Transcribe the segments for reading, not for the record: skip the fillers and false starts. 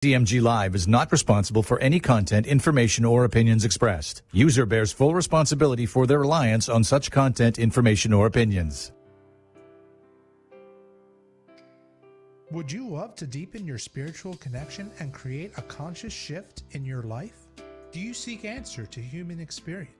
DMG Live is not responsible for any content, information, or opinions expressed. User bears full responsibility for their reliance on such content, information, or opinions. Would you love to deepen your spiritual connection and create a conscious shift in your life? Do you seek answer to human experience?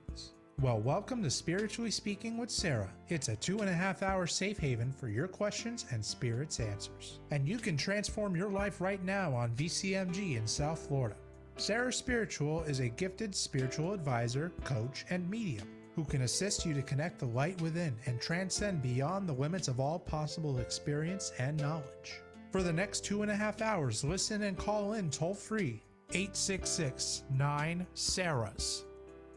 Well, welcome to Spiritually Speaking with Sarah. It's a 2.5-hour safe haven for your questions and Spirit's answers. And you can transform your life right now on VCMG in South Florida. SarahSpiritual is a gifted spiritual advisor, coach, and medium who can assist you to connect the light within and transcend beyond the limits of all possible experience and knowledge. For the next 2.5 hours, listen and call in toll-free 866-9-SARAHS.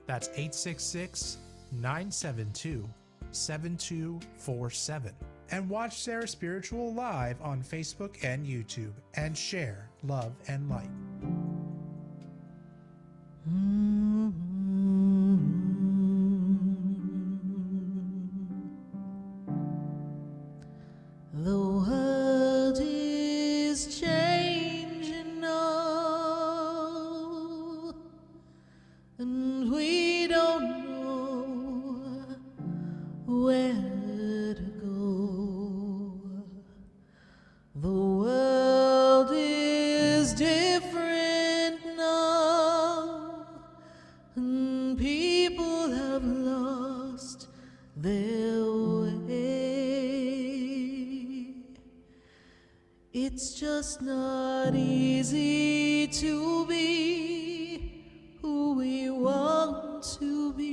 That's 866-972-7247. And watch SarahSpiritual live on Facebook and YouTube and share love and light. The world is changing now, and we don't know where to go. The world is different now, and people have lost their way. It's just not easy to be who we want to be,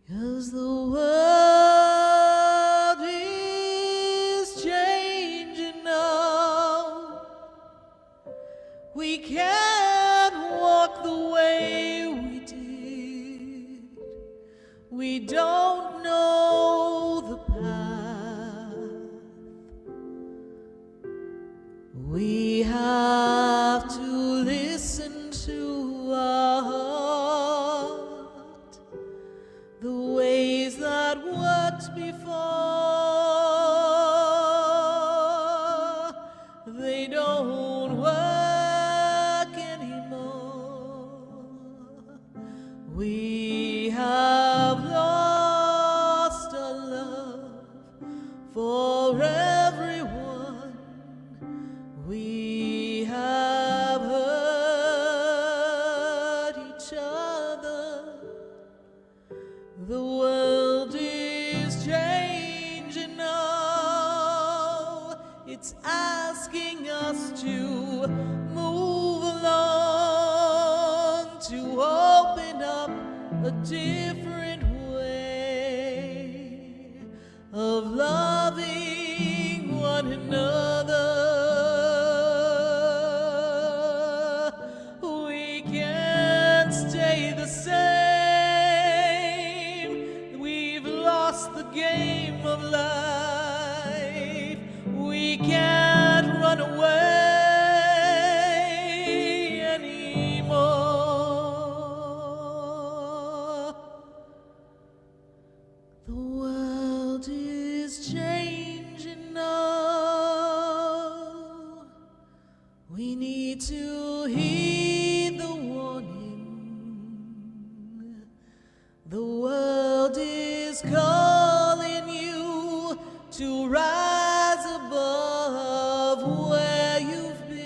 'cause the world is changing now. We can't walk the way we did. We don't know the path. We have to listen to our heart. The ways that worked before, they don't work anymore. We have lost our love for everyone. We have hurt each other. The world is changing now. It's asking us to move along, to open up a different way of loving one another. We can't stay the same. We've lost the game of life. We can't run away anymore. The world is changing now. We need to heed the warning. The world is calling you to rise above where you've been.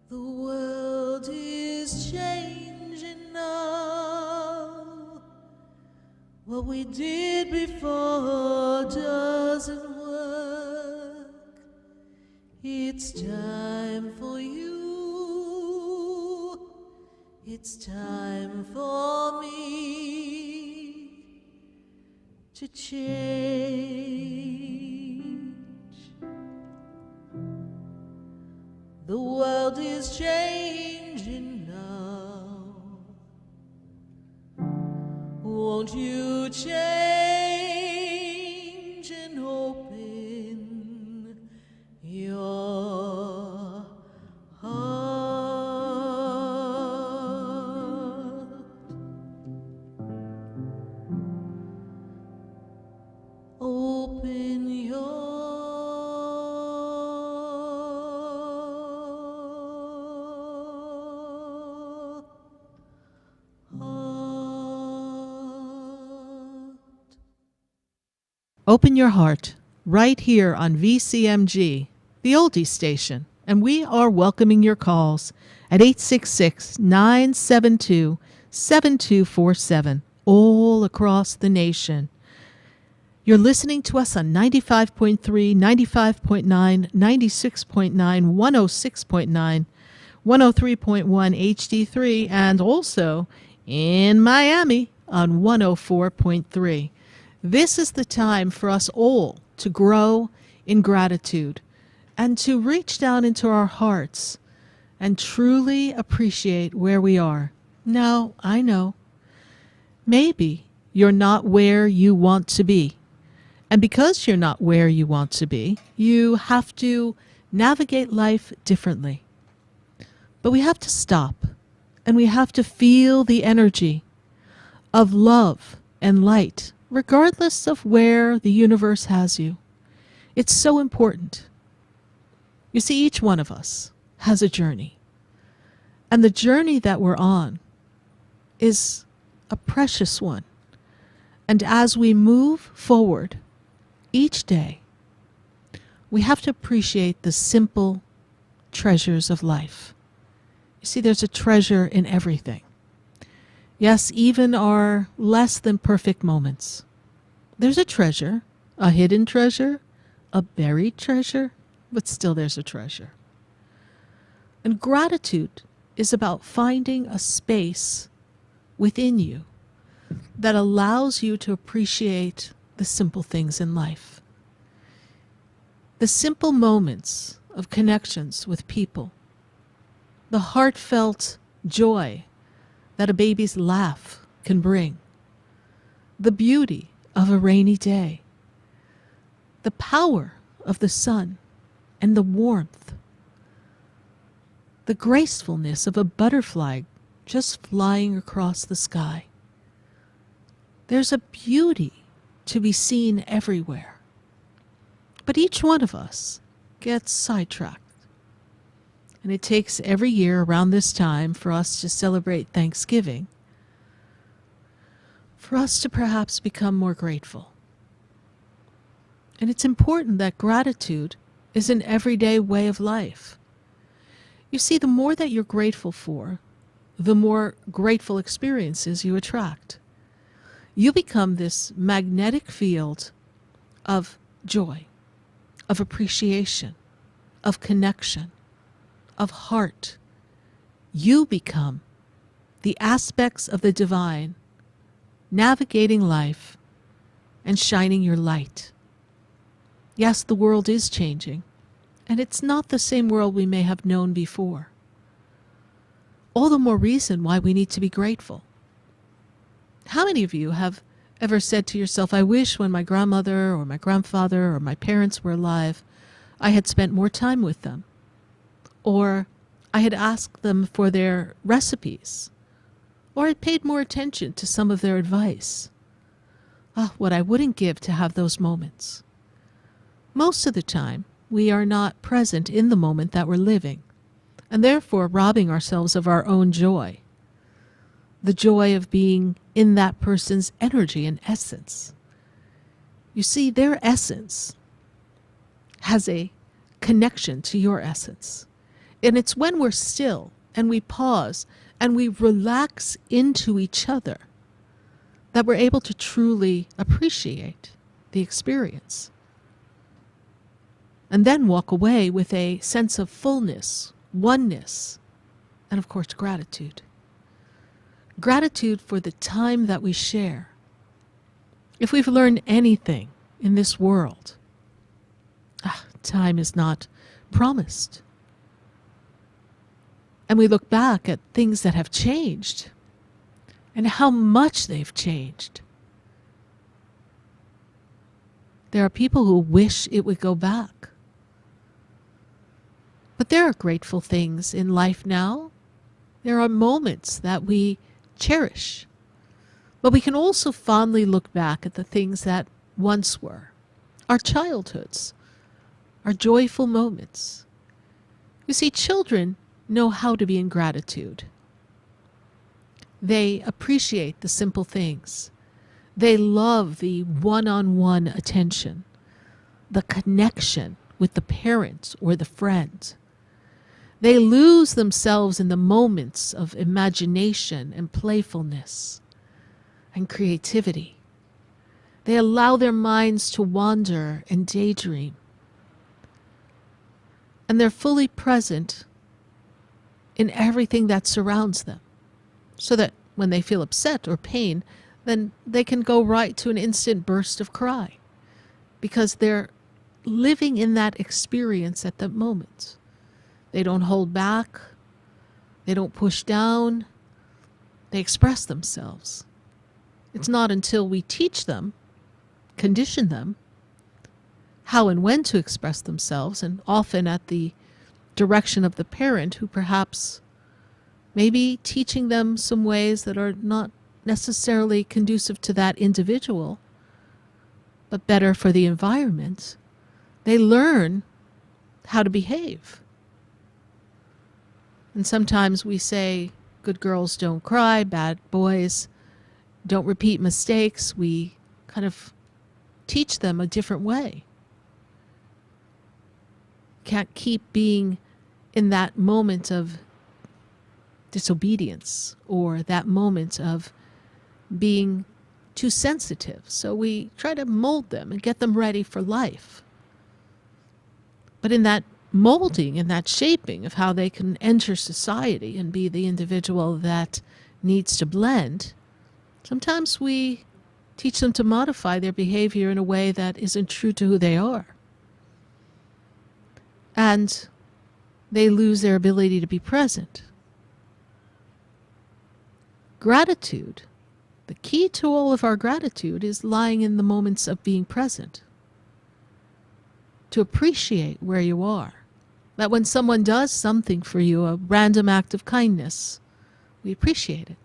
The world is changing now. What we did before doesn't work. It's time for you. It's time for me to change. The world is changing now. Won't you change and open your heart? 'Cause the world is changing now. We need to heed the warning. The world is calling you to rise above where you've been. The world is changing now. What we did before doesn't work. It's time for you. It's time for me to change. The world is changing now. Won't you change and open your heart? 'Cause the world is changing now. We need to heed the warning. The world is calling you to rise above where you've been. The world is changing now. Won't you change and open your heart? Open your heart. Open your heart right here on VCMG, the oldie station, and we are welcoming your calls at 866-972-7247 all across the nation. You're listening to us on 95.3, 95.9, 96.9, 106.9, 103.1 HD3, and also in Miami on 104.3. This is the time for us all to grow in gratitude and to reach down into our hearts and truly appreciate where we are. Now, I know, maybe you're not where you want to be. And because you're not where you want to be, you have to navigate life differently. But we have to stop and we have to feel the energy of love and light, regardless of where the universe has you. It's so important. You see, each one of us has a journey. And the journey that we're on is a precious one. And as we move forward each day, we have to appreciate the simple treasures of life. You see, there's a treasure in everything. Yes, even our less than perfect moments. There's a treasure, a hidden treasure, a buried treasure, but still there's a treasure. And gratitude is about finding a space within you that allows you to appreciate the simple things in life. The simple moments of connections with people. The heartfelt joy that a baby's laugh can bring. The beauty of a rainy day. The power of the sun and the warmth. The gracefulness of a butterfly just flying across the sky. There's a beauty to be seen everywhere. But each one of us gets sidetracked. And it takes every year around this time for us to celebrate Thanksgiving, for us to perhaps become more grateful. And it's important that gratitude is an everyday way of life. You see, the more that you're grateful for, the more grateful experiences you attract. You become this magnetic field of joy, of appreciation, of connection, of heart. You become the aspects of the divine, navigating life and shining your light. Yes, the world is changing, and it's not the same world we may have known before. All the more reason why we need to be grateful. How many of you have ever said to yourself, I wish when my grandmother or my grandfather or my parents were alive, I had spent more time with them? Or I had asked them for their recipes? Or I'd paid more attention to some of their advice? What I wouldn't give to have those moments. Most of the time, we are not present in the moment that we're living, and therefore robbing ourselves of our own joy. The joy of being in that person's energy and essence. You see, their essence has a connection to your essence. And it's when we're still and we pause and we relax into each other that we're able to truly appreciate the experience. And then walk away with a sense of fullness, oneness, and of course gratitude. Gratitude for the time that we share. If we've learned anything in this world, time is not promised. And we look back at things that have changed and how much they've changed. There are people who wish it would go back. But there are grateful things in life now. There are moments that we cherish. But we can also fondly look back at the things that once were our childhoods, our joyful moments. You see, children know how to be in gratitude. They appreciate the simple things. They love the one-on-one attention, the connection with the parent or the friend. They lose themselves in the moments of imagination and playfulness and creativity. They allow their minds to wander and daydream. And they're fully present in everything that surrounds them, so that when they feel upset or pain, then they can go right to an instant burst of cry, because they're living in that experience at that moment. They don't hold back. They don't push down. They express themselves. It's not until we teach them, condition them, how and when to express themselves, and often at the direction of the parent, who perhaps may be teaching them some ways that are not necessarily conducive to that individual, but better for the environment. They learn how to behave. And sometimes we say, good girls don't cry, bad boys don't repeat mistakes. We kind of teach them a different way. Can't keep being in that moment of disobedience or that moment of being too sensitive. So we try to mold them and get them ready for life. But in that molding and that shaping of how they can enter society and be the individual that needs to blend, sometimes we teach them to modify their behavior in a way that isn't true to who they are. And they lose their ability to be present. Gratitude, the key to all of our gratitude, is lying in the moments of being present. To appreciate where you are. That when someone does something for you, a random act of kindness, we appreciate it.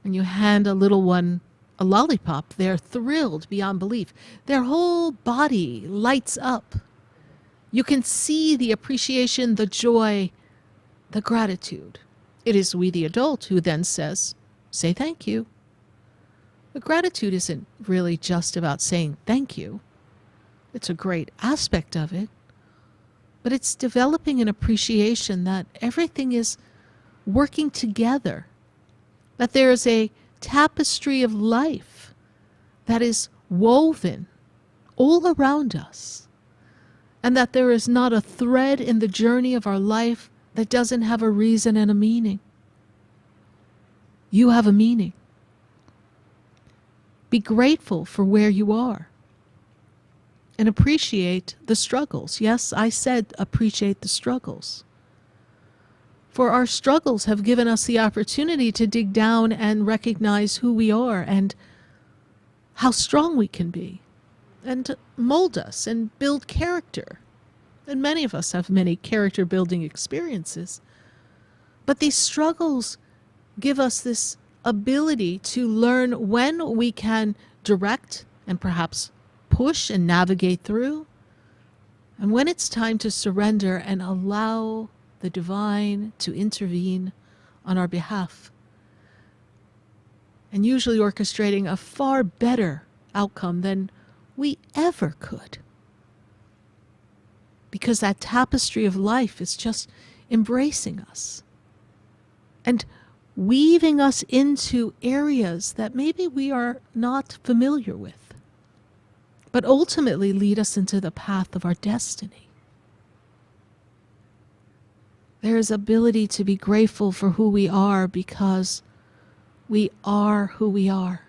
When you hand a little one a lollipop, they're thrilled beyond belief. Their whole body lights up. You can see the appreciation, the joy, the gratitude. It is we, the adult, who then says, say thank you. But gratitude isn't really just about saying thank you. It's a great aspect of it. But it's developing an appreciation that everything is working together. That there is a tapestry of life that is woven all around us. And that there is not a thread in the journey of our life that doesn't have a reason and a meaning. You have a meaning. Be grateful for where you are. And appreciate the struggles. Yes, I said appreciate the struggles. For our struggles have given us the opportunity to dig down and recognize who we are and how strong we can be, and to mold us and build character. And many of us have many character building experiences. But these struggles give us this ability to learn when we can direct and perhaps push and navigate through, and when it's time to surrender and allow the divine to intervene on our behalf, and usually orchestrating a far better outcome than we ever could, because that tapestry of life is just embracing us and weaving us into areas that maybe we are not familiar with, but ultimately lead us into the path of our destiny. There is ability to be grateful for who we are because we are who we are.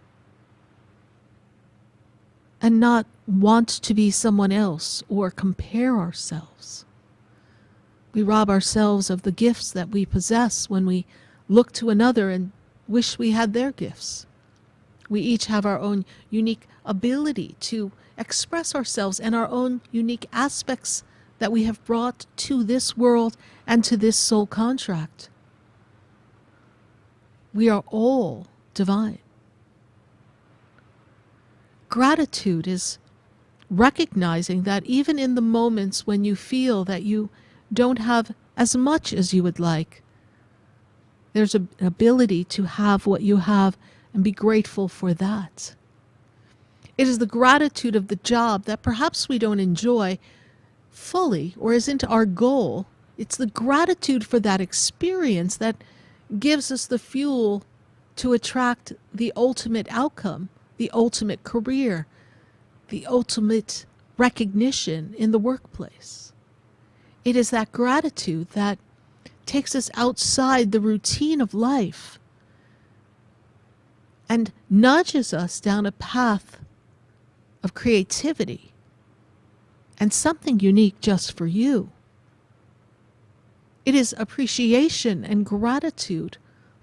And not want to be someone else or compare ourselves. We rob ourselves of the gifts that we possess when we look to another and wish we had their gifts. We each have our own unique ability to express ourselves and our own unique aspects that we have brought to this world and to this soul contract. We are all divine. Gratitude is recognizing that even in the moments when you feel that you don't have as much as you would like, there's an ability to have what you have and be grateful for that. It is the gratitude of the job that perhaps we don't enjoy fully or isn't our goal. It's the gratitude for that experience that gives us the fuel to attract the ultimate outcome, the ultimate career, the ultimate recognition in the workplace. It is that gratitude that takes us outside the routine of life and nudges us down a path of creativity and something unique just for you. It is appreciation and gratitude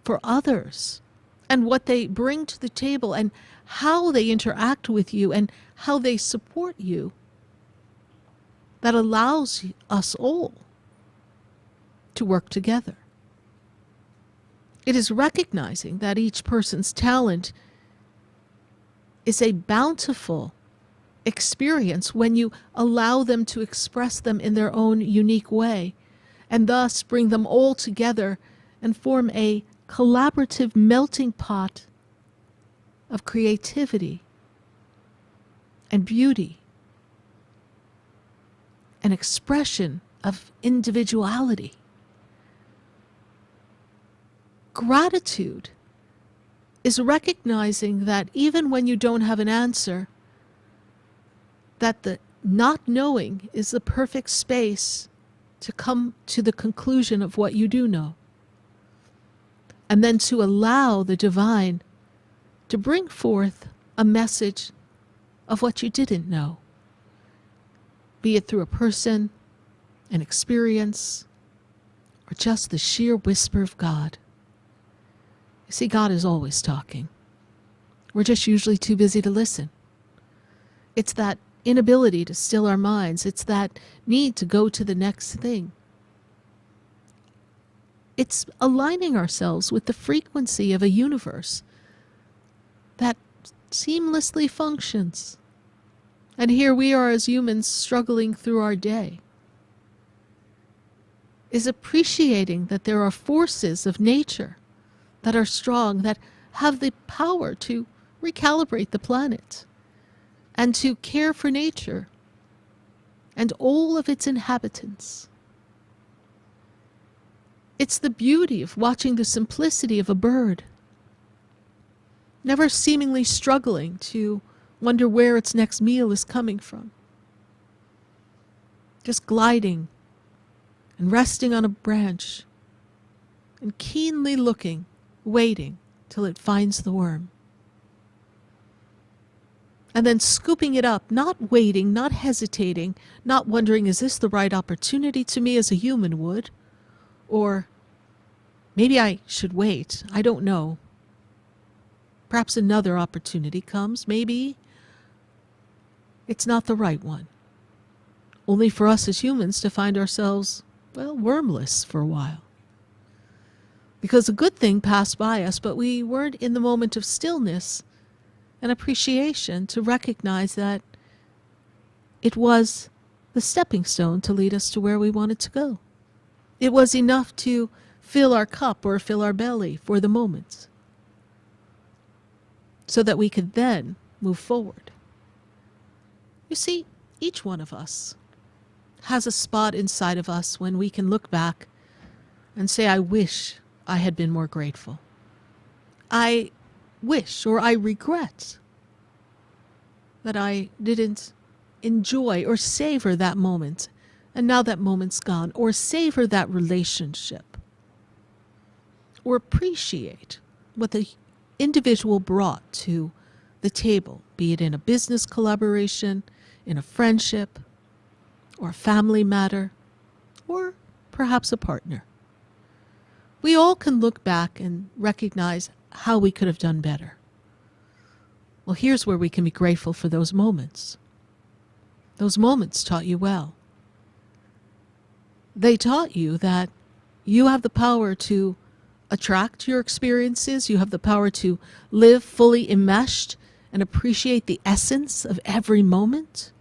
for others and what they bring to the table and how they interact with you and how they support you that allows us all to work together. It is recognizing that each person's talent is a bountiful experience when you allow them to express them in their own unique way, and thus bring them all together and form a collaborative melting pot of creativity and beauty, an expression of individuality. Gratitude is recognizing that even when you don't have an answer, that the not knowing is the perfect space to come to the conclusion of what you do know. And then to allow the divine to bring forth a message of what you didn't know, be it through a person, an experience, or just the sheer whisper of God. You see, God is always talking. We're just usually too busy to listen. It's that inability to still our minds. It's that need to go to the next thing. It's aligning ourselves with the frequency of a universe that seamlessly functions. And here we are as humans struggling through our day. Is appreciating that there are forces of nature that are strong, that have the power to recalibrate the planet and to care for nature and all of its inhabitants. It's the beauty of watching the simplicity of a bird, never seemingly struggling to wonder where its next meal is coming from. Just gliding and resting on a branch and keenly looking, waiting till it finds the worm. And then scooping it up, not waiting, not hesitating, not wondering, is this the right opportunity to me as a human would? Or maybe I should wait. I don't know. Perhaps another opportunity comes. Maybe it's not the right one. Only for us as humans to find ourselves, well, wormless for a while. Because a good thing passed by us, but we weren't in the moment of stillness and appreciation to recognize that it was the stepping stone to lead us to where we wanted to go. It was enough to fill our cup or fill our belly for the moment so that we could then move forward. You see, each one of us has a spot inside of us when we can look back and say, I wish I had been more grateful. I wish or I regret that I didn't enjoy or savor that moment, and now that moment's gone, or savor that relationship, or appreciate what the individual brought to the table, be it in a business collaboration, in a friendship, or a family matter, or perhaps a partner. We all can look back and recognize how we could have done better. Well, here's where we can be grateful for those moments. Those moments taught you well. They taught you that you have the power to attract your experiences. You have the power to live fully enmeshed and appreciate the essence of every moment.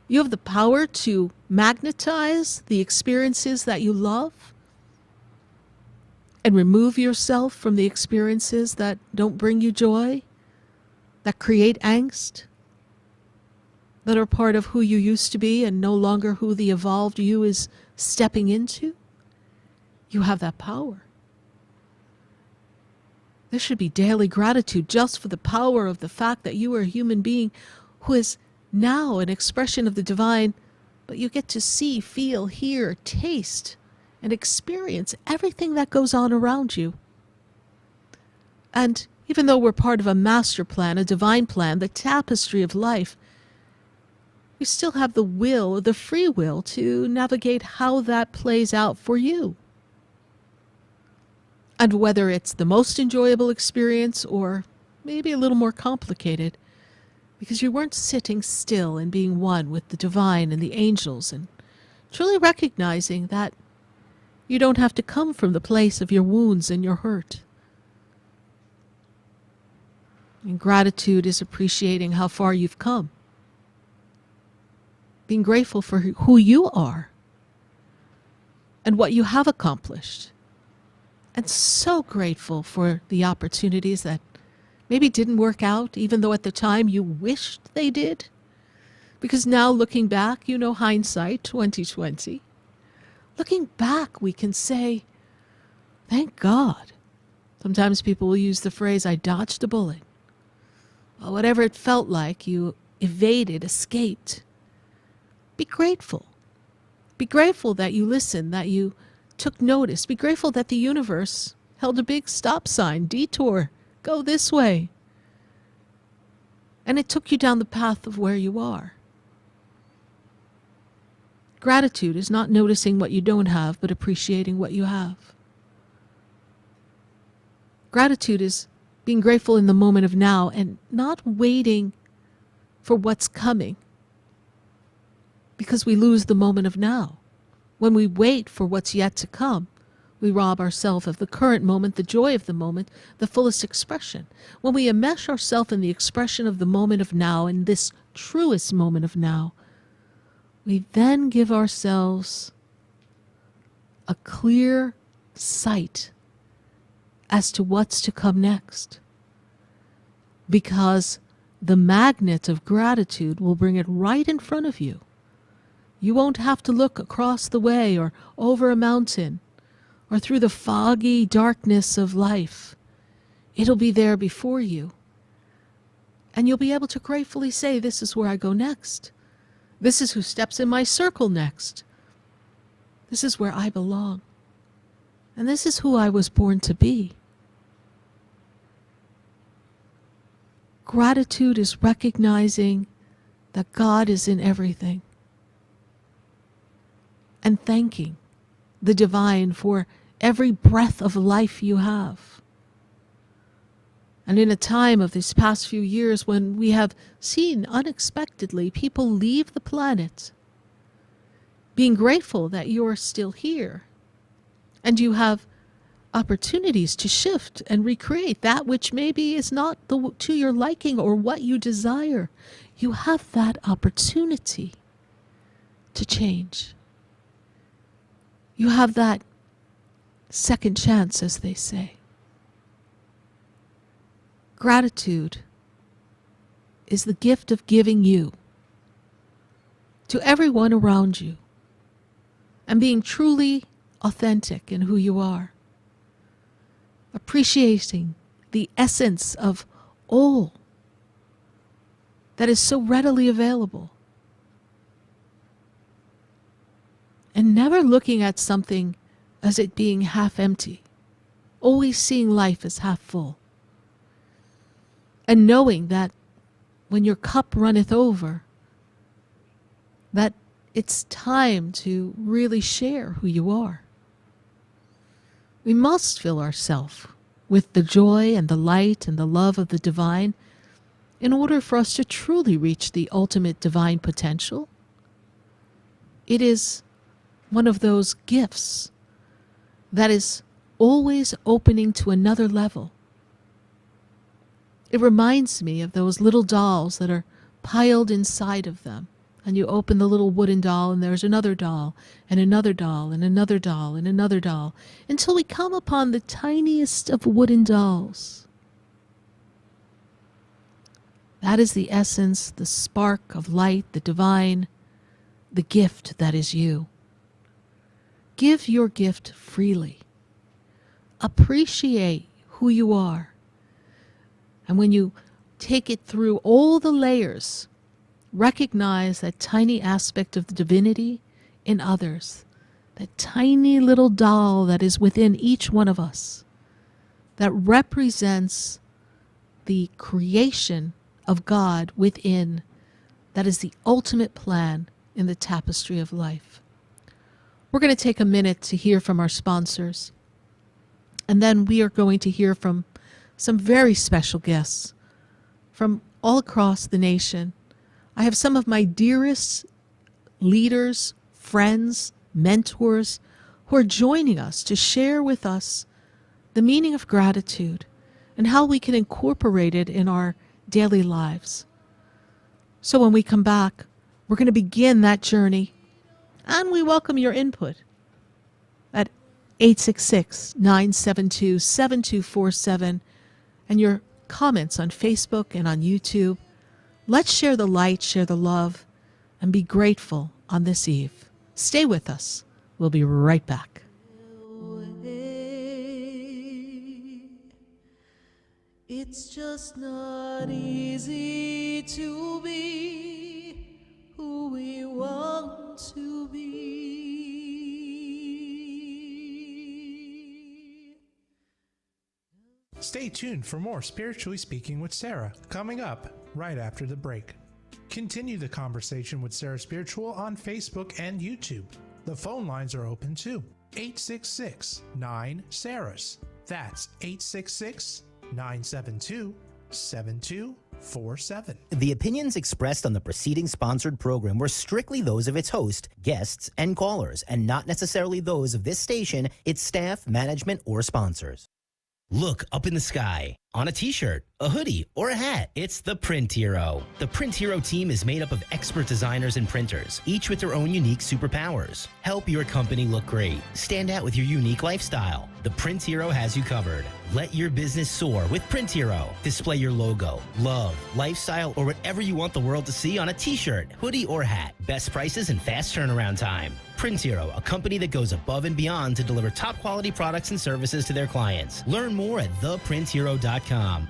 You have the power to magnetize the experiences that you love and remove yourself from the experiences that don't bring you joy, that create angst, that are part of who you used to be and no longer who the evolved you is stepping into. You have that power. There should be daily gratitude just for the power of the fact that you are a human being who is now an expression of the divine, but you get to see, feel, hear, taste, and experience everything that goes on around you. And even though we're part of a master plan, a divine plan, the tapestry of life, you still have the will, the free will, to navigate how that plays out for you. And whether it's the most enjoyable experience or maybe a little more complicated, because you weren't sitting still and being one with the divine and the angels and truly recognizing that you don't have to come from the place of your wounds and your hurt. And gratitude is appreciating how far you've come. Being grateful for who you are and what you have accomplished. And so grateful for the opportunities that maybe didn't work out, even though at the time you wished they did. Because now looking back, hindsight 2020. Looking back, we can say, thank God. Sometimes people will use the phrase, I dodged a bullet. Well, whatever it felt like, you evaded, escaped. Be grateful. Be grateful that you listened, that you took notice. Be grateful that the universe held a big stop sign, detour, go this way. And it took you down the path of where you are. Gratitude is not noticing what you don't have, but appreciating what you have. Gratitude is being grateful in the moment of now and not waiting for what's coming, because we lose the moment of now. When we wait for what's yet to come, we rob ourselves of the current moment, the joy of the moment, the fullest expression. When we enmesh ourselves in the expression of the moment of now, in this truest moment of now, we then give ourselves a clear sight as to what's to come next. Because the magnet of gratitude will bring it right in front of you. You won't have to look across the way or over a mountain or through the foggy darkness of life. It'll be there before you. And you'll be able to gratefully say, this is where I go next. This is who steps in my circle next. This is where I belong. And this is who I was born to be. Gratitude is recognizing that God is in everything. And thanking the divine for every breath of life you have. And in a time of these past few years when we have seen unexpectedly people leave the planet, being grateful that you're still here and you have opportunities to shift and recreate that which maybe is not to your liking or what you desire. You have that opportunity to change. You have that second chance, as they say. Gratitude is the gift of giving you to everyone around you and being truly authentic in who you are. Appreciating the essence of all that is so readily available. And never looking at something as it being half empty. Always seeing life as half full. And knowing that when your cup runneth over, that it's time to really share who you are. We must fill ourselves with the joy and the light and the love of the divine in order for us to truly reach the ultimate divine potential. It is one of those gifts that is always opening to another level. It reminds me of those little dolls that are piled inside of them, And you open the little wooden doll, and there's another doll, and another doll, and another doll, and another doll, until we come upon the tiniest of wooden dolls. That is the essence, the spark of light, the divine, the gift that is you. Give your gift freely. Appreciate who you are. And when you take it through all the layers, recognize that tiny aspect of the divinity in others, that tiny little doll that is within each one of us, that represents the creation of God within, that is the ultimate plan in the tapestry of life. We're going to take a minute to hear from our sponsors, and then we are going to hear from some very special guests from all across the nation. I have some of my dearest leaders, friends, mentors who are joining us to share with us the meaning of gratitude and how we can incorporate it in our daily lives. So when we come back, we're going to begin that journey, and we welcome your input at 866-972-7247 and your comments on Facebook and on YouTube. Let's share the light, share the love, and be grateful on this eve. Stay with us. We'll be right back. It's just not easy to be who we want to be. Stay tuned for more Spiritually Speaking with Sarah, coming up right after the break. Continue the conversation with Sarah Spiritual on Facebook and YouTube. The phone lines are open too. 866-9-SARAHS. That's 866-972-7247. The opinions expressed on the preceding sponsored program were strictly those of its host, guests, and callers, and not necessarily those of this station, its staff, management, or sponsors. Look up in the sky. On a t-shirt, a hoodie, or a hat, it's the Print Hero. The Print Hero team is made up of expert designers and printers, each with their own unique superpowers. Help your company look great. Stand out with your unique lifestyle. The Print Hero has you covered. Let your business soar with Print Hero. Display your logo, love, lifestyle, or whatever you want the world to see on a t-shirt, hoodie, or hat. Best prices and fast turnaround time. Print Hero, a company that goes above and beyond to deliver top quality products and services to their clients. Learn more at theprinthero.com.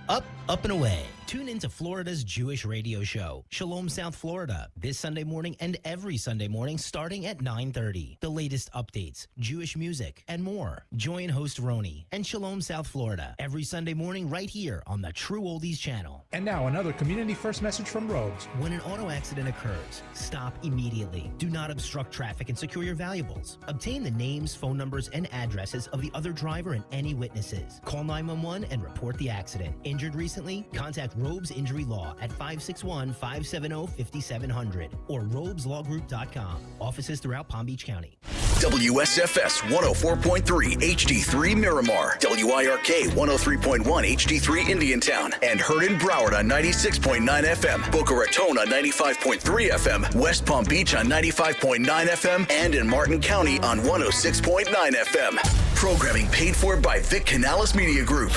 Up, and away. Tune into Florida's Jewish radio show, Shalom South Florida, this Sunday morning and every Sunday morning starting at 9:30. The latest updates, Jewish music, and more. Join host Roni and Shalom South Florida every Sunday morning right here on the True Oldies channel. And now another community first message from Robes. When an auto accident occurs, stop immediately. Do not obstruct traffic and secure your valuables. Obtain the names, phone numbers, and addresses of the other driver and any witnesses. Call 911 and report the accident. Injured recently? Contact Robes Injury Law at 561-570-5700 or robeslawgroup.com. Offices throughout Palm Beach County. WSFS 104.3 HD3 Miramar, WIRK 103.1 HD3 Indiantown, and heard in Broward on 96.9 FM, Boca Raton on 95.3 FM, West Palm Beach on 95.9 FM, and in Martin County on 106.9 FM. Programming paid for by Vic Canales Media Group.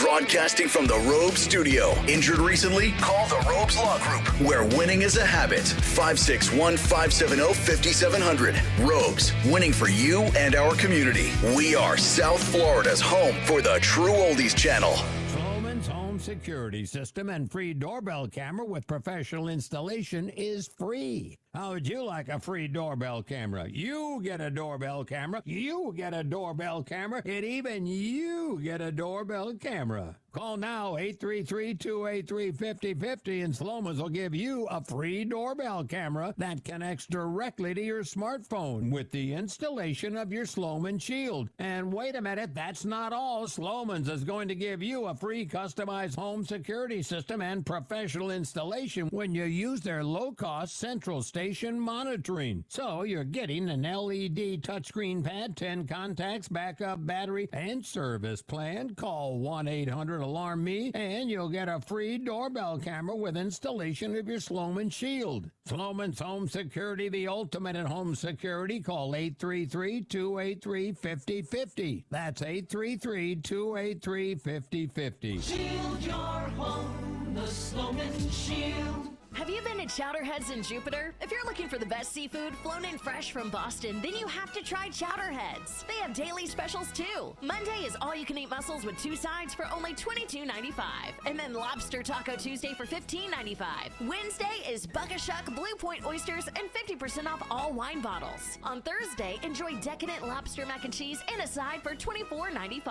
Broadcasting from the Robes Studio. Injured recently? Call the Robes Law Group, where winning is a habit. 561-570-5700. Robes, winning for you and our community. We are South Florida's home for the True Oldies channel. Sloman's home security system and free doorbell camera with professional installation is free. How would you like a free doorbell camera? You get a doorbell camera. You get a doorbell camera. And even you get a doorbell camera. Call now, 833-283-5050, and Sloman's will give you a free doorbell camera that connects directly to your smartphone with the installation of your Sloman Shield. And wait a minute, that's not all. Sloman's is going to give you a free customized home security system and professional installation when you use their low-cost central station monitoring. So you're getting an LED touchscreen pad, 10 contacts, backup battery, and service plan. Call 1-800 alarm me, and you'll get a free doorbell camera with installation of your Sloman Shield. Sloman's Home Security, the ultimate in home security. Call 833-283-5050. That's 833-283-5050. Shield your home, the Sloman Shield. Have you been to Chowderheads in Jupiter? If you're looking for the best seafood flown in fresh from Boston, then you have to try Chowderheads. They have daily specials too. Monday is all-you-can-eat mussels with 2 sides for only $22.95. And then Lobster Taco Tuesday for $15.95. Wednesday is Buck-a-Shuck Blue Point oysters and 50% off all wine bottles. On Thursday, enjoy decadent lobster mac and cheese and a side for $24.95.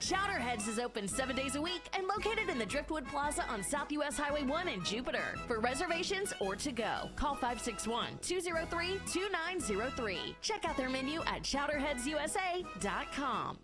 Chowderheads is open 7 days a week and located in the Driftwood Plaza on South US Highway 1 in Jupiter. For reservations or to go, call 561-203-2903. Check out their menu at chowderheadsusa.com.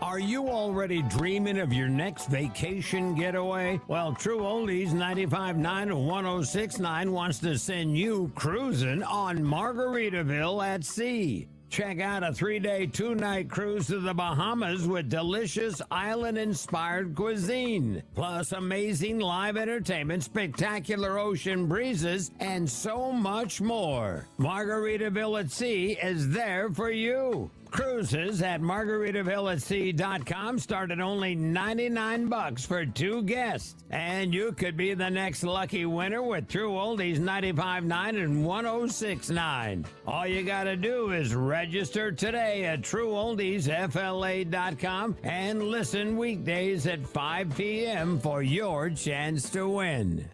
Are you already dreaming of your next vacation getaway? Well, True Oldies 95.9 and 106.9 wants to send you cruising on Margaritaville at Sea. Check out a 3-day, 2-night cruise to the Bahamas with delicious island-inspired cuisine, plus amazing live entertainment, spectacular ocean breezes, and so much more. Margaritaville at Sea is there for you. Cruises at margaritavillasea.com start at only $99 for 2 guests. And you could be the next lucky winner with True Oldies 95.9 and 106.9. All you got to do is register today at TrueOldiesFLA.com and listen weekdays at 5 p.m. for your chance to win.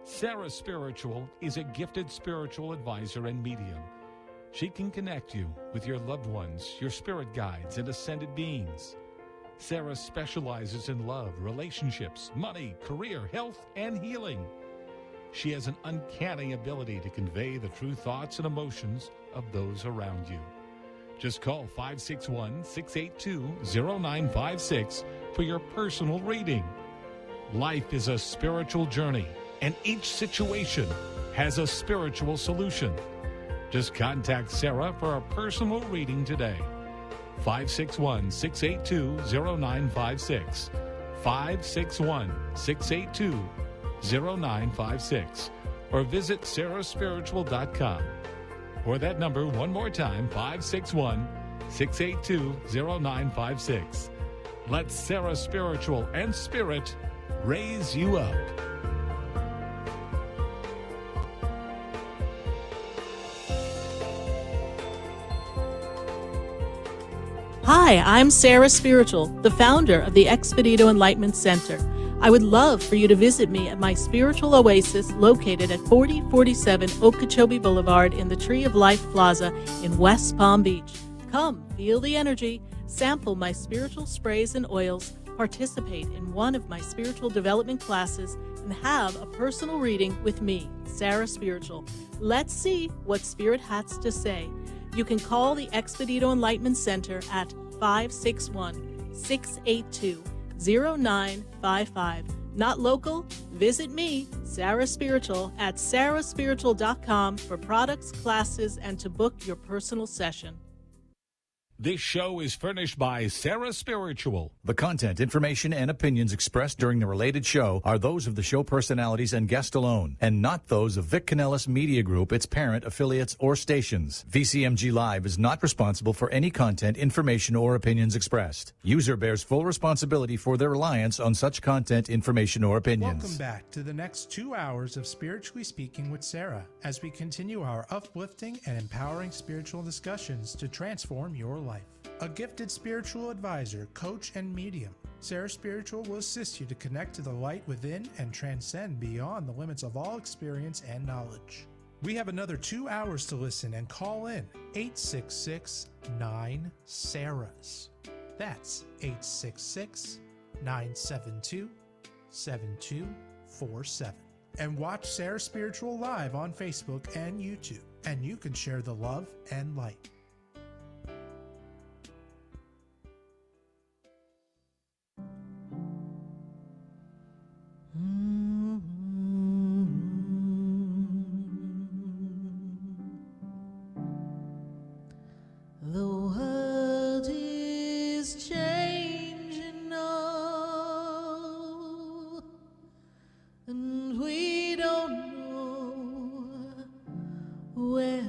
SarahSpiritual is a gifted spiritual advisor and medium. She can connect you with your loved ones, your spirit guides, and ascended beings. Sarah specializes in love, relationships, money, career, health, and healing. She has an uncanny ability to convey the true thoughts and emotions of those around you. Just call 561-682-0956 for your personal reading. Life is a spiritual journey, and each situation has a spiritual solution. Just contact Sarah for a personal reading today. 561-682-0956. 561-682-0956. Or visit SarahSpiritual.com. Or that number one more time, 561-682-0956. Let Sarah Spiritual and Spirit raise you up. Hi, I'm Sarah Spiritual, the founder of the Expedito Enlightenment Center. I would love for you to visit me at my spiritual oasis located at 4047 Okeechobee Boulevard in the Tree of Life Plaza in West Palm Beach. Come, feel the energy, sample my spiritual sprays and oils, participate in one of my spiritual development classes, and have a personal reading with me, Sarah Spiritual. Let's see what Spirit has to say. You can call the Expedito Enlightenment Center at 561-682-0955. Not local? Visit me, Sarah Spiritual, at SarahSpiritual.com for products, classes, and to book your personal session. This show is furnished by Sarah Spiritual. The content, information, and opinions expressed during the related show are those of the show personalities and guest alone, and not those of Vic Canellis Media Group, its parent, affiliates, or stations. VCMG Live is not responsible for any content, information, or opinions expressed. User bears full responsibility for their reliance on such content, information, or opinions. Welcome back to the next 2 hours of Spiritually Speaking with Sarah, as we continue our uplifting and empowering spiritual discussions to transform your life. A gifted spiritual advisor, coach, and medium, Sarah Spiritual will assist you to connect to the light within and transcend beyond the limits of all experience and knowledge. We have another 2 hours to listen and call in 866-9-SARAHs. That's 866-972-7247. And watch Sarah Spiritual live on Facebook and YouTube, and you can share the love and light. The world is and we don't know where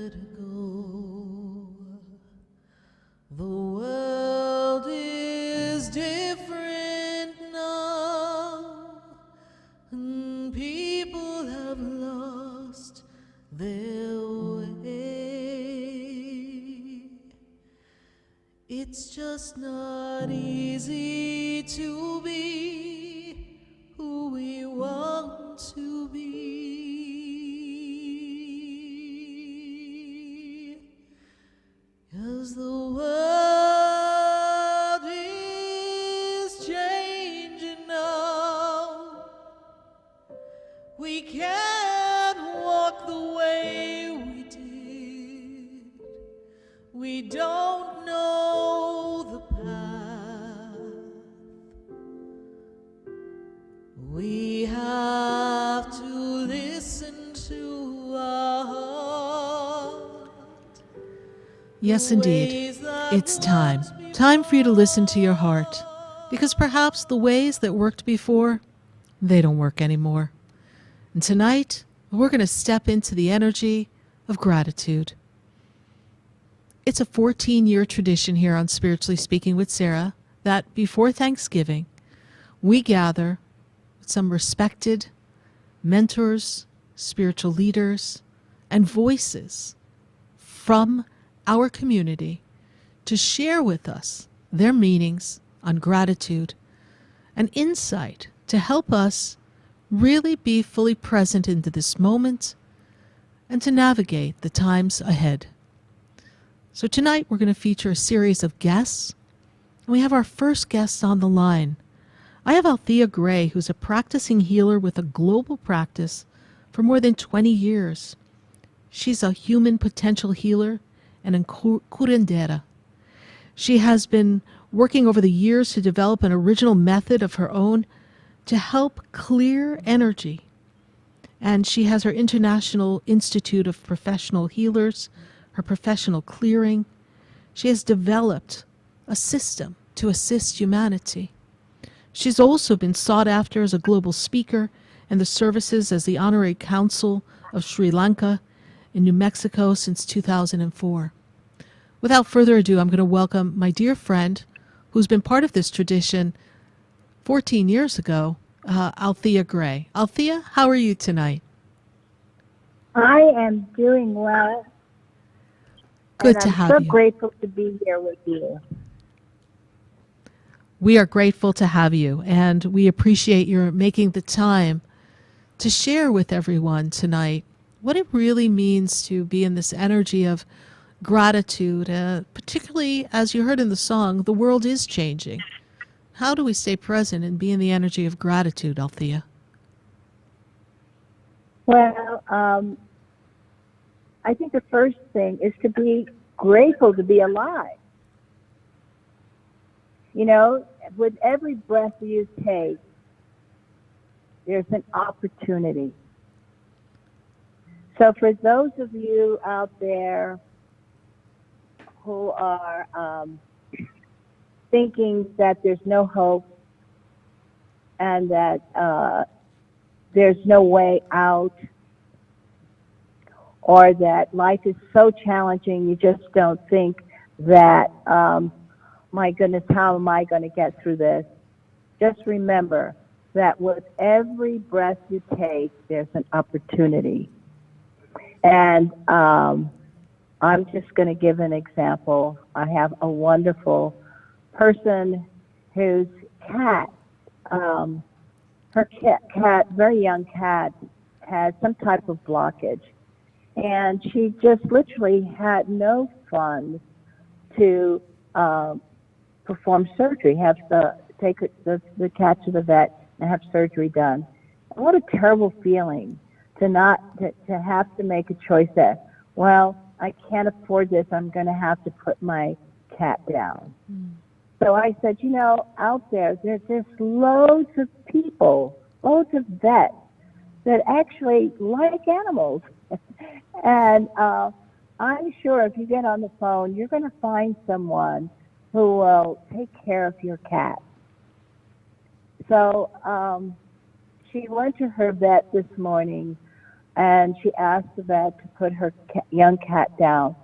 to go. The world is different now, and people have lost their way. It's just not easy to be who we want to be, 'cause the world is changing now. We can't walk the way we did. We don't know the path. We have to listen to our heart. Yes, indeed. It's time. Time for you to listen to your heart. Because perhaps the ways that worked before, they don't work anymore. And tonight, we're going to step into the energy of gratitude. It's a 14-year tradition here on Spiritually Speaking with Sarah that before Thanksgiving, we gather with some respected mentors, spiritual leaders, and voices from our community to share with us their meanings on gratitude and insight to help us really be fully present into this moment and to navigate the times ahead. So tonight we're going to feature a series of guests. And we have our first guest on the line. I have Althea Gray, who's a practicing healer with a global practice for more than 20 years. She's a human potential healer and a curandera. She has been working over the years to develop an original method of her own to help clear energy. And she has her International Institute of Professional Healers, her professional clearing. She has developed a system to assist humanity. She's also been sought after as a global speaker and the services as the Honorary Consul of Sri Lanka in New Mexico since 2004. Without further ado, I'm going to welcome my dear friend who's been part of this tradition 14 years ago, Althea Gray. Althea, how are you tonight? I am doing well. Good and to have you. I'm you. so grateful to be here with you. We are grateful to have you, and we appreciate your making the time to share with everyone tonight what it really means to be in this energy of gratitude, particularly as you heard in the song, the world is changing. How do we stay present and be in the energy of gratitude, Althea? Well, I think the first thing is to be grateful to be alive. You know, with every breath you take, there's an opportunity. So for those of you out there who are thinking that there's no hope and that there's no way out, or that life is so challenging you just don't think that, my goodness, how am I going to get through this? Just remember that with every breath you take, there's an opportunity. And I'm just going to give an example. I have a wonderful person whose cat, her cat, very young cat, had some type of blockage. And she just literally had no funds to perform surgery, have to take the cat to the vet and have surgery done. And what a terrible feeling to have to make a choice that, well, I can't afford this, I'm going to have to put my cat down. So I said, you know, out there's loads of people, loads of vets that actually like animals. And I'm sure if you get on the phone, you're going to find someone who will take care of your cat. So she went to her vet this morning, and she asked the vet to put her young cat down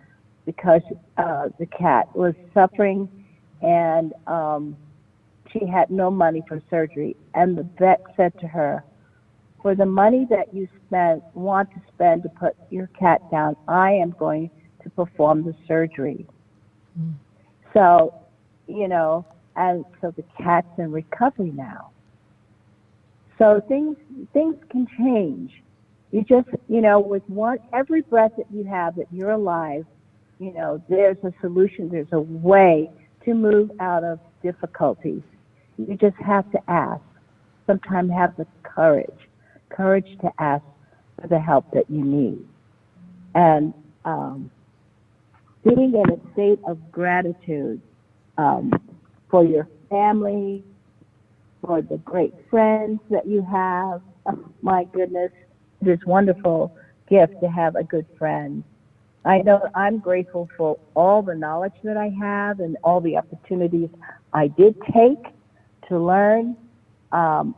because the cat was suffering, and she had no money for surgery. And the vet said to her, for the money that you want to spend to put your cat down, I am going to perform the surgery. Mm. So, and so the cat's in recovery now. So things can change. You just, with every breath that you have, that you're alive, there's a solution, there's a way to move out of difficulties. You just have to ask. Sometimes have the courage to ask for the help that you need. And being in a state of gratitude for your family, for the great friends that you have. Oh, my goodness, it is a wonderful gift to have a good friend. I know I'm grateful for all the knowledge that I have and all the opportunities I did take to learn. I'm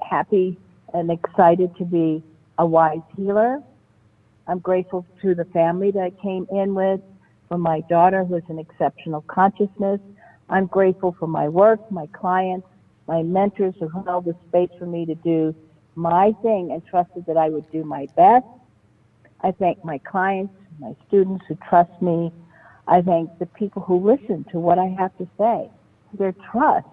happy and excited to be a wise healer. I'm grateful to the family that I came in with, for my daughter who has an exceptional consciousness. I'm grateful for my work, my clients, my mentors who held the space for me to do my thing and trusted that I would do my best. I thank my clients, my students who trust me. I thank the people who listen to what I have to say, their trust.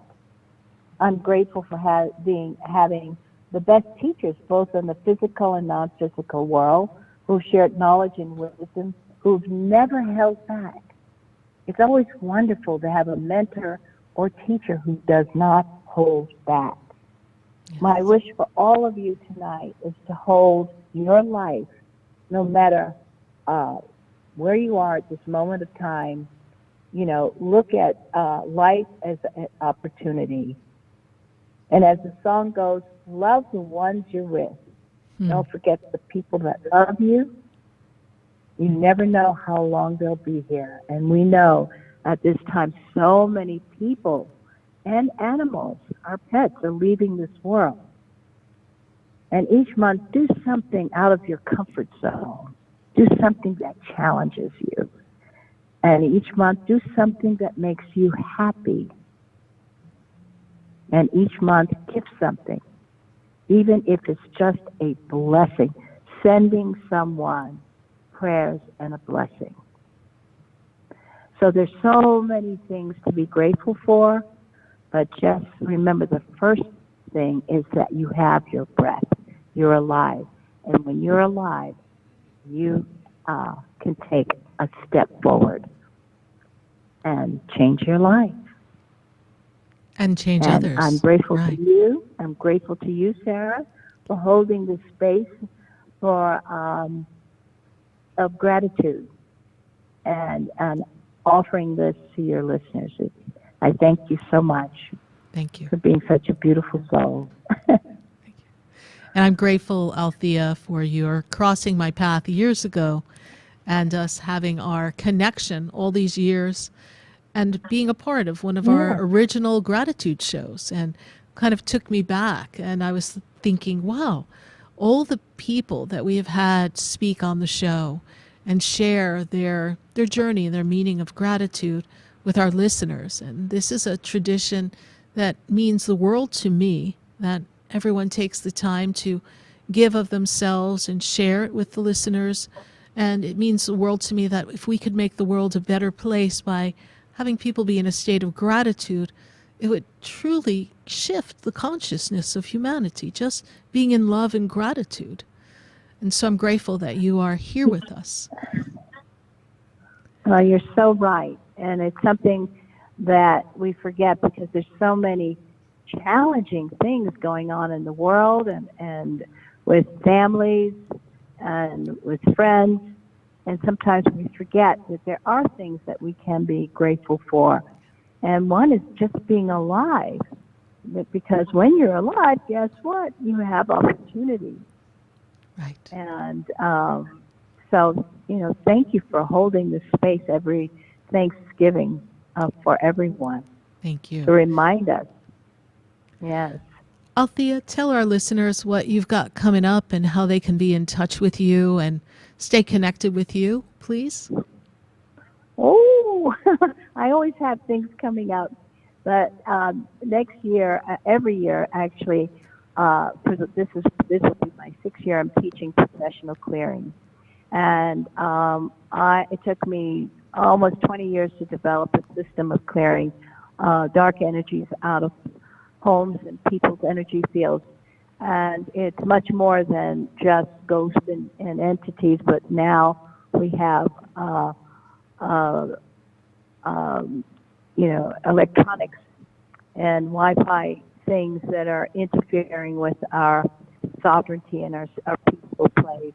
I'm grateful for having the best teachers, both in the physical and non-physical world, who shared knowledge and wisdom, who've never held back. It's always wonderful to have a mentor or teacher who does not hold back. Yes. My wish for all of you tonight is to hold your life, no matter where you are at this moment of time. Look at life as an opportunity. And as the song goes, love the ones you're with. Don't forget the people that love you. You never know how long they'll be here. And we know at this time so many people and animals, our pets, are leaving this world. And each month, do something out of your comfort zone. Do something that challenges you. And each month, do something that makes you happy. And each month, give something, even if it's just a blessing, sending someone prayers and a blessing. So there's so many things to be grateful for, but just remember the first thing is that you have your breath. You're alive. And when you're alive, you can take a step forward and change your life. And change others. I'm grateful to you. I'm grateful to you, Sarah, for holding this space for of gratitude and offering this to your listeners. I thank you so much. Thank you for being such a beautiful soul. Thank you. And I'm grateful, Althea, for your crossing my path years ago and us having our connection all these years and being a part of one of our original gratitude shows, and kind of took me back. And I was thinking, wow, all the people that we have had speak on the show and share their journey and their meaning of gratitude with our listeners. And this is a tradition that means the world to me, that everyone takes the time to give of themselves and share it with the listeners. And it means the world to me that if we could make the world a better place by having people be in a state of gratitude, it would truly shift the consciousness of humanity, just being in love and gratitude. And so I'm grateful that you are here with us. Well, you're so right. And it's something that we forget because there's so many challenging things going on in the world and with families and with friends. And sometimes we forget that there are things that we can be grateful for. And one is just being alive. Because when you're alive, guess what? You have opportunity. Right. And so, thank you for holding this space every Thanksgiving for everyone. Thank you. To remind us. Yes. Althea, tell our listeners what you've got coming up and how they can be in touch with you and stay connected with you, please. Oh, I always have things coming up. But next year, every year actually, this will be my 6th year. I'm teaching professional clearing, and it took me almost 20 years to develop a system of clearing dark energies out of homes and people's energy fields. And it's much more than just ghosts and entities, but now we have electronics and Wi-Fi things that are interfering with our sovereignty and our peaceful place.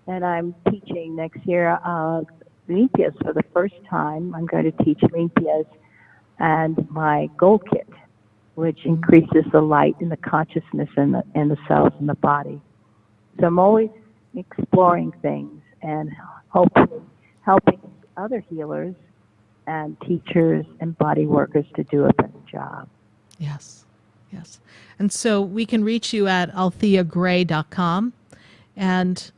And I'm teaching next year limpias for the first time. I'm going to teach limpias and my gold kit, which increases the light in the consciousness in the cells in the body. So I'm always exploring things and hopefully helping other healers and teachers and body workers to do a better job. Yes, yes. And so we can reach you at altheagray.com, and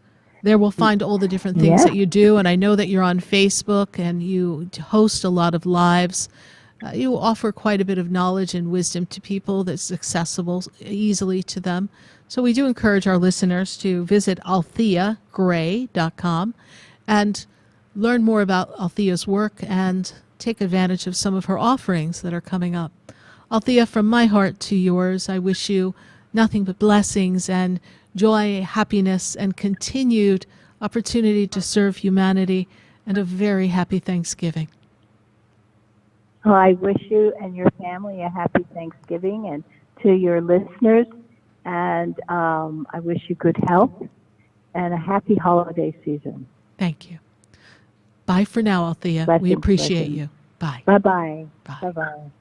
there we'll find all the different things that you do. And I know that you're on Facebook and you host a lot of lives. You offer quite a bit of knowledge and wisdom to people that's accessible easily to them. So we do encourage our listeners to visit altheagray.com and learn more about Althea's work and take advantage of some of her offerings that are coming up. Althea, from my heart to yours, I wish you nothing but blessings and joy, happiness, and continued opportunity to serve humanity, and a very happy Thanksgiving. Well, I wish you and your family a happy Thanksgiving, and to your listeners, and I wish you good health and a happy holiday season. Thank you. Bye for now, Althea. We appreciate you. Bye. Bye-bye. Bye. Bye-bye.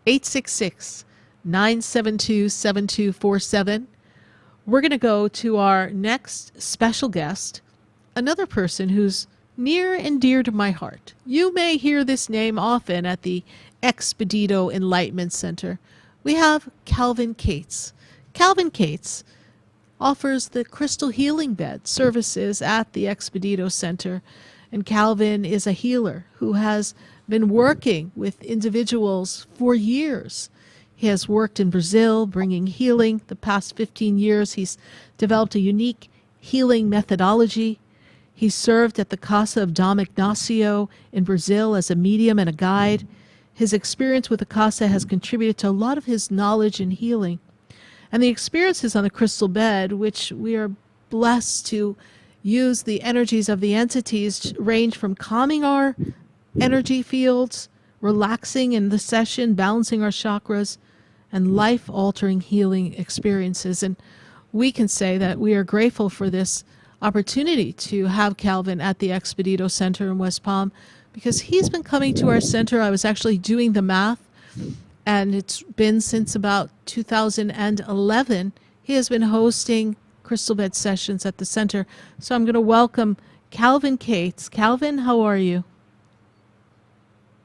866-972-7247. We're going to go to our next special guest, another person who's near and dear to my heart. You may hear this name often at the Expedito Enlightenment Center. We have Calvin Cates. Calvin Cates offers the crystal healing bed services at the Expedito Center. And Calvin is a healer who has been working with individuals for years. He has worked in Brazil, bringing healing. The past 15 years, he's developed a unique healing methodology. He served at the Casa of Dom Ignacio in Brazil as a medium and a guide. His experience with the Casa has contributed to a lot of his knowledge in healing. And the experiences on the crystal bed, which we are blessed to use the energies of the entities, range from calming our energy fields, relaxing in the session, balancing our chakras, and life-altering healing experiences. And we can say that we are grateful for this opportunity to have Calvin at the Expedito Center in West Palm, because he's been coming to our center. I was actually doing the math, and it's been since about 2011. He has been hosting crystal bed sessions at the center. So I'm going to welcome Calvin Cates. Calvin, how are you?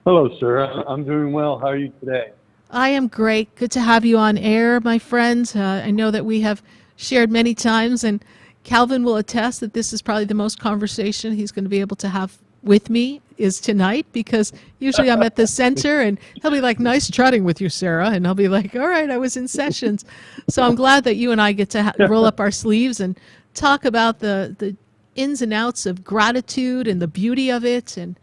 Hello, sir. I'm doing well. How are you today? I am great. Good to have you on air, my friend. I know that we have shared many times, and Calvin will attest that this is probably the most conversation he's going to be able to have with me is tonight, because usually I'm at the center and he'll be like, nice chatting with you, Sarah. And I'll be like, all right, I was in sessions. So I'm glad that you and I get to roll up our sleeves and talk about the ins and outs of gratitude and the beauty of it, and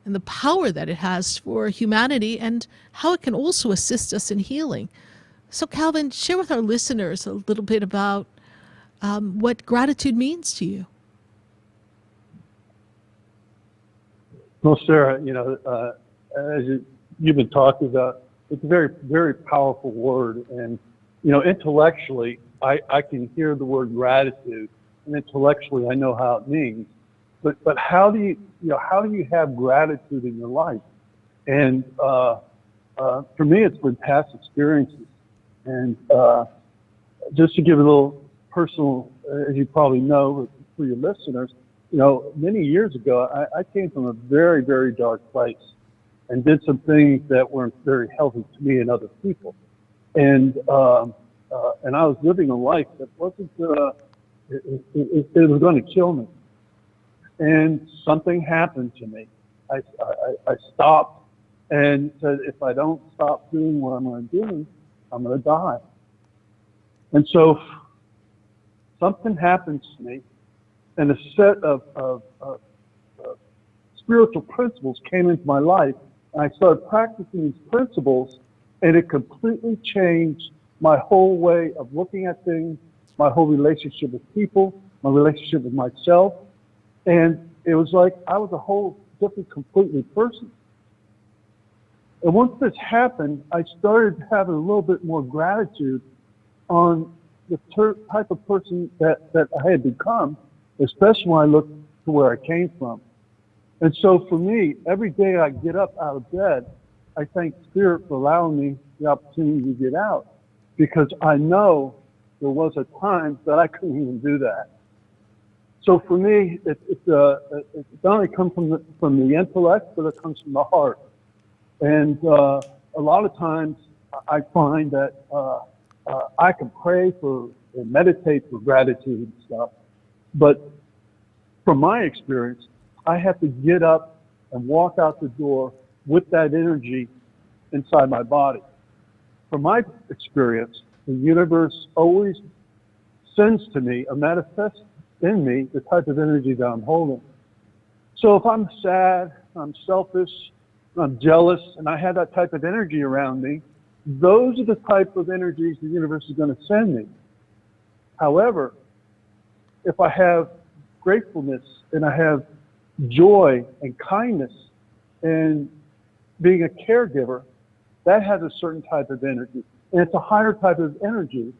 the power that it has for humanity, and how it can also assist us in healing. So Calvin, share with our listeners a little bit about what gratitude means to you. Well, Sarah, as you've been talking about, it's a very, very powerful word. And, intellectually, I can hear the word gratitude, and intellectually I know how it means. But how do you have gratitude in your life? And for me, it's been past experiences. And just to give a little personal, as you probably know, for your listeners, many years ago, I came from a very, very dark place and did some things that weren't very healthy to me and other people. And I was living a life that wasn't, it was going to kill me. And something happened to me. I stopped and said, if I don't stop doing what I'm going to do, I'm going to die. And so something happens to me, and a set of spiritual principles came into my life, and I started practicing these principles, and it completely changed my whole way of looking at things, my whole relationship with people, my relationship with myself. And it was like I was a whole different, completely person. And once this happened, I started having a little bit more gratitude on the type of person that I had become, especially when I looked to where I came from. And so for me, every day I get up out of bed, I thank Spirit for allowing me the opportunity to get out, because I know there was a time that I couldn't even do that. So for me, it not only comes from the intellect, but it comes from the heart. And a lot of times I find that I can pray for and meditate for gratitude and stuff, but from my experience, I have to get up and walk out the door with that energy inside my body. From my experience, the universe always sends to me or manifests in me the type of energy that I'm holding. So if I'm sad, I'm selfish, I'm jealous, and I have that type of energy around me, those are the type of energies the universe is going to send me. However, if I have gratefulness and I have joy and kindness and being a caregiver, that has a certain type of energy. And it's a higher type of energy.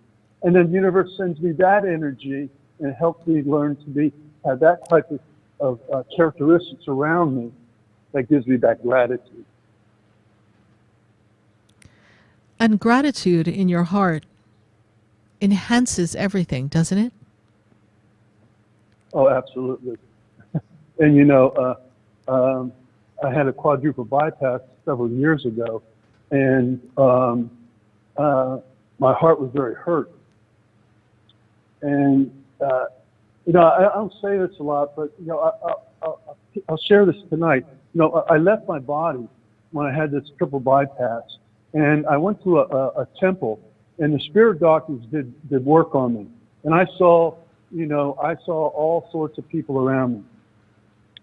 And then the universe sends me that energy and helps me learn to have that type of characteristics around me that gives me that gratitude. And gratitude in your heart enhances everything, doesn't it? Oh, absolutely. And I had a quadruple bypass several years ago, and my heart was very hurt. And I don't say this a lot, but I'll share this tonight. I left my body when I had this triple bypass, and I went to a temple, and the spirit doctors did work on me, and I saw all sorts of people around me.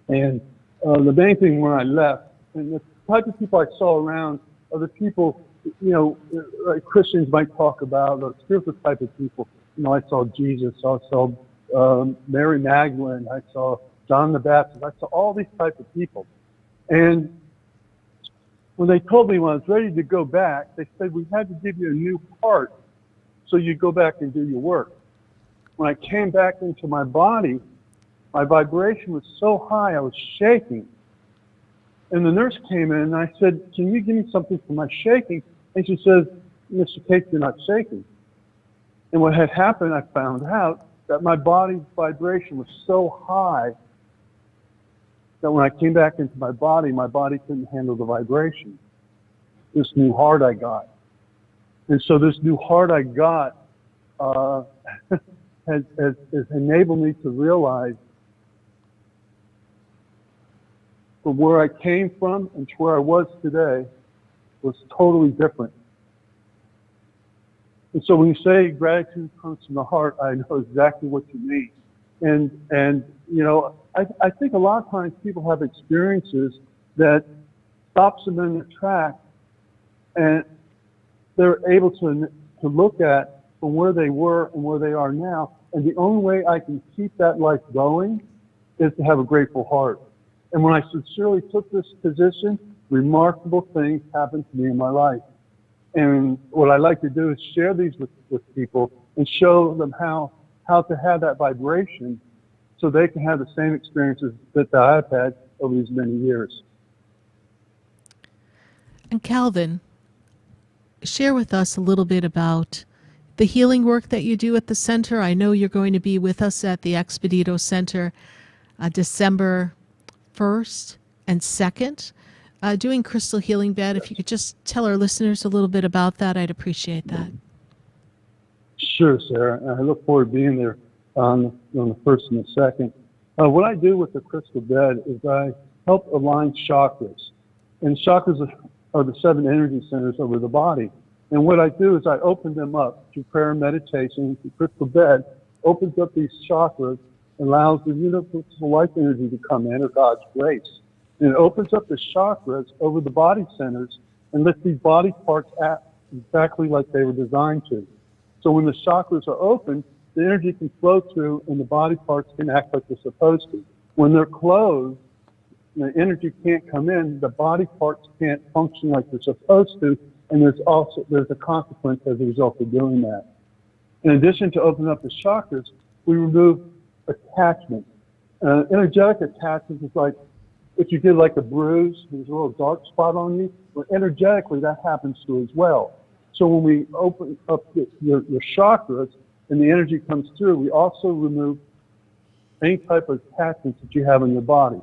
And the main thing when I left, and the type of people I saw around are the people, like Christians might talk about, or spiritual type of people. I saw Jesus, I saw Mary Magdalene, I saw John the Baptist, I saw all these type of people. And when they told me when I was ready to go back, they said, we had to give you a new heart so you go back and do your work. When I came back into my body, my vibration was so high, I was shaking. And the nurse came in and I said, can you give me something for my shaking? And she says, Mr. Cake, you're not shaking. And what had happened, I found out that my body's vibration was so high that when I came back into my body couldn't handle the vibration. This new heart I got. And so this new heart I got has enabled me to realize from where I came from and to where I was today was totally different. And so when you say gratitude comes from the heart, I know exactly what you mean. And I think a lot of times people have experiences that stops them in their track, and they're able to look at from where they were and where they are now. And the only way I can keep that life going is to have a grateful heart. And when I sincerely took this position, remarkable things happened to me in my life. And what I like to do is share these with people and show them how to have that vibration so they can have the same experiences that I've had over these many years. And Calvin, share with us a little bit about the healing work that you do at the center. I know you're going to be with us at the Expedito Center December 1st and 2nd. doing crystal healing bed. If you could just tell our listeners a little bit about that, I'd appreciate that. Sure, Sarah. And I look forward to being there on the 1st and the 2nd. What I do with the crystal bed is I help align chakras. And chakras are the 7 energy centers over the body. And what I do is I open them up through prayer and meditation. The crystal bed opens up these chakras, allows the universal life energy to come in, or God's grace. And it opens up the chakras over the body centers and lets these body parts act exactly like they were designed to. So when the chakras are open, the energy can flow through and the body parts can act like they're supposed to. When they're closed, the energy can't come in, the body parts can't function like they're supposed to, and there's a consequence as a result of doing that. In addition to opening up the chakras, we remove attachment. Energetic attachment is like if you get like a bruise, there's a little dark spot on you, well, energetically that happens too as well. So when we open up your chakras and the energy comes through, we also remove any type of attachments that you have in your body.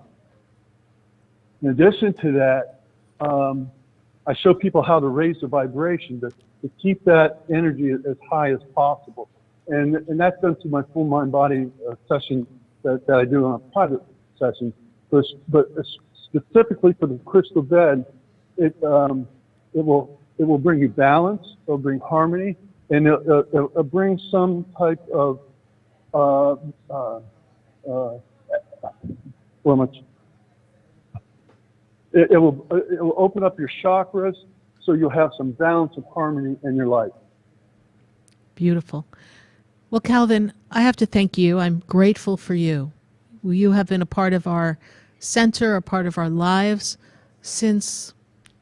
In addition to that, I show people how to raise the vibration to keep that energy as high as possible. And that's done through my full mind body session that I do on a private session. But specifically for the crystal bed, it will bring you balance, it'll bring harmony, and it'll bring some type of it will open up your chakras so you'll have some balance and harmony in your life. Beautiful. Well, Calvin, I have to thank you. I'm grateful for you. You have been a part of our center, a part of our lives since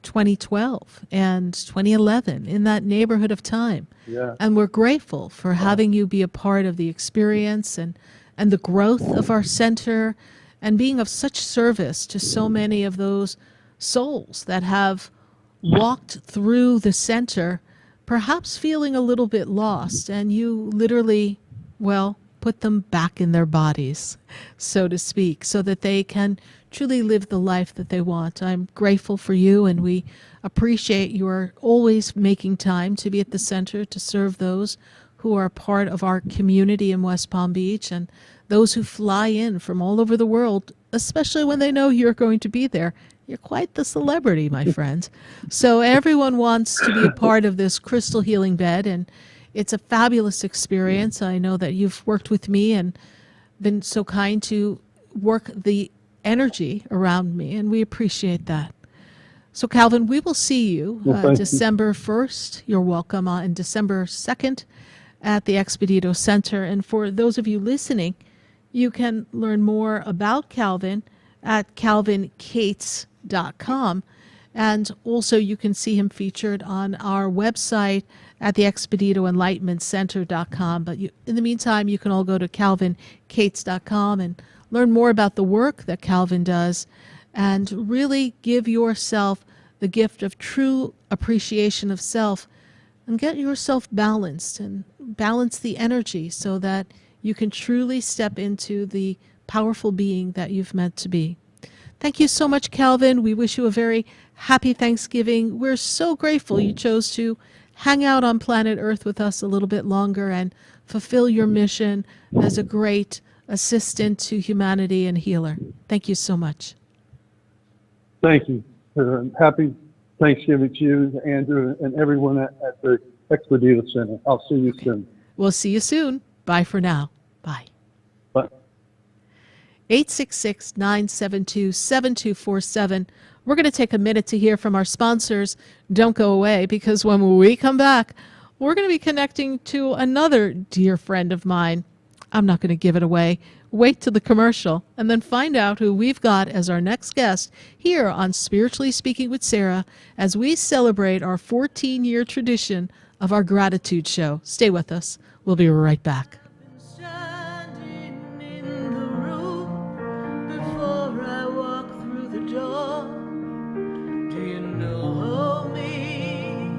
2012 and 2011, in that neighborhood of time. Yeah. And we're grateful for having you be a part of the experience and the growth of our center and being of such service to so many of those souls that have walked through the center, perhaps feeling a little bit lost, and you literally, put them back in their bodies, so to speak, so that they can truly live the life that they want. I'm grateful for you, and we appreciate your always making time to be at the center to serve those who are part of our community in West Palm Beach and those who fly in from all over the world, especially when they know you're going to be there. You're quite the celebrity, my friend. So everyone wants to be a part of this crystal healing bed, and it's a fabulous experience. I know that you've worked with me and been so kind to work the energy around me, and we appreciate that. So, Calvin, we will see you December 1st. You're welcome on December 2nd at the Expedito Center. And for those of you listening, you can learn more about Calvin at calvincates.com. And also you can see him featured on our website at the ExpeditoEnlightenmentCenter.com. But in the meantime, you can all go to calvincates.com and learn more about the work that Calvin does and really give yourself the gift of true appreciation of self and get yourself balanced and balance the energy so that you can truly step into the powerful being that you've meant to be. Thank you so much, Calvin. We wish you a very happy Thanksgiving. We're so grateful you chose to hang out on planet Earth with us a little bit longer and fulfill your mission as a great assistant to humanity and healer. Thank you so much. Thank you. Happy Thanksgiving to you, Andrew, and everyone at the Expedito Center. I'll see you soon. We'll see you soon. Bye for now. Bye. Bye. 866-972-7247. We're going to take a minute to hear from our sponsors. Don't go away, because when we come back, we're going to be connecting to another dear friend of mine. I'm not going to give it away. Wait till the commercial and then find out who we've got as our next guest here on Spiritually Speaking with Sarah as we celebrate our 14-year tradition of our gratitude show. Stay with us. We'll be right back. Standing in the room before I walk through the door. Do you know me?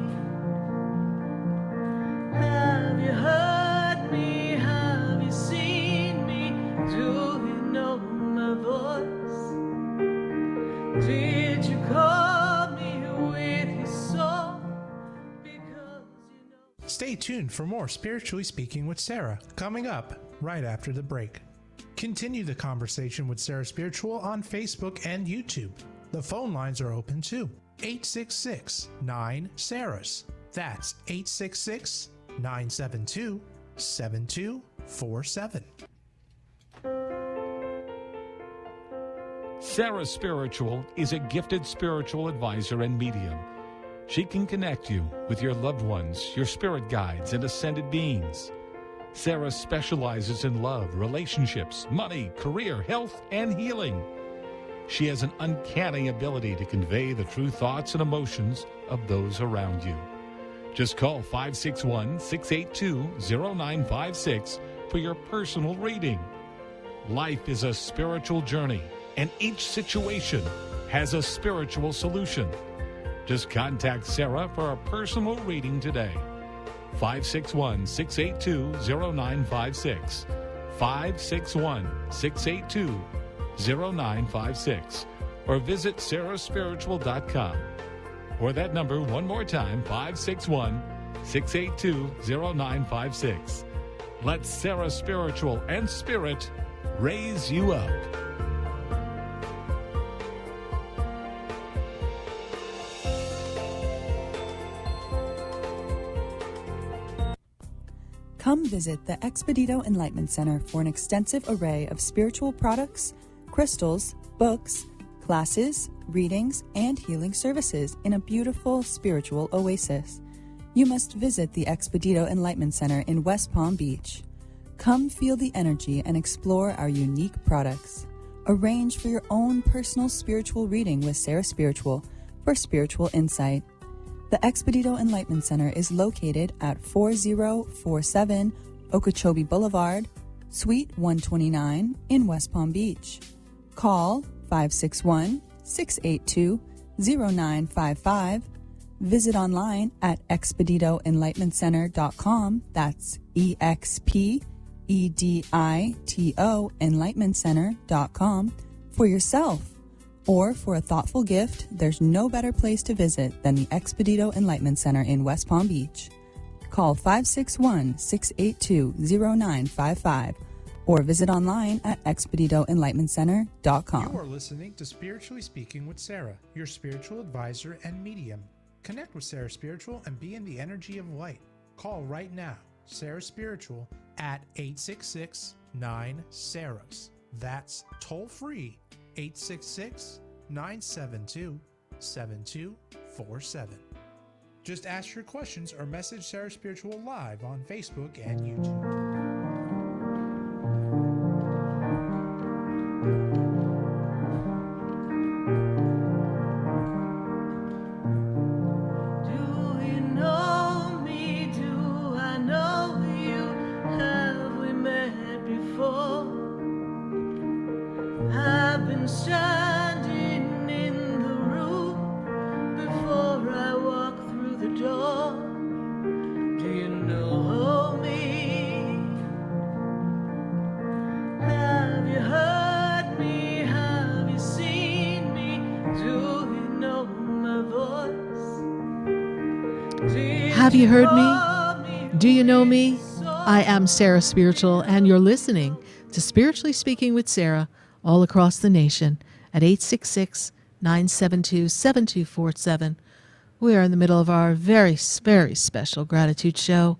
Have you heard me? Have you seen me? Do you know my voice? Did you call tuned for more Spiritually Speaking with Sarah, coming up right after the break. Continue the conversation with Sarah Spiritual on Facebook and YouTube. The phone lines are open too. 866-9-SARAHS. That's 866-972-7247. SarahSpiritual is a gifted spiritual advisor and medium. She can connect you with your loved ones, your spirit guides, and ascended beings. Sarah specializes in love, relationships, money, career, health, and healing. She has an uncanny ability to convey the true thoughts and emotions of those around you. Just call 561-682-0956 for your personal reading. Life is a spiritual journey, and each situation has a spiritual solution. Just contact Sarah for a personal reading today. 561-682-0956. 561-682-0956. Or visit SarahSpiritual.com. Or that number one more time, 561-682-0956. Let Sarah Spiritual and Spirit raise you up. Come visit the Expedito Enlightenment Center for an extensive array of spiritual products, crystals, books, classes, readings, and healing services in a beautiful spiritual oasis. You must visit the Expedito Enlightenment Center in West Palm Beach. Come feel the energy and explore our unique products. Arrange for your own personal spiritual reading with Sarah Spiritual for spiritual insight. The Expedito Enlightenment Center is located at 4047 Okeechobee Boulevard, Suite 129 in West Palm Beach. Call 561-682-0955. Visit online at expeditoenlightenmentcenter.com. That's EXPEDITO enlightenmentcenter.com for yourself. Or for a thoughtful gift, there's no better place to visit than the Expedito Enlightenment Center in West Palm Beach. Call 561-682-0955 or visit online at expeditoenlightenmentcenter.com. You are listening to Spiritually Speaking with Sarah, your spiritual advisor and medium. Connect with Sarah Spiritual and be in the energy of light. Call right now, Sarah Spiritual at 866-9-SARAHS. That's toll free. 866-972-7247. Just ask your questions or message Sarah Spiritual live on Facebook and YouTube. Do you know me? Do I know you? Have we met before? I've been standing in the room before I walk through the door. Do you know me? Have you heard me? Have you seen me? Do you know my voice? Have you heard me? Do you know me? I am Sarah Spiritual, and you're listening to Spiritually Speaking with Sarah, all across the nation at 866-972-7247. We are in the middle of our very, very special gratitude show,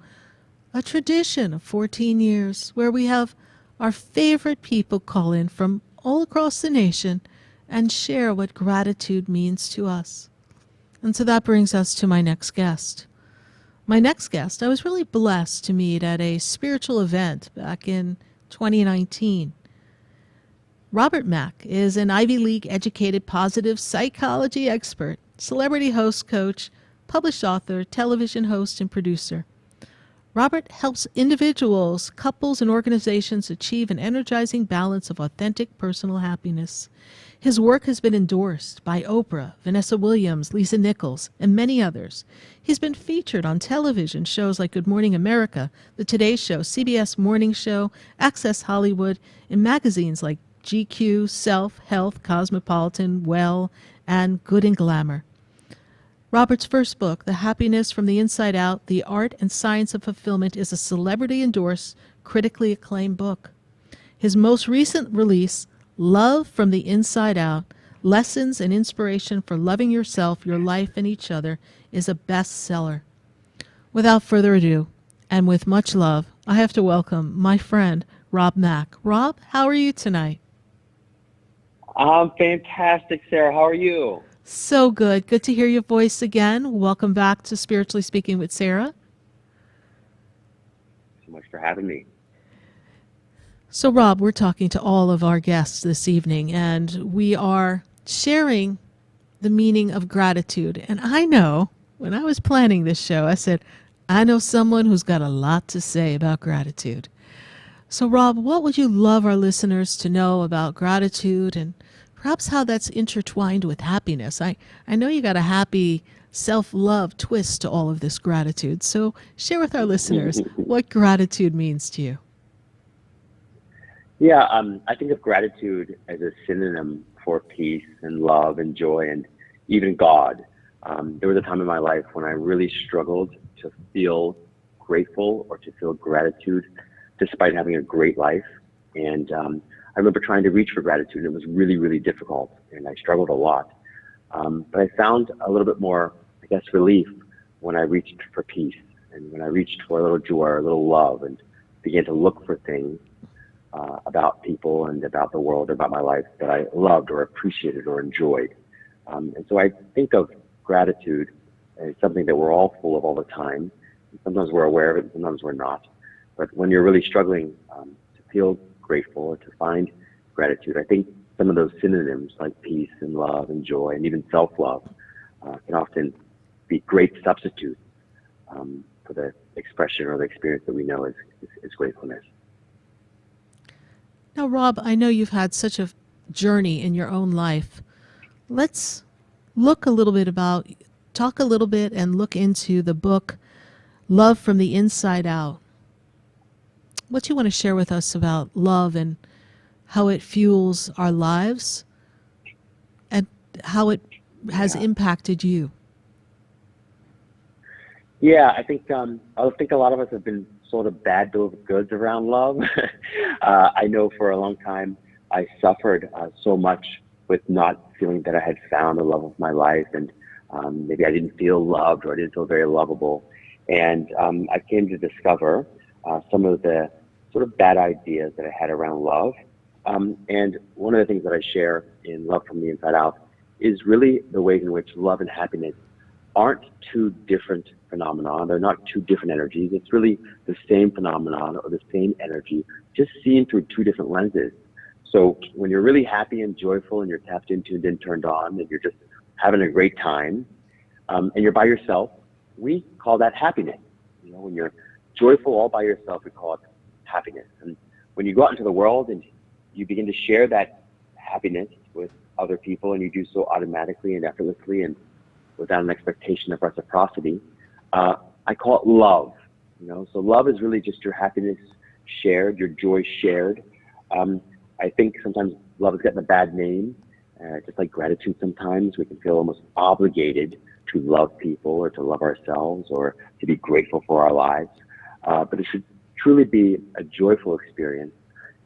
a tradition of 14 years where we have our favorite people call in from all across the nation and share what gratitude means to us. And so that brings us to my next guest. My next guest, I was really blessed to meet at a spiritual event back in 2019. Robert Mack is an Ivy League educated positive psychology expert, celebrity host coach, published author, television host, and producer. Robert helps individuals, couples, and organizations achieve an energizing balance of authentic personal happiness. His work has been endorsed by Oprah, Vanessa Williams, Lisa Nichols, and many others. He's been featured on television shows like Good Morning America, The Today Show, CBS Morning Show, Access Hollywood, in magazines like GQ, Self, Health, Cosmopolitan, Well, and Good and Glamour. Robert's first book, The Happiness from the Inside Out, The Art and Science of Fulfillment, is a celebrity-endorsed, critically acclaimed book. His most recent release, Love from the Inside Out, Lessons and Inspiration for Loving Yourself, Your Life, and Each Other, is a bestseller. Without further ado, and with much love, I have to welcome my friend, Rob Mack. Rob, how are you tonight? I'm fantastic, Sarah. How are you? So good. Good to hear your voice again. Welcome back to Spiritually Speaking with Sarah. So much for having me. So, Rob, we're talking to all of our guests this evening, and we are sharing the meaning of gratitude. And I know, when I was planning this show, I said, I know someone who's got a lot to say about gratitude. So, Rob, what would you love our listeners to know about gratitude and perhaps how that's intertwined with happiness? I know you got a happy self-love twist to all of this gratitude. So share with our listeners what gratitude means to you. Yeah, I think of gratitude as a synonym for peace and love and joy and even God. There was a time in my life when I really struggled to feel grateful or to feel gratitude despite having a great life. And I remember trying to reach for gratitude, and it was really, really difficult, and I struggled a lot. But I found a little bit more, I guess, relief when I reached for peace and when I reached for a little joy or a little love and began to look for things about people and about the world, about my life that I loved or appreciated or enjoyed. And so I think of gratitude as something that we're all full of all the time. Sometimes we're aware of it, and sometimes we're not. But when you're really struggling to feel grateful or to find gratitude, I think some of those synonyms like peace and love and joy and even self-love can often be great substitutes for the expression or the experience that we know as gratefulness. Now, Rob, I know you've had such a journey in your own life. Let's talk a little bit and look into the book, Love from the Inside Out. What do you want to share with us about love and how it fuels our lives and how it has impacted you? Yeah, I think a lot of us have been sort of bad bill of goods around love. I know for a long time I suffered so much with not feeling that I had found the love of my life, and maybe I didn't feel loved or I didn't feel very lovable. And I came to discover some of the sort of bad ideas that I had around love. And one of the things that I share in Love from the Inside Out is really the ways in which love and happiness aren't two different phenomena. They're not two different energies. It's really the same phenomenon or the same energy, just seen through two different lenses. So when you're really happy and joyful and you're tapped in, tuned in, turned on, and you're just having a great time, and you're by yourself, we call that happiness. You know, when you're joyful all by yourself, we call it happiness. And when you go out into the world and you begin to share that happiness with other people, and you do so automatically and effortlessly and without an expectation of reciprocity, I call it love. You know, so love is really just your happiness shared, your joy shared. I think sometimes love has gotten a bad name, just like gratitude. Sometimes we can feel almost obligated to love people or to love ourselves or to be grateful for our lives. But it should truly be a joyful experience.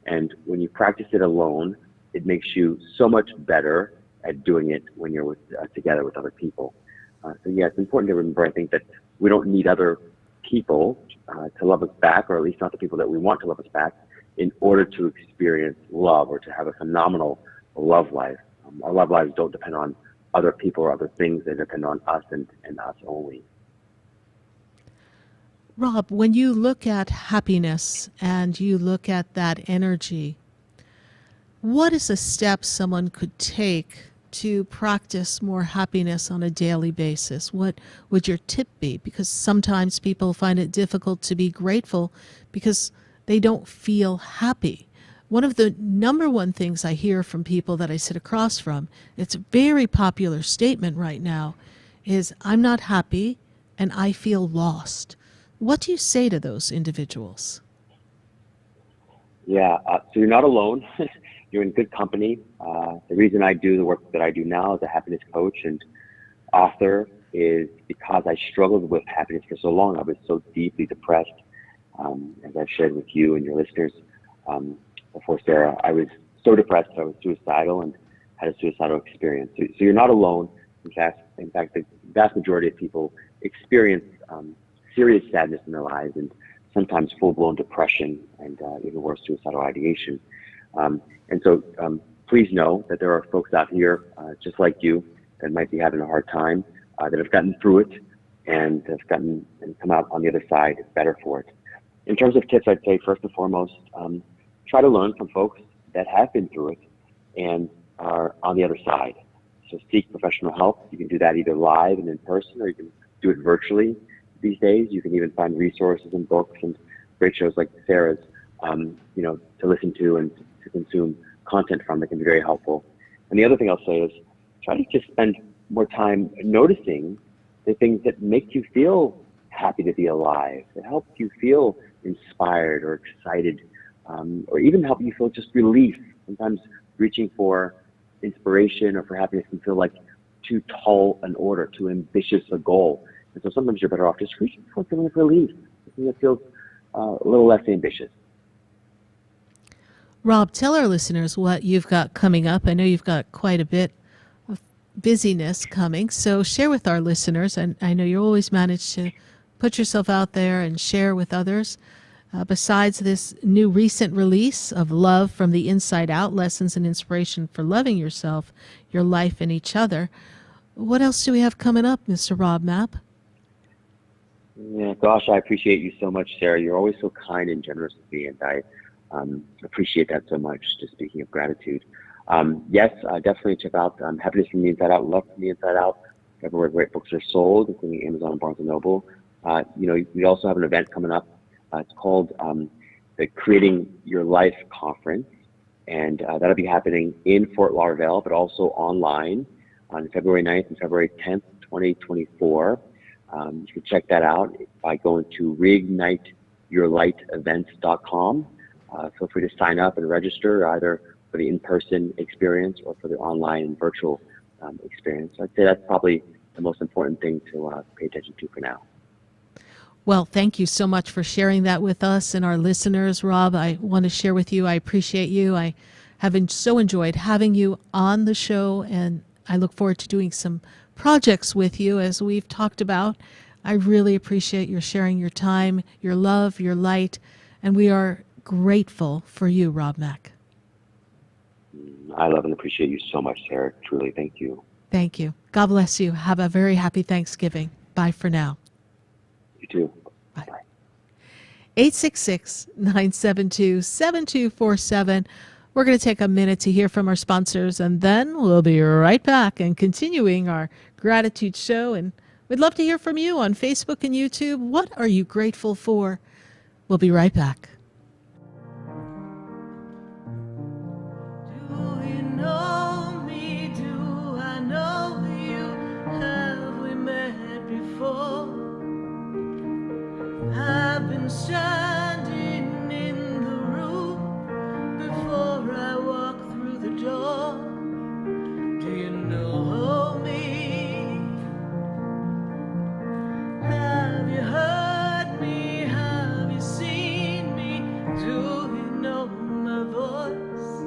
And when you practice it alone, it makes you so much better at doing it when you're together with other people. So yeah, it's important to remember, I think, that we don't need other people to love us back, or at least not the people that we want to love us back, in order to experience love or to have a phenomenal love life. Our love lives don't depend on other people or other things. They depend on us and us only. Rob, when you look at happiness and you look at that energy, what is a step someone could take to practice more happiness on a daily basis? What would your tip be? Because sometimes people find it difficult to be grateful because they don't feel happy. One of the number one things I hear from people that I sit across from, it's a very popular statement right now, is I'm not happy and I feel lost. What do you say to those individuals? Yeah, so you're not alone. You're in good company. The reason I do the work that I do now as a happiness coach and author is because I struggled with happiness for so long. I was so deeply depressed. As I've shared with you and your listeners before, Sarah, I was so depressed I was suicidal and had a suicidal experience. So you're not alone. In fact, the vast majority of people experience serious sadness in their lives and sometimes full-blown depression and even worse, suicidal ideation. And so please know that there are folks out here just like you that might be having a hard time, that have gotten through it and have gotten and come out on the other side better for it. In terms of tips, I'd say first and foremost, try to learn from folks that have been through it and are on the other side. So seek professional help. You can do that either live and in person, or you can do it virtually these days. You can even find resources and books and great shows like Sarah's, to listen to and to consume content from that can be very helpful. And the other thing I'll say is try to just spend more time noticing the things that make you feel happy to be alive, that help you feel inspired or excited, or even help you feel just relief. Sometimes reaching for inspiration or for happiness can feel like too tall an order, too ambitious a goal. And so sometimes you're better off just reaching for a feeling of relief, something that feels a little less ambitious. Rob, tell our listeners what you've got coming up. I know you've got quite a bit of busyness coming, so share with our listeners. And I know you always manage to put yourself out there and share with others. Besides this new recent release of Love from the Inside Out, Lessons and Inspiration for Loving Yourself, Your Life, and Each Other, what else do we have coming up, Mr. Rob Mapp? Yeah, gosh, I appreciate you so much, Sarah. You're always so kind and generous with me, and I appreciate that so much, just speaking of gratitude. Yes, definitely check out Happiness from the Inside Out, Love from the Inside Out, everywhere great books are sold, including Amazon and Barnes & Noble. We also have an event coming up. It's called the Creating Your Life Conference, and that'll be happening in Fort Lauderdale, but also online on February 9th and February 10th, 2024. You can check that out by going to reigniteyourlightevents.com. Feel free to sign up and register either for the in-person experience or for the online and virtual experience. So I'd say that's probably the most important thing to pay attention to for now. Well, thank you so much for sharing that with us and our listeners, Rob. I want to share with you, I appreciate you. I have so enjoyed having you on the show, and I look forward to doing some projects with you as we've talked about. I really appreciate your sharing your time, your love, your light, and we are grateful for you, Rob Mack. I love and appreciate you so much, Sarah. Truly, thank you. Thank you. God bless you. Have a very happy Thanksgiving. Bye for now. You too. Bye. 866-972-7247. We're going to take a minute to hear from our sponsors, and then we'll be right back and continuing our gratitude show. And we'd love to hear from you on Facebook and YouTube. What are you grateful for? We'll be right back. Do you know me? Do I know you? Have we met before? I've been standing in the room before I walk through the door. Do you know me? Have you heard me? Have you seen me? Do you know my voice?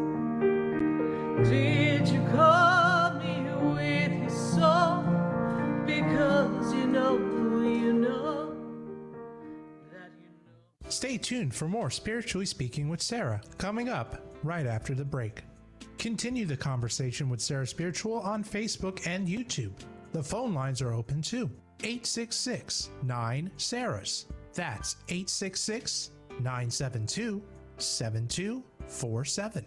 Did you call me with your soul? Because you know that you know. Stay tuned for more Spiritually Speaking with Sarah, coming up right after the break. Continue the conversation with Sarah Spiritual on Facebook and YouTube. The phone lines are open too. 866-9-SARAHS. That's 866-972-7247.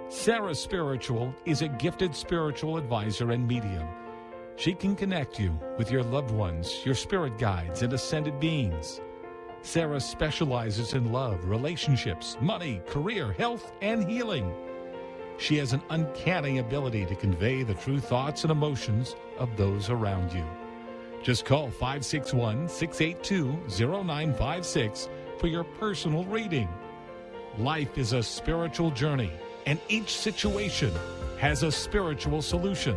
SarahSpiritual is a gifted spiritual advisor and medium. She can connect you with your loved ones, your spirit guides, and ascended beings. Sarah specializes in love, relationships, money, career, health, and healing. She has an uncanny ability to convey the true thoughts and emotions of those around you. Just call 561-682-0956 for your personal reading. Life is a spiritual journey, and each situation has a spiritual solution.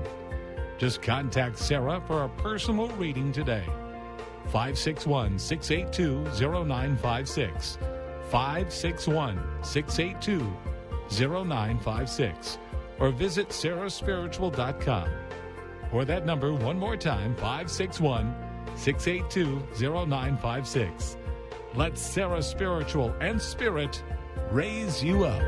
Just contact Sarah for a personal reading today. 561-682-0956. 561-682-0956. Or visit SarahSpiritual.com. Or that number one more time, 561-682-0956. Let Sarah Spiritual and Spirit raise you up.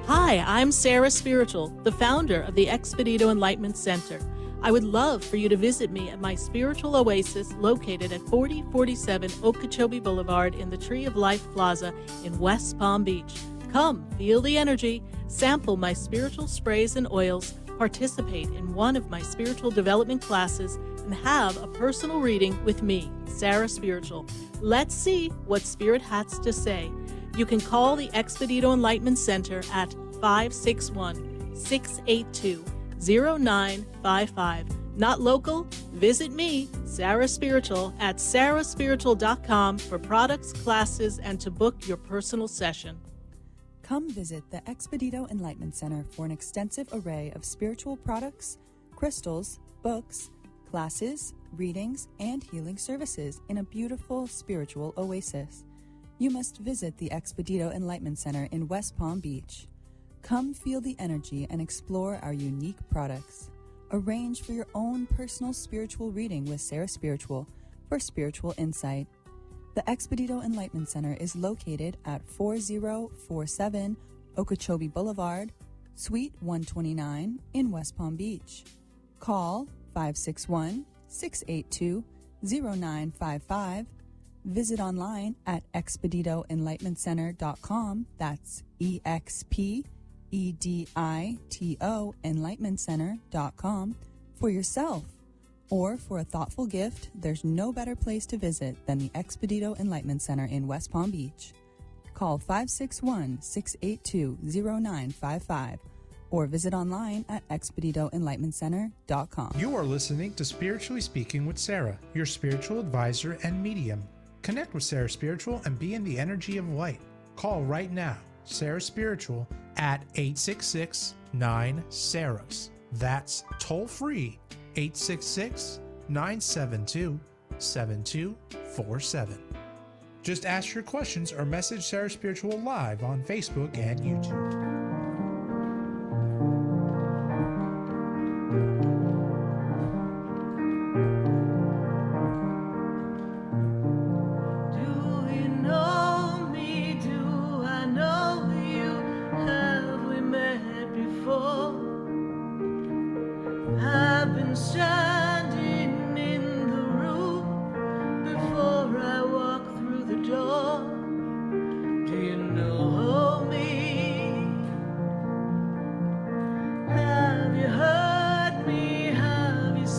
Hi, I'm Sarah Spiritual, the founder of the Expedito Enlightenment Center. I would love for you to visit me at my spiritual oasis located at 4047 Okeechobee Boulevard in the Tree of Life Plaza in West Palm Beach. Come, feel the energy, sample my spiritual sprays and oils, participate in one of my spiritual development classes, and have a personal reading with me, Sarah Spiritual. Let's see what Spirit has to say. You can call the Expedito Enlightenment Center at 561-682-0955. Not local? Visit me, Sarah Spiritual, at SarahSpiritual.com for products, classes, and to book your personal session. Come visit the Expedito Enlightenment Center for an extensive array of spiritual products, crystals, books, classes, readings, and healing services in a beautiful spiritual oasis. You must visit the Expedito Enlightenment Center in West Palm Beach. Come feel the energy and explore our unique products. Arrange for your own personal spiritual reading with Sarah Spiritual for spiritual insight. The Expedito Enlightenment Center is located at 4047 Okeechobee Boulevard, Suite 129 in West Palm Beach. Call 561-682-0955. Visit online at expeditoenlightenmentcenter.com. That's EXPEDITO enlightenmentcenter.com for yourself. Or for a thoughtful gift, there's no better place to visit than the Expedito Enlightenment Center in West Palm Beach. Call 561-682-0955 or visit online at expeditoenlightenmentcenter.com. You are listening to Spiritually Speaking with Sarah, your spiritual advisor and medium. Connect with Sarah Spiritual and be in the energy of light. Call right now, Sarah Spiritual, at 866-9-SARAHS. That's toll free, 866-972-7247. Just ask your questions or message Sarah Spiritual live on Facebook and YouTube.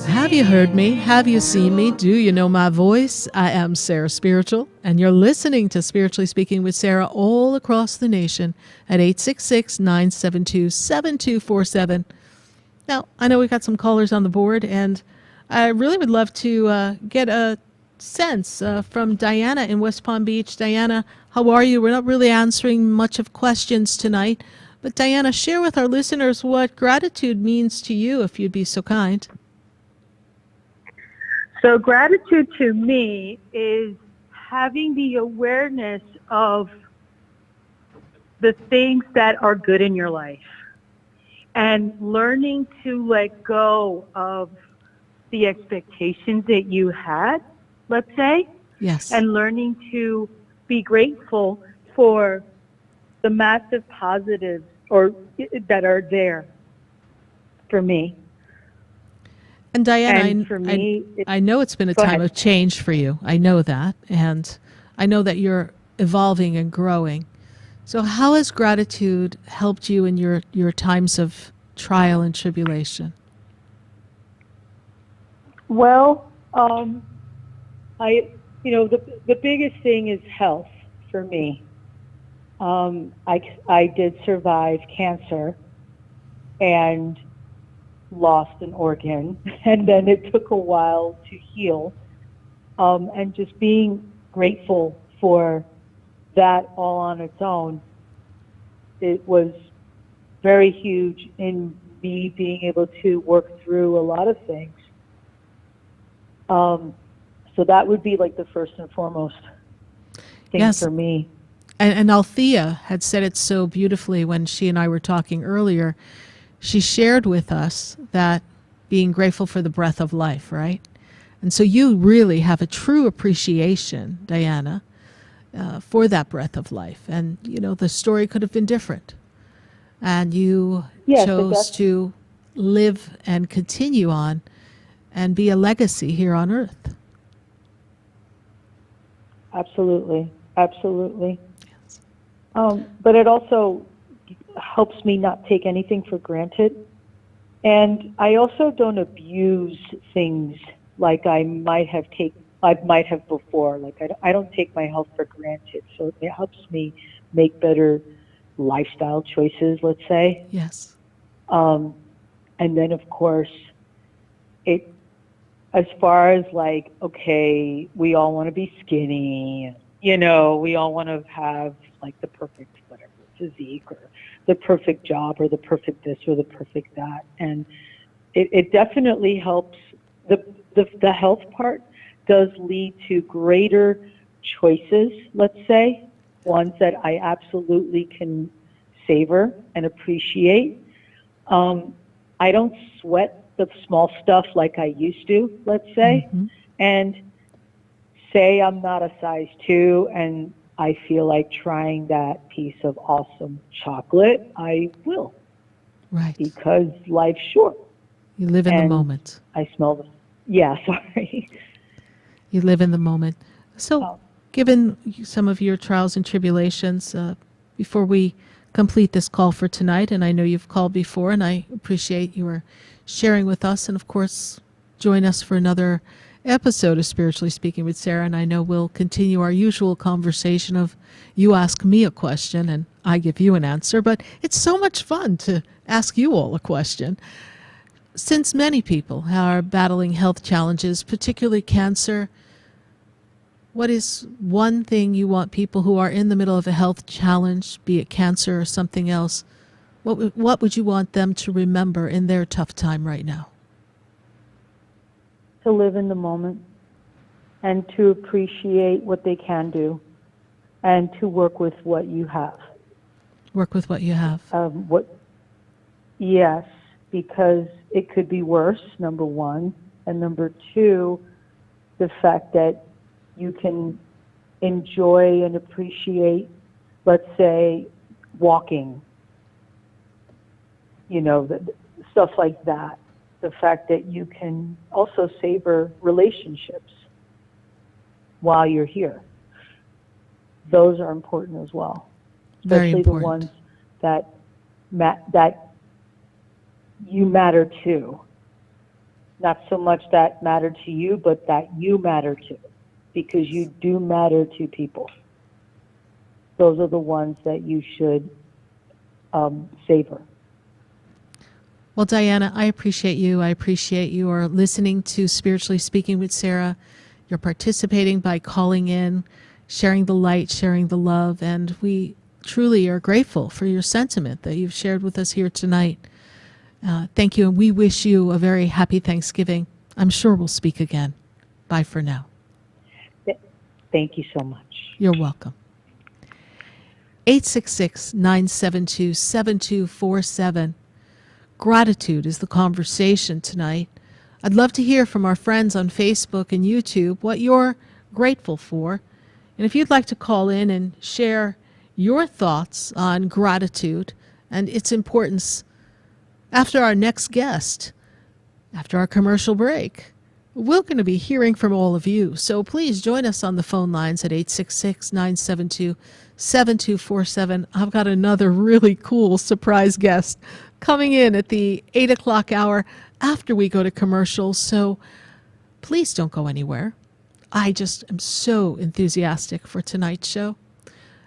Have you heard me? Have you seen me? Do you know my voice? I am Sarah Spiritual, and you're listening to Spiritually Speaking with Sarah all across the nation at 866-972-7247. Now, I know we've got some callers on the board, and I really would love to get a sense from Diana in West Palm Beach. Diana, how are you? We're not really answering much of questions tonight, but Diana, share with our listeners what gratitude means to you, if you'd be so kind. So gratitude to me is having the awareness of the things that are good in your life and learning to let go of the expectations that you had, let's say. Yes. And learning to be grateful for the massive positives that are there for me. And Diana, and for me, I know it's been a time of change for you. I know that. And I know that you're evolving and growing. So how has gratitude helped you in your times of trial and tribulation? Well, the biggest thing is health for me. I did survive cancer and lost an organ, and then it took a while to heal. and just being grateful for that all on its own, it was very huge in me being able to work through a lot of things. So that would be like the first and foremost thing Yes. for me. And Althea had said it so beautifully when she and I were talking earlier. She shared with us that being grateful for the breath of life, right? And so you really have a true appreciation, Diana, for that breath of life. And, you know, the story could have been different. And you chose to live and continue on and be a legacy here on earth. Absolutely. Absolutely. Yes. But it also helps me not take anything for granted. And I also don't abuse things like I might have before. Like I don't take my health for granted. So it helps me make better lifestyle choices, let's say. Yes. And then of course, as far as like, okay, we all want to be skinny, you know, we all want to have like the perfect whatever physique or the perfect job or the perfect this or the perfect that. And it definitely helps. The health part does lead to greater choices, let's say, ones that I absolutely can savor and appreciate. I don't sweat the small stuff like I used to, let's say, and say I'm not a size 2 and I feel like trying that piece of awesome chocolate, I will. Right. Because life's short. You live in the moment. I smell the... Yeah, sorry. You live in the moment. So, given some of your trials and tribulations, before we complete this call for tonight, and I know you've called before, and I appreciate your sharing with us, and of course, join us for another episode of Spiritually Speaking with Sarah, and I know we'll continue our usual conversation of you ask me a question and I give you an answer, but it's so much fun to ask you all a question. Since many people are battling health challenges, particularly cancer, what is one thing you want people who are in the middle of a health challenge, be it cancer or something else, what would you want them to remember in their tough time right now? To live in the moment and to appreciate what they can do and to work with what you have. Work with what you have. Yes, because it could be worse, number one. And number two, the fact that you can enjoy and appreciate, let's say, walking, you know, stuff like that. The fact that you can also savor relationships while you're here. Those are important as well. Very Especially important. The ones that you matter to. Not so much that matter to you, but that you matter to. Because you do matter to people. Those are the ones that you should savor. Well, Diana, I appreciate you. I appreciate you are listening to Spiritually Speaking with Sarah. You're participating by calling in, sharing the light, sharing the love, and we truly are grateful for your sentiment that you've shared with us here tonight. Thank you, and we wish you a very happy Thanksgiving. I'm sure we'll speak again. Bye for now. Thank you so much. You're welcome. 866-972-7247. Gratitude is the conversation tonight. I'd love to hear from our friends on Facebook and YouTube what you're grateful for. And if you'd like to call in and share your thoughts on gratitude and its importance after our next guest, after our commercial break, we're going to be hearing from all of you. So please join us on the phone lines at 866-972-7247. I've got another really cool surprise guest coming in at the 8 o'clock hour after we go to commercial. So please don't go anywhere. I just am so enthusiastic for tonight's show.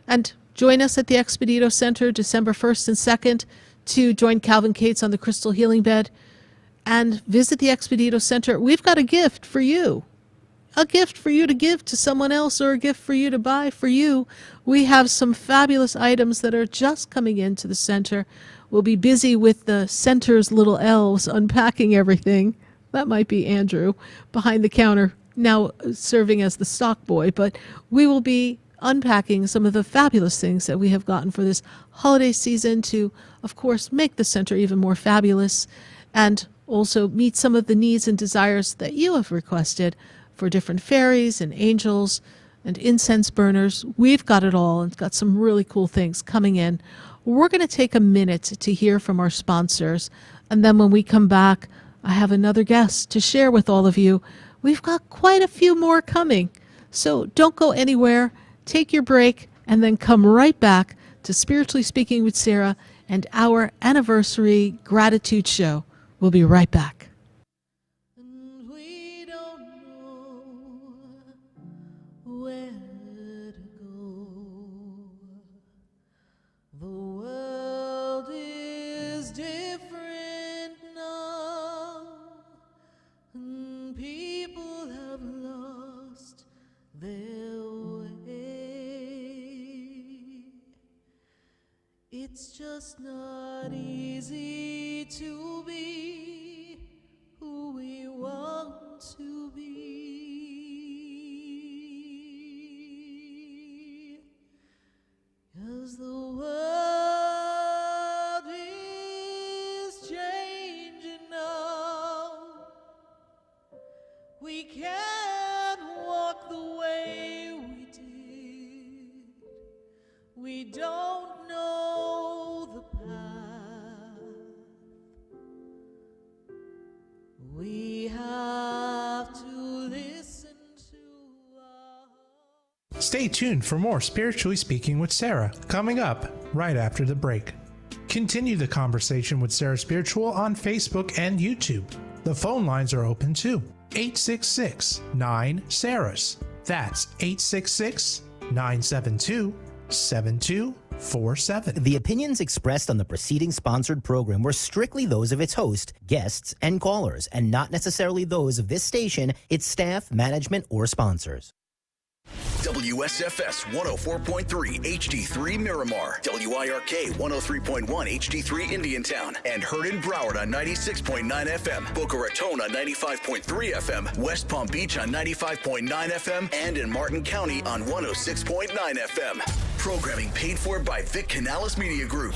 And join us at the Expedito Center December 1st and 2nd to join Calvin Cates on the Crystal Healing Bed and visit the Expedito Center. We've got a gift for you. a gift for you to give to someone else or a gift for you to buy for you, we have some fabulous items that are just coming into the center. We'll be busy with the center's little elves unpacking everything. That might be Andrew behind the counter now serving as the stock boy, but we will be unpacking some of the fabulous things that we have gotten for this holiday season to, of course, make the center even more fabulous and also meet some of the needs and desires that you have requested for different fairies and angels and incense burners. We've got it all and got some really cool things coming in. We're going to take a minute to hear from our sponsors, and then when we come back, I have another guest to share with all of you. We've got quite a few more coming, so don't go anywhere. Take your break and then come right back to Spiritually Speaking with Sarah and our anniversary gratitude show. We'll be right back. We don't know where to go. The world is different now. People have lost their way. It's just not easy to be who we want to be. 'Cause the world is changing now. We can't walk the way we did. We don't know the path. We have to listen to our... Stay tuned for more Spiritually Speaking with Sarah, coming up right after the break. Continue the conversation with Sarah Spiritual on Facebook and YouTube. The phone lines are open too. 866-9-SARAHS. That's 866-972-7247. The opinions expressed on the preceding sponsored program were strictly those of its host, guests, and callers, and not necessarily those of this station, its staff, management, or sponsors. WSFS 104.3 HD3 Miramar, WIRK 103.1 HD3 Indiantown, and heard in Broward on 96.9 FM, Boca Raton on 95.3 FM, West Palm Beach on 95.9 FM, and in Martin County on 106.9 FM. Programming paid for by Vic Canales Media Group.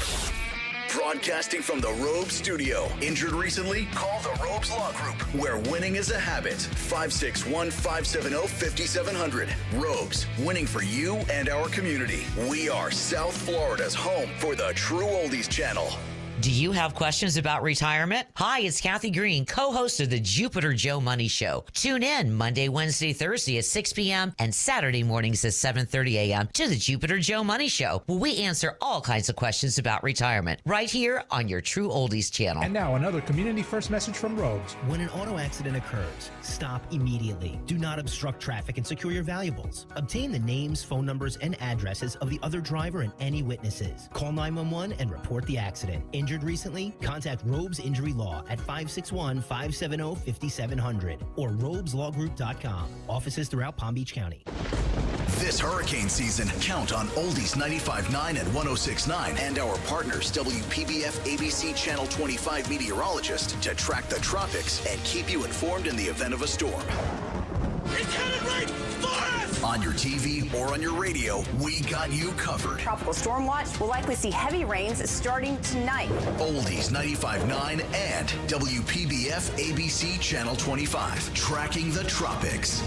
Broadcasting from the Robes Studio. Injured recently? Call the Robes Law Group, where winning is a habit. 561-570-5700. Robes, winning for you and our community. We are South Florida's home for the True Oldies Channel. Do you have questions about retirement? Hi, it's Kathy Green, co-host of the Jupiter Joe Money Show. Tune in Monday, Wednesday, Thursday at 6 p.m. and Saturday mornings at 7:30 a.m. to the Jupiter Joe Money Show, where we answer all kinds of questions about retirement right here on your True Oldies channel. And now another community first message from Robes. When an auto accident occurs, stop immediately. Do not obstruct traffic and secure your valuables. Obtain the names, phone numbers, and addresses of the other driver and any witnesses. Call 911 and report the accident. Injured recently? Contact Robes Injury Law at 561-570-5700 or robeslawgroup.com. Offices throughout Palm Beach County. This hurricane season, count on Oldies 95.9 and 106.9 and our partners, WPBF ABC Channel 25 meteorologist, to track the tropics and keep you informed in the event of a storm. It's headed right for us! On your TV or on your radio, we got you covered. Tropical storm watch will likely see heavy rains starting tonight. Oldies 95.9 and WPBF ABC Channel 25, tracking the tropics.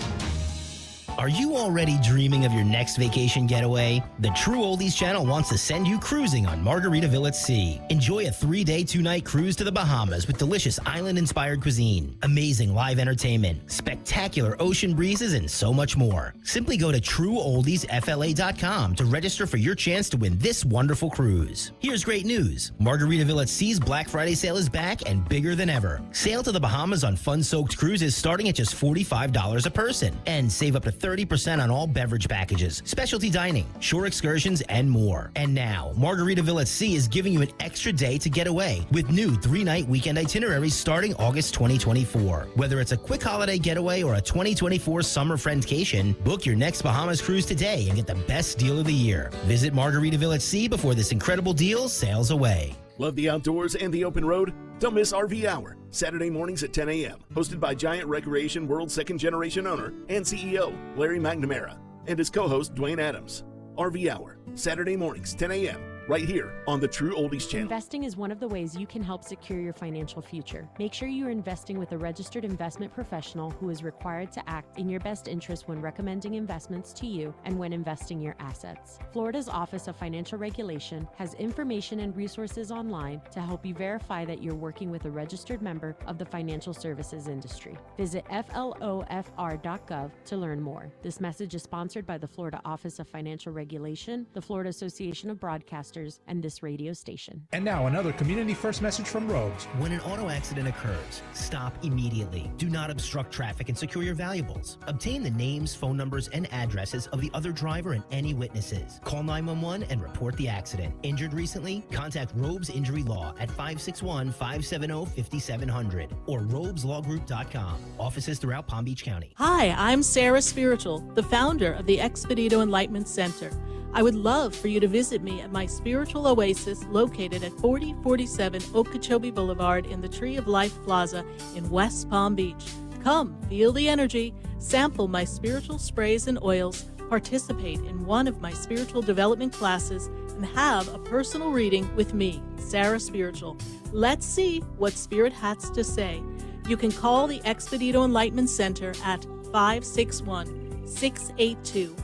Are you already dreaming of your next vacation getaway? The True Oldies channel wants to send you cruising on Margaritaville at Sea. Enjoy a 3-day, 2-night cruise to the Bahamas with delicious island-inspired cuisine, amazing live entertainment, spectacular ocean breezes, and so much more. Simply go to TrueOldiesFLA.com to register for your chance to win this wonderful cruise. Here's great news. Margaritaville at Sea's Black Friday sale is back and bigger than ever. Sail to the Bahamas on fun-soaked cruises starting at just $45 a person and save up to 30% on all beverage packages, specialty dining, shore excursions, and more. And now, Margaritaville at Sea is giving you an extra day to get away with new 3-night weekend itineraries starting August 2024. Whether it's a quick holiday getaway or a 2024 summer friendcation, book your next Bahamas cruise today and get the best deal of the year. Visit Margaritaville at Sea before this incredible deal sails away. Love the outdoors and the open road? Don't miss RV Hour, Saturday mornings at 10 a.m., hosted by Giant Recreation World second-generation owner and CEO Larry McNamara and his co-host Dwayne Adams. RV Hour, Saturday mornings, 10 a.m., right here on the True Oldies channel. Investing is one of the ways you can help secure your financial future. Make sure you're investing with a registered investment professional who is required to act in your best interest when recommending investments to you and when investing your assets. Florida's Office of Financial Regulation has information and resources online to help you verify that you're working with a registered member of the financial services industry. Visit flofr.gov to learn more. This message is sponsored by the Florida Office of Financial Regulation, the Florida Association of Broadcasters, and this radio station. And now another community first message from Robes. When an auto accident occurs, stop immediately. Do not obstruct traffic and secure your valuables. Obtain the names, phone numbers, and addresses of the other driver and any witnesses. Call 911 and report the accident. Injured recently? Contact Robes Injury Law at 561-570-5700 or robeslawgroup.com. Offices throughout Palm Beach County. Hi, I'm Sarah Spiritual, the founder of the Expedito Enlightenment Center. I would love for you to visit me at my spiritual oasis located at 4047 Okeechobee Boulevard in the Tree of Life Plaza in West Palm Beach. Come, feel the energy, sample my spiritual sprays and oils, participate in one of my spiritual development classes, and have a personal reading with me, Sarah Spiritual. Let's see what Spirit has to say. You can call the Expedito Enlightenment Center at 561-682-0955.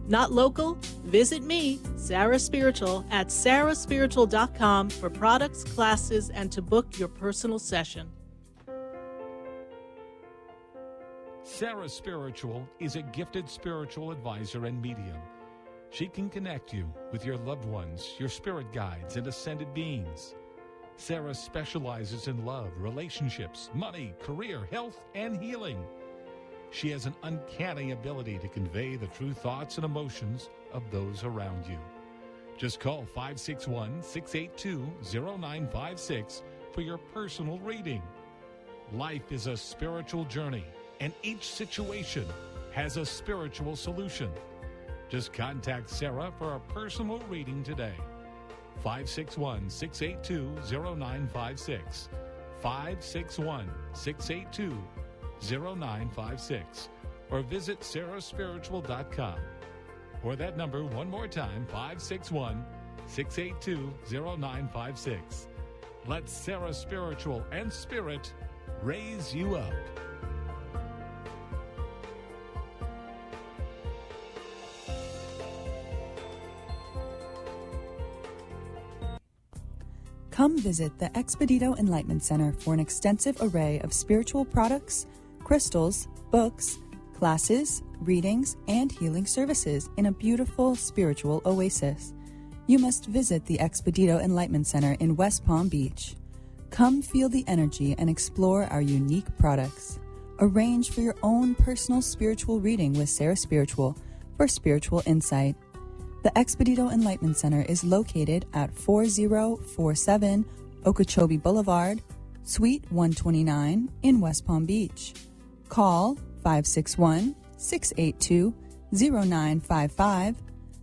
Not local? Visit me, Sarah Spiritual, at sarahspiritual.com for products, classes, and to book your personal session. Sarah Spiritual is a gifted spiritual advisor and medium. She can connect you with your loved ones, your spirit guides, and ascended beings. Sarah specializes in love, relationships, money, career, health, and healing. She has an uncanny ability to convey the true thoughts and emotions of those around you. Just call 561-682-0956 for your personal reading. Life is a spiritual journey, and each situation has a spiritual solution. Just contact Sarah for a personal reading today. 561-682-0956. 561-682-0956. Or visit SarahSpiritual.com. Or that number one more time, 561-682-0956. Let Sarah Spiritual and Spirit raise you up. Come visit the Expedito Enlightenment Center for an extensive array of spiritual products, crystals, books, classes, readings, and healing services in a beautiful spiritual oasis. You must visit the Expedito Enlightenment Center in West Palm Beach. Come feel the energy and explore our unique products. Arrange for your own personal spiritual reading with Sarah Spiritual for spiritual insight. The Expedito Enlightenment Center is located at 4047 Okeechobee Boulevard, Suite 129 in West Palm Beach. Call 561-682-0955.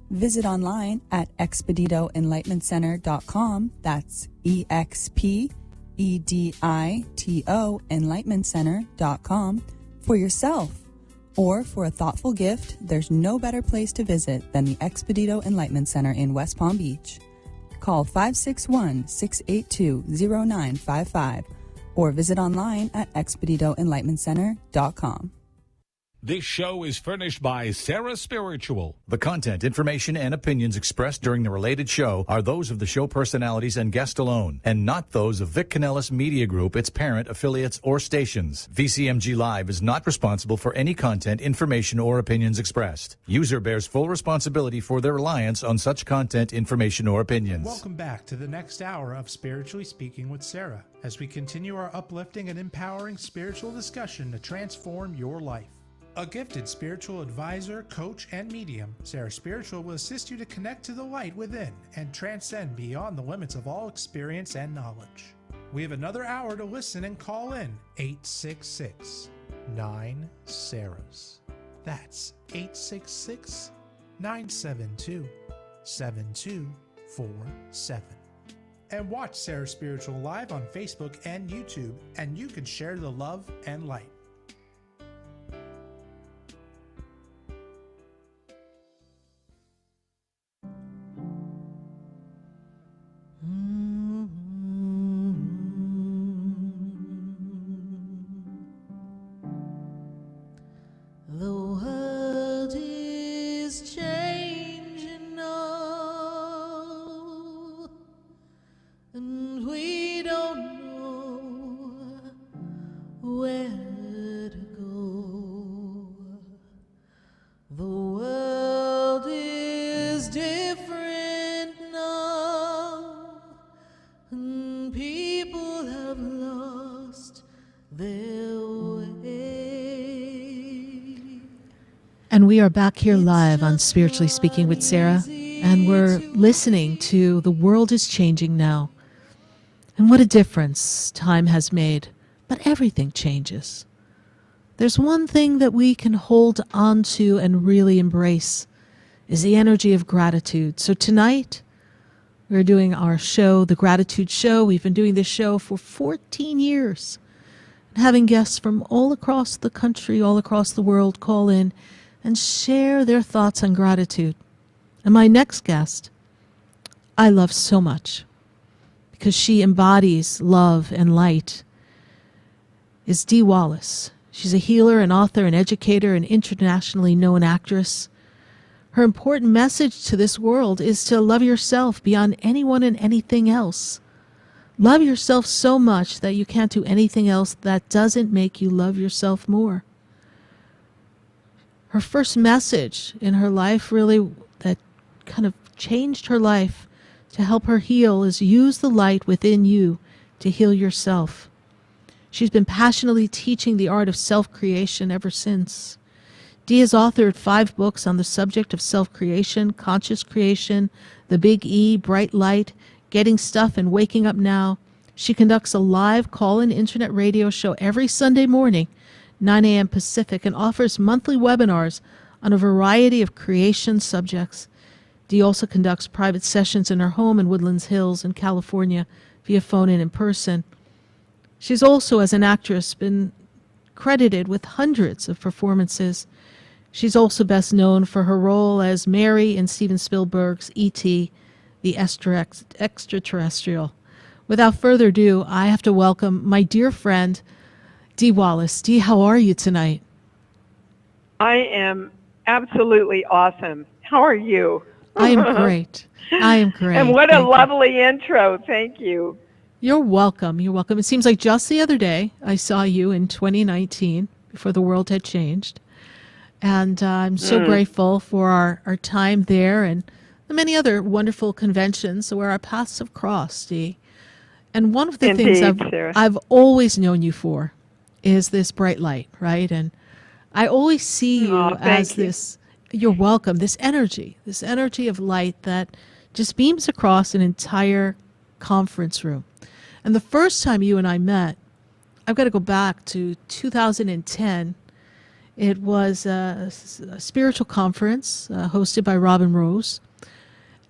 Visit online at expeditoenlightenmentcenter.com. That's EXPEDITO enlightenmentcenter.com for yourself. Or for a thoughtful gift, there's no better place to visit than the Expedito Enlightenment Center in West Palm Beach. Call 561-682-0955 or visit online at expeditoenlightenmentcenter.com. This show is furnished by Sarah Spiritual. The content, information, and opinions expressed during the related show are those of the show personalities and guest alone, and not those of Vic Canellis Media Group, its parent, affiliates, or stations. VCMG Live is not responsible for any content, information, or opinions expressed. User bears full responsibility for their reliance on such content, information, or opinions. Welcome back to the next hour of Spiritually Speaking with Sarah, as we continue our uplifting and empowering spiritual discussion to transform your life. A gifted spiritual advisor, coach, and medium, SarahSpiritual will assist you to connect to the light within and transcend beyond the limits of all experience and knowledge. We have another hour to listen and call in 866-9-SARAHs. That's 866-972-7247. And watch SarahSpiritual live on Facebook and YouTube, and you can share the love and light. The world is changing now, and we don't know where to go. The world is different now, and people have lost their way. And we are back here live on Spiritually Speaking with Sarah, and we're listening to The World is Changing Now. And what a difference time has made. But everything changes. There's one thing that we can hold on to and really embrace, is the energy of gratitude. So tonight, we're doing our show, The Gratitude Show. We've been doing this show for 14 years, and having guests from all across the country, all across the world call in and share their thoughts on gratitude. And my next guest, I love so much because she embodies love and light, is Dee Wallace. She's a healer, an author, an educator, an internationally known actress. Her important message to this world is to love yourself beyond anyone and anything else. Love yourself so much that you can't do anything else that doesn't make you love yourself more. Her first message in her life, really, that kind of changed her life to help her heal, is use the light within you to heal yourself. She's been passionately teaching the art of self-creation ever since. Dee has authored 5 books on the subject of self-creation, conscious creation, the Big E, Bright Light, Getting Stuff, and Waking Up Now. She conducts a live call-in internet radio show every Sunday morning, 9 a.m. Pacific, and offers monthly webinars on a variety of creation subjects. Dee also conducts private sessions in her home in Woodlands Hills in California via phone and in person. She's also, as an actress, been credited with hundreds of performances. She's also best known for her role as Mary in Steven Spielberg's E.T., the Extraterrestrial. Without further ado, I have to welcome my dear friend, Dee Wallace. Dee, how are you tonight? I am absolutely awesome. How are you? I am great. I am great. And what a lovely intro. Thank you. You're welcome. You're welcome. It seems like just the other day I saw you in 2019, before the world had changed. And I'm so grateful for our time there and the many other wonderful conventions where our paths have crossed, Dee. And one of the Indeed, things Sarah. I've always known you for is this bright light, right? And I always see you as this, you're welcome, this energy of light that just beams across an entire conference room. And the first time you and I met, I've got to go back to 2010. It was a spiritual conference hosted by Robin Rose.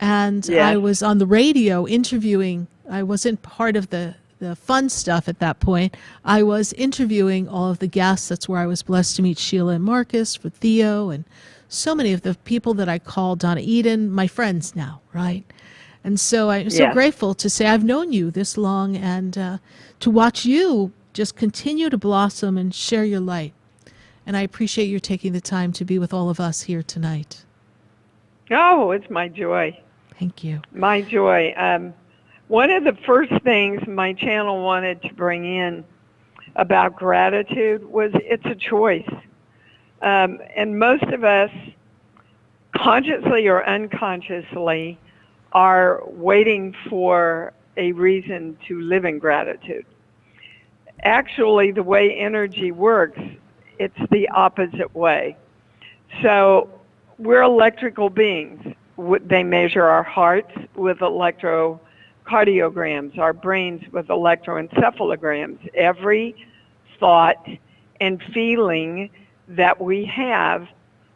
And I was on the radio interviewing. I wasn't part of the fun stuff at that point. I was interviewing all of the guests. That's where I was blessed to meet Sheila and Marcus, for Theo, and so many of the people that I call Donna Eden, my friends now, right? And so I'm so grateful to say I've known you this long and to watch you just continue to blossom and share your light. And I appreciate you taking the time to be with all of us here tonight. Oh, it's my joy. Thank you. My joy. One of the first things my channel wanted to bring in about gratitude was it's a choice. And most of us, consciously or unconsciously, are waiting for a reason to live in gratitude. Actually, the way energy works, it's the opposite way. So we're electrical beings. They measure our hearts with electrocardiograms, our brains with electroencephalograms. Every thought and feeling that we have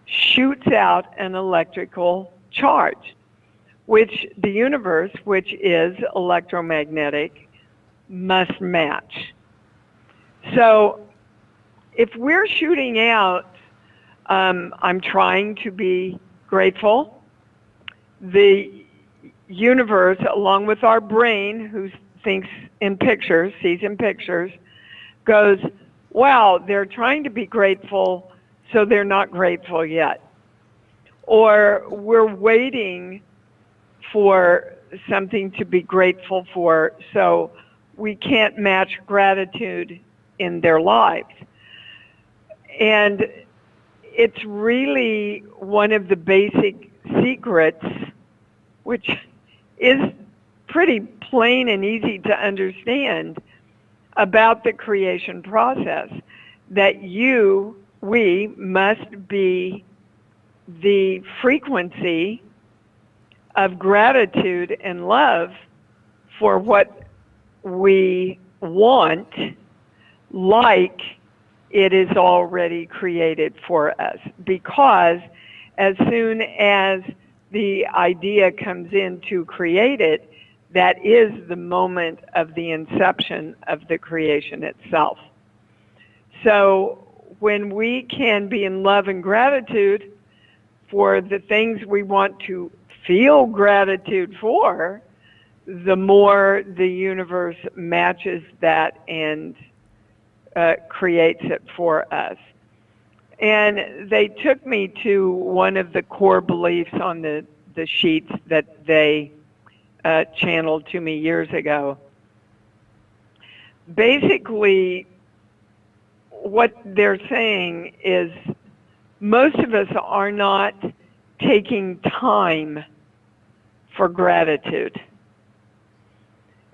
shoots out an electrical charge, which the universe, which is electromagnetic, must match. So if we're shooting out, I'm trying to be grateful, the universe, along with our brain, who thinks in pictures, sees in pictures, goes, wow, they're trying to be grateful, so they're not grateful yet. Or we're waiting for something to be grateful for, so we can't match gratitude in their lives. And it's really one of the basic secrets, which is pretty plain and easy to understand, about the creation process, that we must be the frequency of gratitude and love for what we want, like it is already created for us. Because as soon as the idea comes in to create it, that is the moment of the inception of the creation itself. So when we can be in love and gratitude for the things we want to feel gratitude for, the more the universe matches that and creates it for us. And they took me to one of the core beliefs on the sheets that they channeled to me years ago. Basically, what they're saying is most of us are not taking time for gratitude.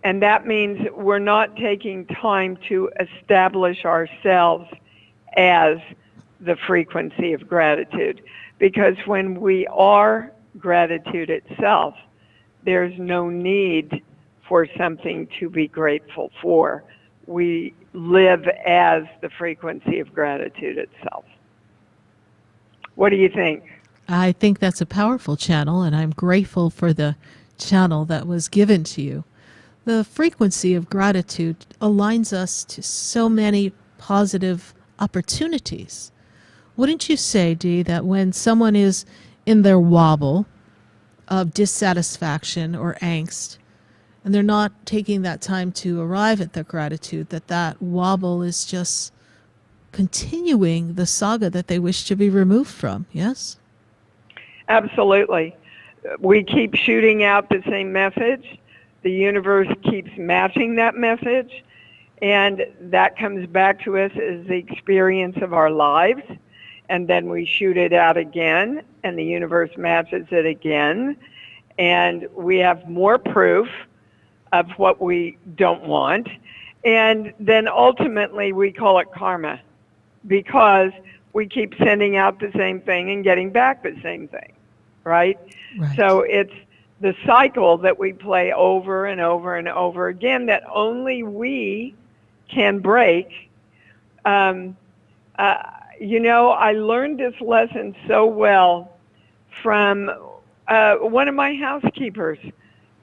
And that means we're not taking time to establish ourselves as the frequency of gratitude. Because when we are gratitude itself, there's no need for something to be grateful for. We live as the frequency of gratitude itself. What do you think? I think that's a powerful channel, and I'm grateful for the channel that was given to you. The frequency of gratitude aligns us to so many positive opportunities. Wouldn't you say, Dee, that when someone is in their wobble of dissatisfaction or angst, and they're not taking that time to arrive at their gratitude, that wobble is just continuing the saga that they wish to be removed from, yes? Absolutely. We keep shooting out the same message. The universe keeps matching that message, and that comes back to us as the experience of our lives. And then we shoot it out again, and the universe matches it again. And we have more proof of what we don't want. And then ultimately we call it karma, because we keep sending out the same thing and getting back the same thing, right? So it's the cycle that we play over and over and over again that only we can break. You know, I learned this lesson so well from one of my housekeepers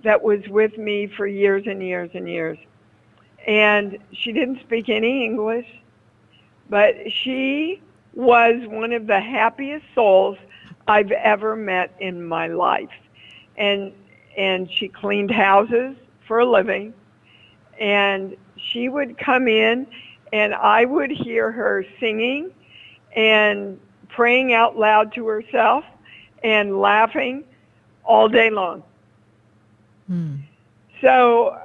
that was with me for years and years and years. And she didn't speak any English, but she was one of the happiest souls I've ever met in my life. And she cleaned houses for a living, and she would come in and I would hear her singing and praying out loud to herself and laughing all day long. So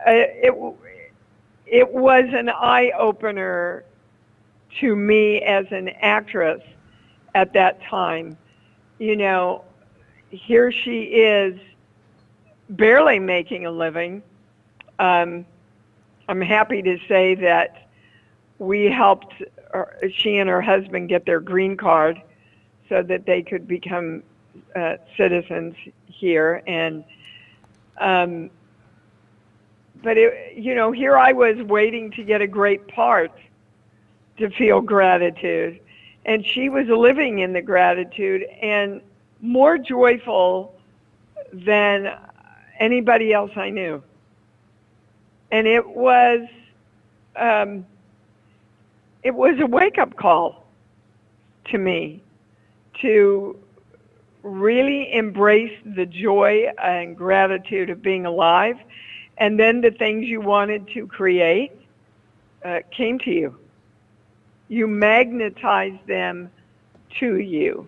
it was an eye-opener to me as an actress at that time. You know, here she is barely making a living. I'm happy to say that we helped she and her husband get their green card so that they could become citizens here. And but here I was waiting to get a great part to feel gratitude, and she was living in the gratitude and more joyful than anybody else I knew. And it was a wake-up call to me to really embrace the joy and gratitude of being alive, and then the things you wanted to create came to you. You magnetized them to you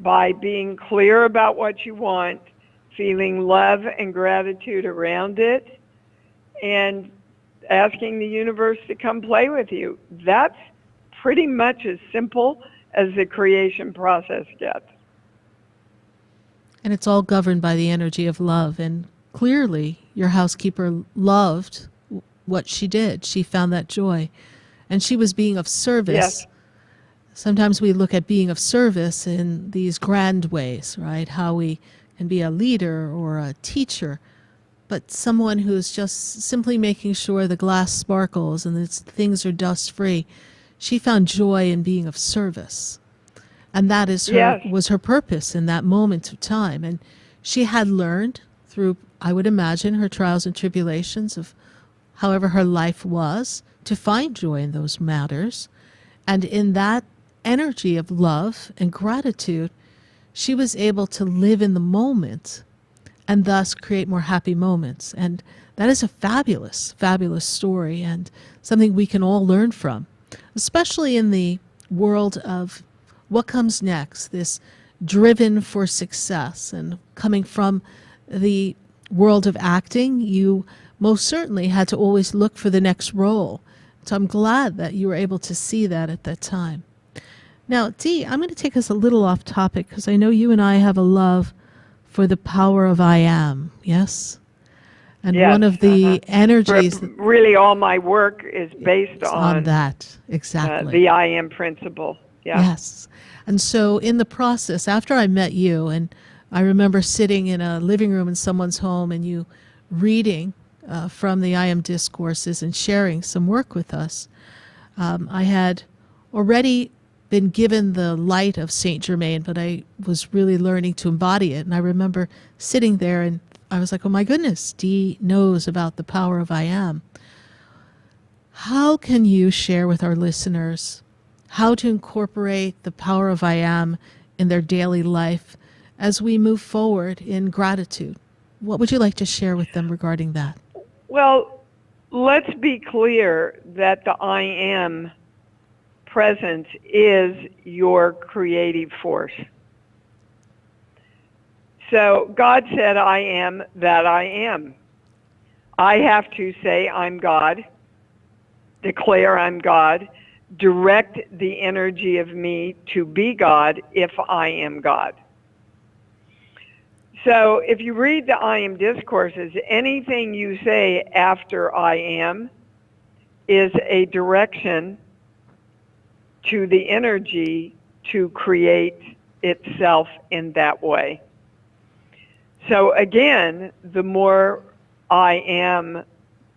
by being clear about what you want, feeling love and gratitude around it, and asking the universe to come play with you. That's pretty much as simple as the creation process gets. And it's all governed by the energy of love. And clearly, your housekeeper loved what she did. She found that joy. And she was being of service. Yes. Sometimes we look at being of service in these grand ways, right? How we can be a leader or a teacher. But someone who's just simply making sure the glass sparkles and that things are dust-free, she found joy in being of service. And that is was her purpose in that moment of time. And she had learned through, I would imagine, her trials and tribulations of however her life was, to find joy in those matters. And in that energy of love and gratitude, she was able to live in the moment and thus create more happy moments. And that is a fabulous, fabulous story and something we can all learn from, especially in the world of what comes next, this driven for success. And coming from the world of acting, you most certainly had to always look for the next role. So I'm glad that you were able to see that at that time. Now, Dee, I'm going to take us a little off topic because I know you and I have a love for the power of I am, yes? And one of the energies... Really, all my work is based on that, exactly. The I am principle, yeah. Yes. And so in the process, after I met you, and I remember sitting in a living room in someone's home and you reading from the I Am Discourses and sharing some work with us, I had already been given the light of Saint Germain, but I was really learning to embody it. And I remember sitting there and I was like, oh my goodness, Dee knows about the power of I am. How can you share with our listeners how to incorporate the power of I am in their daily life as we move forward in gratitude? What would you like to share with them regarding that? Well, let's be clear that the I am presence is your creative force. So God said, I am that I am. I have to say I'm God, declare I'm God, direct the energy of me to be God if I am God. So if you read the I am discourses, anything you say after I am is a direction to the energy to create itself in that way. So again, the more I am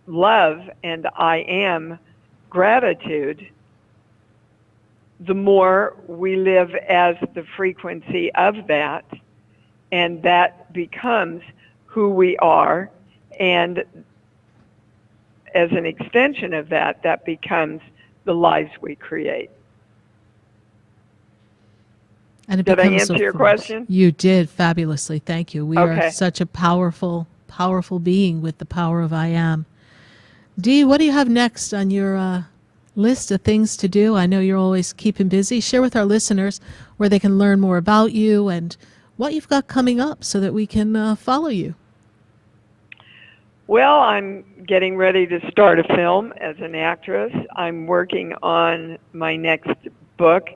love and I am gratitude, the more we live as the frequency of that, and that becomes who we are, and as an extension of that, that becomes the lives we create. And it did I becomes answer your question? You did fabulously. Thank you. We Okay. are such a powerful, powerful being with the power of I am. Dee, what do you have next on your list of things to do? I know you're always keeping busy. Share with our listeners where they can learn more about you and what you've got coming up so that we can follow you. Well, I'm getting ready to start a film as an actress. I'm working on my next book.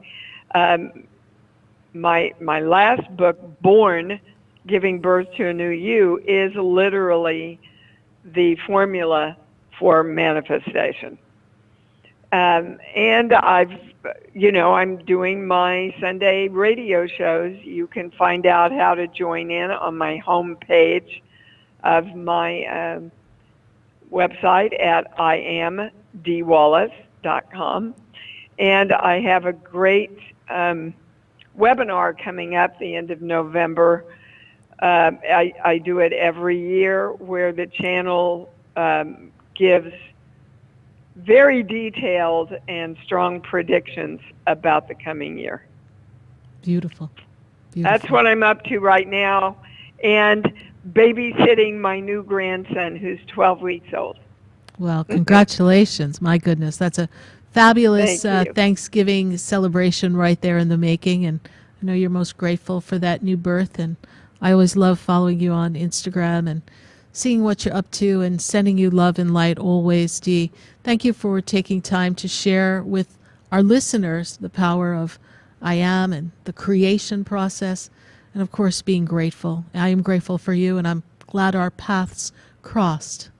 My last book, Born, Giving Birth to a New You, is literally the formula for manifestation. And I'm doing my Sunday radio shows. You can find out how to join in on my homepage of my website at iamdeewallace.com. And I have a great webinar coming up the end of November. I do it every year where the channel gives very detailed and strong predictions about the coming year. Beautiful. That's what I'm up to right now. And babysitting my new grandson who's 12 weeks old. Well, congratulations. My goodness. That's a fabulous Thank you. Thanksgiving celebration right there in the making. And I know you're most grateful for that new birth. And I always love following you on Instagram and seeing what you're up to and sending you love and light always, Dee. Thank you for taking time to share with our listeners the power of I am and the creation process. And of course, being grateful. I am grateful for you, and I'm glad our paths crossed.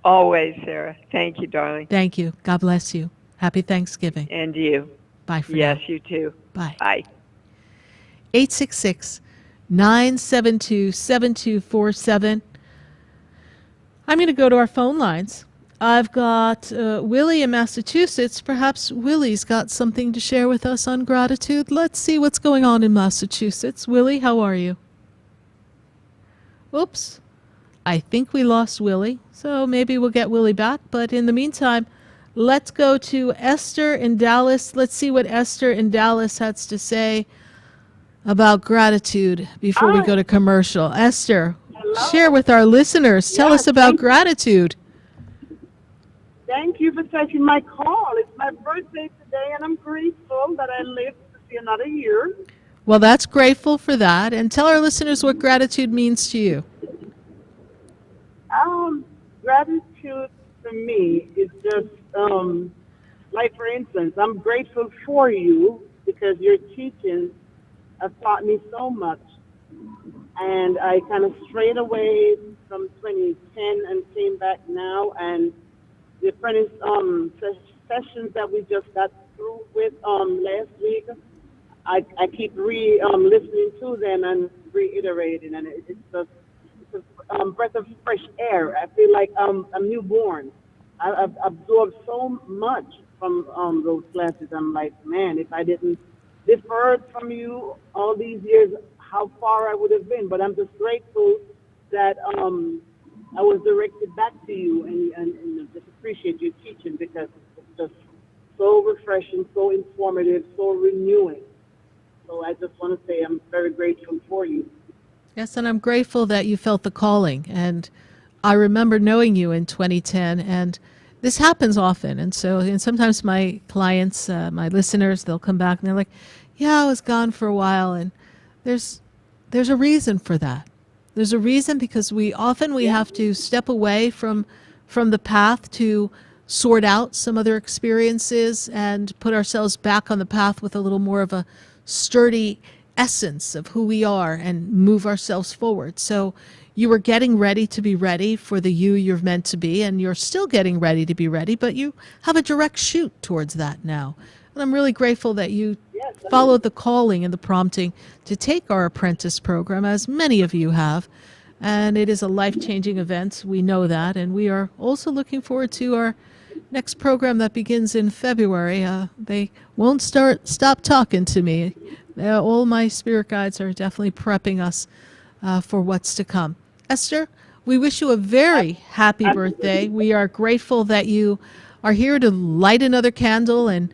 Always, Sarah. Thank you, darling. Thank you. God bless you. Happy Thanksgiving. And you. Bye for Yes, now. you too. Bye. Bye. 866-972-7247. I'm going to go to our phone lines. I've got Willie in Massachusetts. Perhaps Willie's got something to share with us on gratitude. Let's see what's going on in Massachusetts. Willie, how are you? Oops. I think we lost Willie, so maybe we'll get Willie back. But in the meantime, let's go to Esther in Dallas. Let's see what Esther in Dallas has to say about gratitude before we go to commercial. Esther, share with our listeners. Tell us about gratitude. Thank you for taking my call. It's my birthday today, and I'm grateful that I lived to see another year. Well, that's grateful for that. And tell our listeners what gratitude means to you. Gratitude to me is just, like for instance, I'm grateful for you because your teachings have taught me so much. And I kind of strayed away from 2010 and came back now, and the apprentice sessions that we just got through with last week, I keep listening to them and reiterating, and it's just a breath of fresh air. I feel like I'm newborn. I've absorbed so much from those classes. I'm like, man, if I didn't defer from you all these years, how far I would have been. But I'm just grateful that I was directed back to you, and just appreciate your teaching because it's just so refreshing, so informative, so renewing. So I just want to say I'm very grateful for you. Yes, and I'm grateful that you felt the calling. And I remember knowing you in 2010, and this happens often. And sometimes my clients, my listeners, they'll come back and they're like, yeah, I was gone for a while. And there's a reason for that. There's a reason because we have to step away from the path to sort out some other experiences and put ourselves back on the path with a little more of a sturdy essence of who we are and move ourselves forward. So you were getting ready to be ready for the you're meant to be, and you're still getting ready to be ready, but you have a direct shoot towards that now. And I'm really grateful that you followed the calling and the prompting to take our apprentice program, as many of you have. And it is a life-changing event. We know that. And we are also looking forward to our next program that begins in February. They won't stop talking to me. All my spirit guides are definitely prepping us for what's to come. Esther, we wish you a very happy birthday. We are grateful that you are here to light another candle, and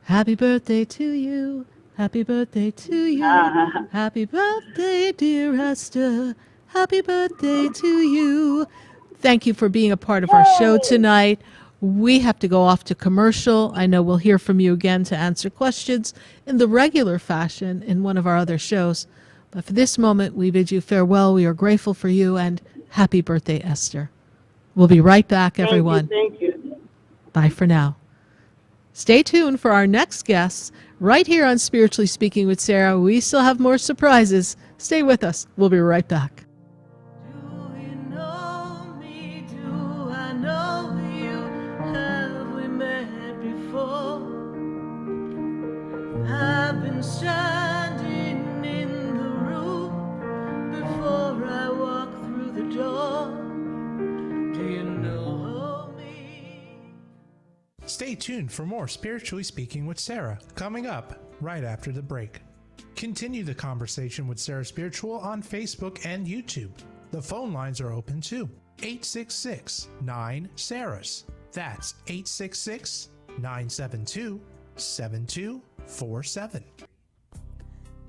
happy birthday to you. Happy birthday to you. Happy birthday, dear Esther. Happy birthday to you. Thank you for being a part of our show tonight. We have to go off to commercial. I know we'll hear from you again to answer questions in the regular fashion in one of our other shows. But for this moment, we bid you farewell. We are grateful for you, and happy birthday, Esther. We'll be right back, everyone. Thank you. Bye for now. Stay tuned for our next guests right here on Spiritually Speaking with Sarah. We still have more surprises. Stay with us. We'll be right back. Do I know you? Have we met? Do you know me? Stay tuned for more Spiritually Speaking with Sarah, coming up right after the break. Continue the conversation with Sarah Spiritual on Facebook and YouTube. The phone lines are open too. 866-9-SARAHS. That's 866-972-7247.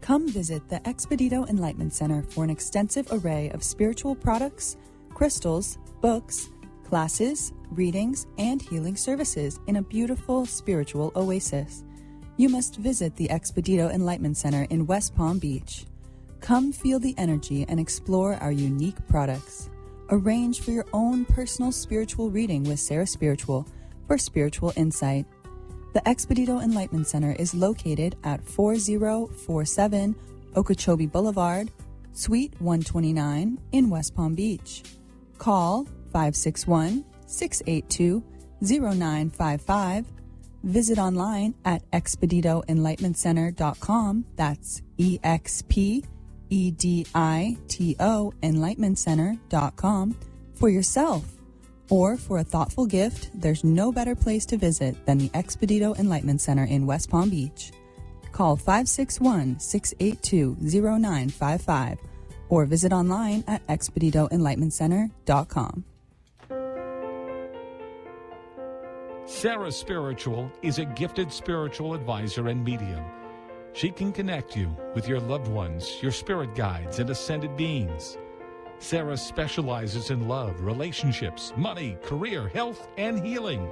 Come visit the Expedito Enlightenment Center for an extensive array of spiritual products, crystals, books, classes, readings, and healing services in a beautiful spiritual oasis. You must visit the Expedito Enlightenment Center in West Palm Beach. Come feel the energy and explore our unique products. Arrange for your own personal spiritual reading with SarahSpiritual for spiritual insight. The Expedito Enlightenment Center is located at 4047 Okeechobee Boulevard, Suite 129 in West Palm Beach. Call 561-682-0955. Visit online at expeditoenlightenmentcenter.com. That's EXPEDITO enlightenmentcenter.com for yourself. Or for a thoughtful gift, there's no better place to visit than the Expedito Enlightenment Center in West Palm Beach. Call 561-682-0955 or visit online at expeditoenlightenmentcenter.com. SarahSpiritual is a gifted spiritual advisor and medium. She can connect you with your loved ones, your spirit guides, and ascended beings. Sarah specializes in love, relationships, money, career, health, and healing.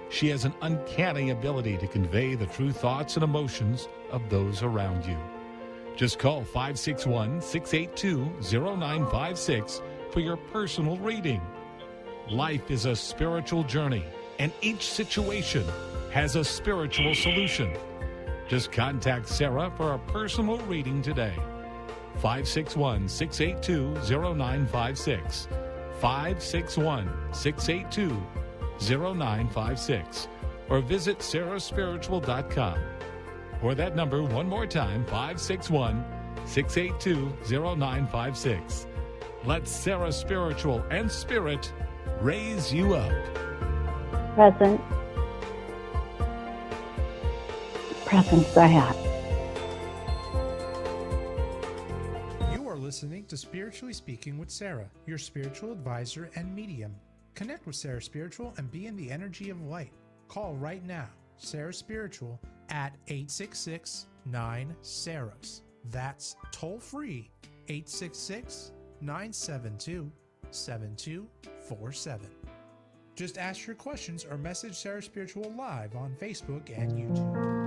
She has an uncanny ability to convey the true thoughts and emotions of those around you. Just call 561-682-0956 for your personal reading. Life is a spiritual journey, and each situation has a spiritual solution. Just contact Sarah for a personal reading today. 561-682-0956. 561-682-0956. Or visit SarahSpiritual.com. Or that number one more time, 561-682-0956. Let Sarah Spiritual and Spirit raise you up. Present. Present, go ahead. You are listening to Spiritually Speaking with Sarah, your spiritual advisor and medium. Connect with Sarah Spiritual and be in the energy of light. Call right now, Sarah Spiritual at 866-9-SARAHS. That's toll free, 866-972-7247. Just ask your questions or message Sarah Spiritual live on Facebook and YouTube.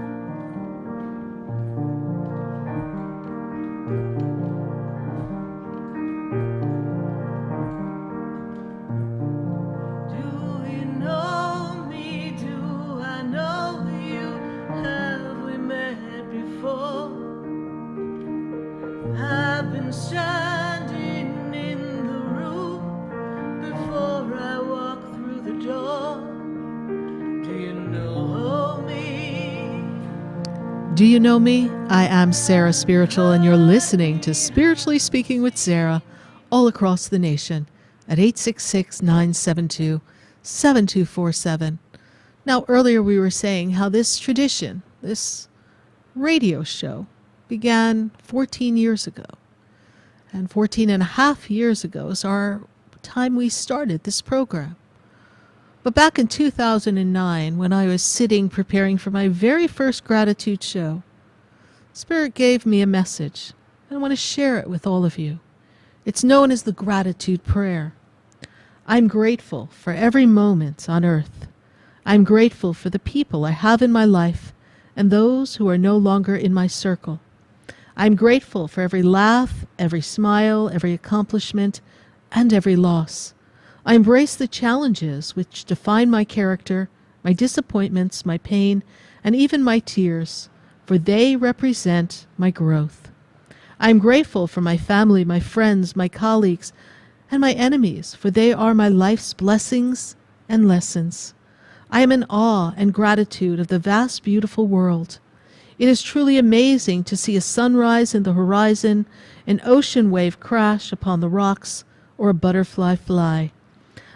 Standing in the room before I walk through the door. Do you know me? Do you know me? I am Sarah Spiritual, and you're listening to Spiritually Speaking with Sarah all across the nation at 866-972-7247. Now, earlier we were saying how this tradition, this radio show, began 14 years ago. And 14 and a half years ago is our time we started this program. But back in 2009, when I was sitting preparing for my very first gratitude show, Spirit gave me a message. I want to share it with all of you. It's known as the Gratitude Prayer. I'm grateful for every moment on earth. I'm grateful for the people I have in my life and those who are no longer in my circle. I'm grateful for every laugh, every smile, every accomplishment, and every loss. I embrace the challenges which define my character, my disappointments, my pain, and even my tears, for they represent my growth. I'm grateful for my family, my friends, my colleagues, and my enemies, for they are my life's blessings and lessons. I am in awe and gratitude of the vast, beautiful world. It is truly amazing to see a sunrise in the horizon, an ocean wave crash upon the rocks, or a butterfly fly.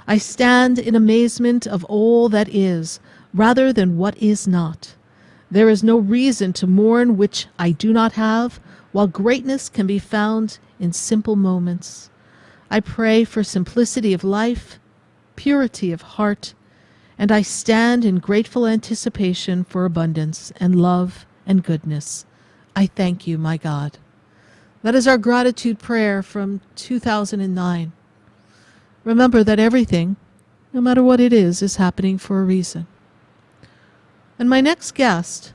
I stand in amazement of all that is, rather than what is not. There is no reason to mourn which I do not have, while greatness can be found in simple moments. I pray for simplicity of life, purity of heart, and I stand in grateful anticipation for abundance and love and goodness. I thank you, my God. That is our gratitude prayer from 2009. Remember that everything, no matter what it is happening for a reason. And my next guest,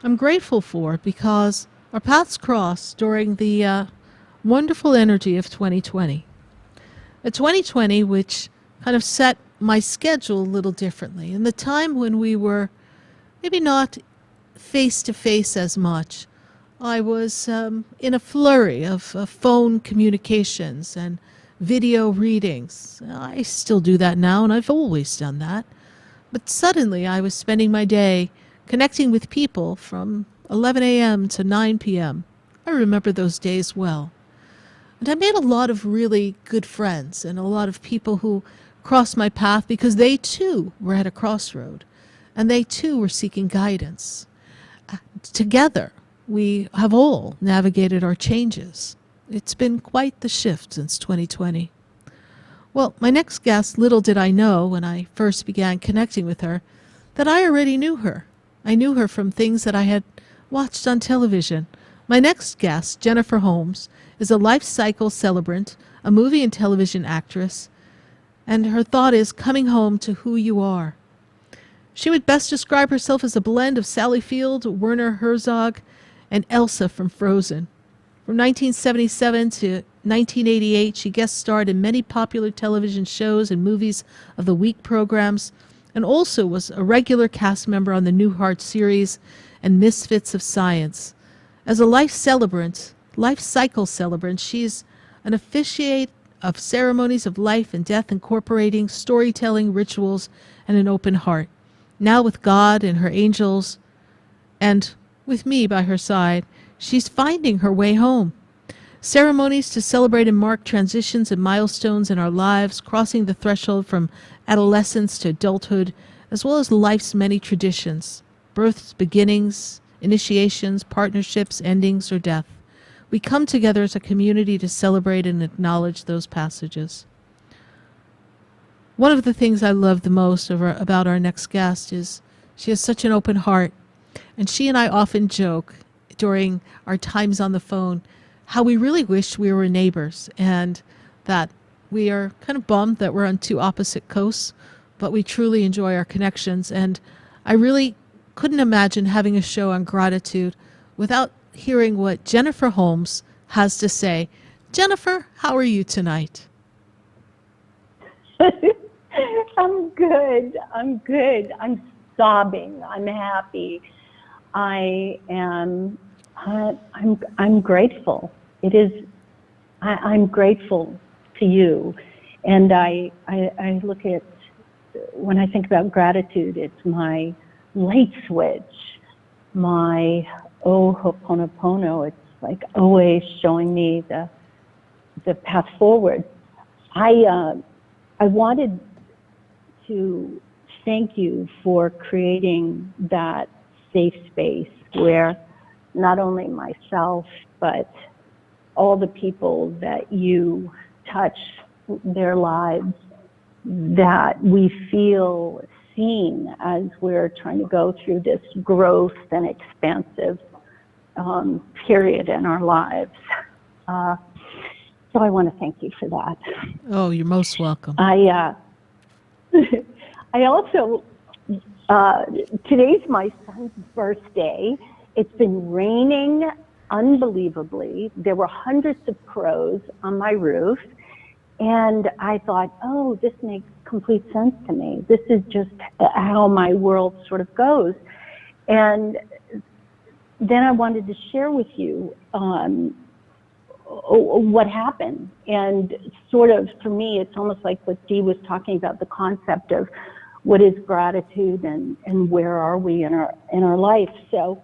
I'm grateful for because our paths crossed during the wonderful energy of 2020. A 2020 which kind of set my schedule a little differently. In the time when we were maybe not face-to-face as much, I was in a flurry of phone communications and video readings. I still do that now, and I've always done that. But suddenly I was spending my day connecting with people from 11 a.m. to 9 p.m. I remember those days well. And I made a lot of really good friends and a lot of people who crossed my path because they too were at a crossroad and they too were seeking guidance. Together, we have all navigated our changes. It's been quite the shift since 2020. Well, my next guest, little did I know when I first began connecting with her, that I already knew her. I knew her from things that I had watched on television. My next guest, Jennifer Holmes, is a life cycle celebrant, a movie and television actress, and her thought is coming home to who you are. She would best describe herself as a blend of Sally Field, Werner Herzog, and Elsa from Frozen. From 1977 to 1988, she guest starred in many popular television shows and movies of the week programs, and also was a regular cast member on the Newhart series and Misfits of Science. As a life cycle celebrant, she's an officiate of ceremonies of life and death, incorporating storytelling, rituals, and an open heart. Now with God and her angels, and with me by her side, she's finding her way home. Ceremonies to celebrate and mark transitions and milestones in our lives, crossing the threshold from adolescence to adulthood, as well as life's many traditions, births, beginnings, initiations, partnerships, endings, or death. We come together as a community to celebrate and acknowledge those passages. One of the things I love the most about our next guest is she has such an open heart, and she and I often joke during our times on the phone how we really wish we were neighbors, and that we are kind of bummed that we're on two opposite coasts, but we truly enjoy our connections. And I really couldn't imagine having a show on gratitude without hearing what Jennifer Holmes has to say. Jennifer, how are you tonight? I'm good. I'm sobbing. I'm happy. I'm grateful. I'm grateful to you. And I look at, when I think about gratitude, it's my light switch, my Ho'oponopono. It's like always showing me the path forward. I wanted to thank you for creating that safe space where not only myself, but all the people that you touch their lives, that we feel seen as we're trying to go through this growth and expansive period in our lives. So I want to thank you for that. Oh, you're most welcome. I also, today's my son's birthday. It's been raining unbelievably. There were hundreds of crows on my roof. And I thought, oh, this makes complete sense to me. This is just how my world sort of goes. And then I wanted to share with you what happened. And sort of, for me, it's almost like what Dee was talking about, the concept of what is gratitude and where are we in our life. So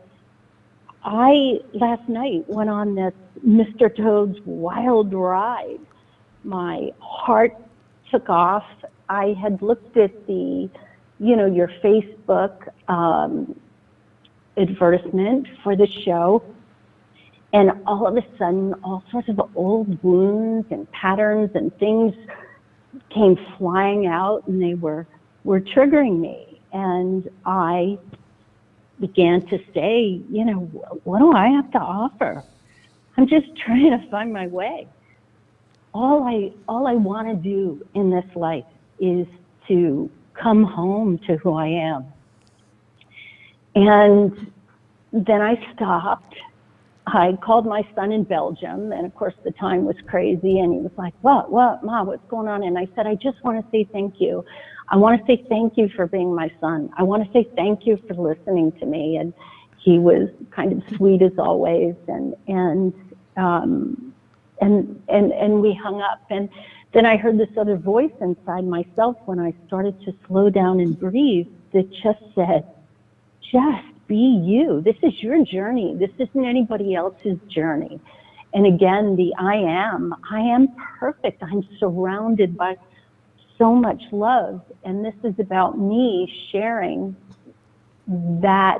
I, last night, went on this Mr. Toad's Wild Ride. My heart took off, I had looked at the, your Facebook advertisement for the show, and all of a sudden, all sorts of old wounds and patterns and things came flying out, and they were triggering me. And I began to say, what do I have to offer? I'm just trying to find my way. All I want to do in this life is to come home to who I am. And then I stopped. I called my son in Belgium, and of course the time was crazy, and he was like, what, Mom, what's going on? And I said, I just want to say thank you. I want to say thank you for being my son. I want to say thank you for listening to me. And he was kind of sweet as always, and we hung up. And then I heard this other voice inside myself when I started to slow down and breathe that just said, just be you. This is your journey. This isn't anybody else's journey. And again, I am perfect. I'm surrounded by so much love. And this is about me sharing that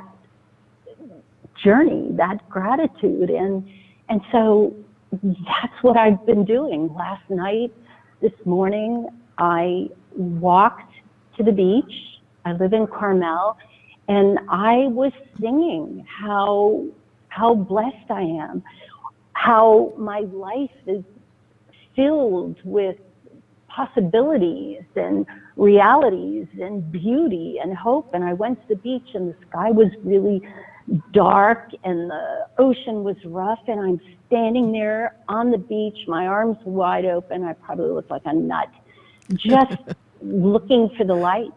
journey, that gratitude. And so that's what I've been doing. Last night, this morning, I walked to the beach. I live in Carmel, and I was singing how blessed I am, how my life is filled with possibilities and realities and beauty and hope. And I went to the beach, and the sky was really dark and the ocean was rough, and I'm standing there on the beach, my arms wide open. I probably look like a nut, just looking for the light.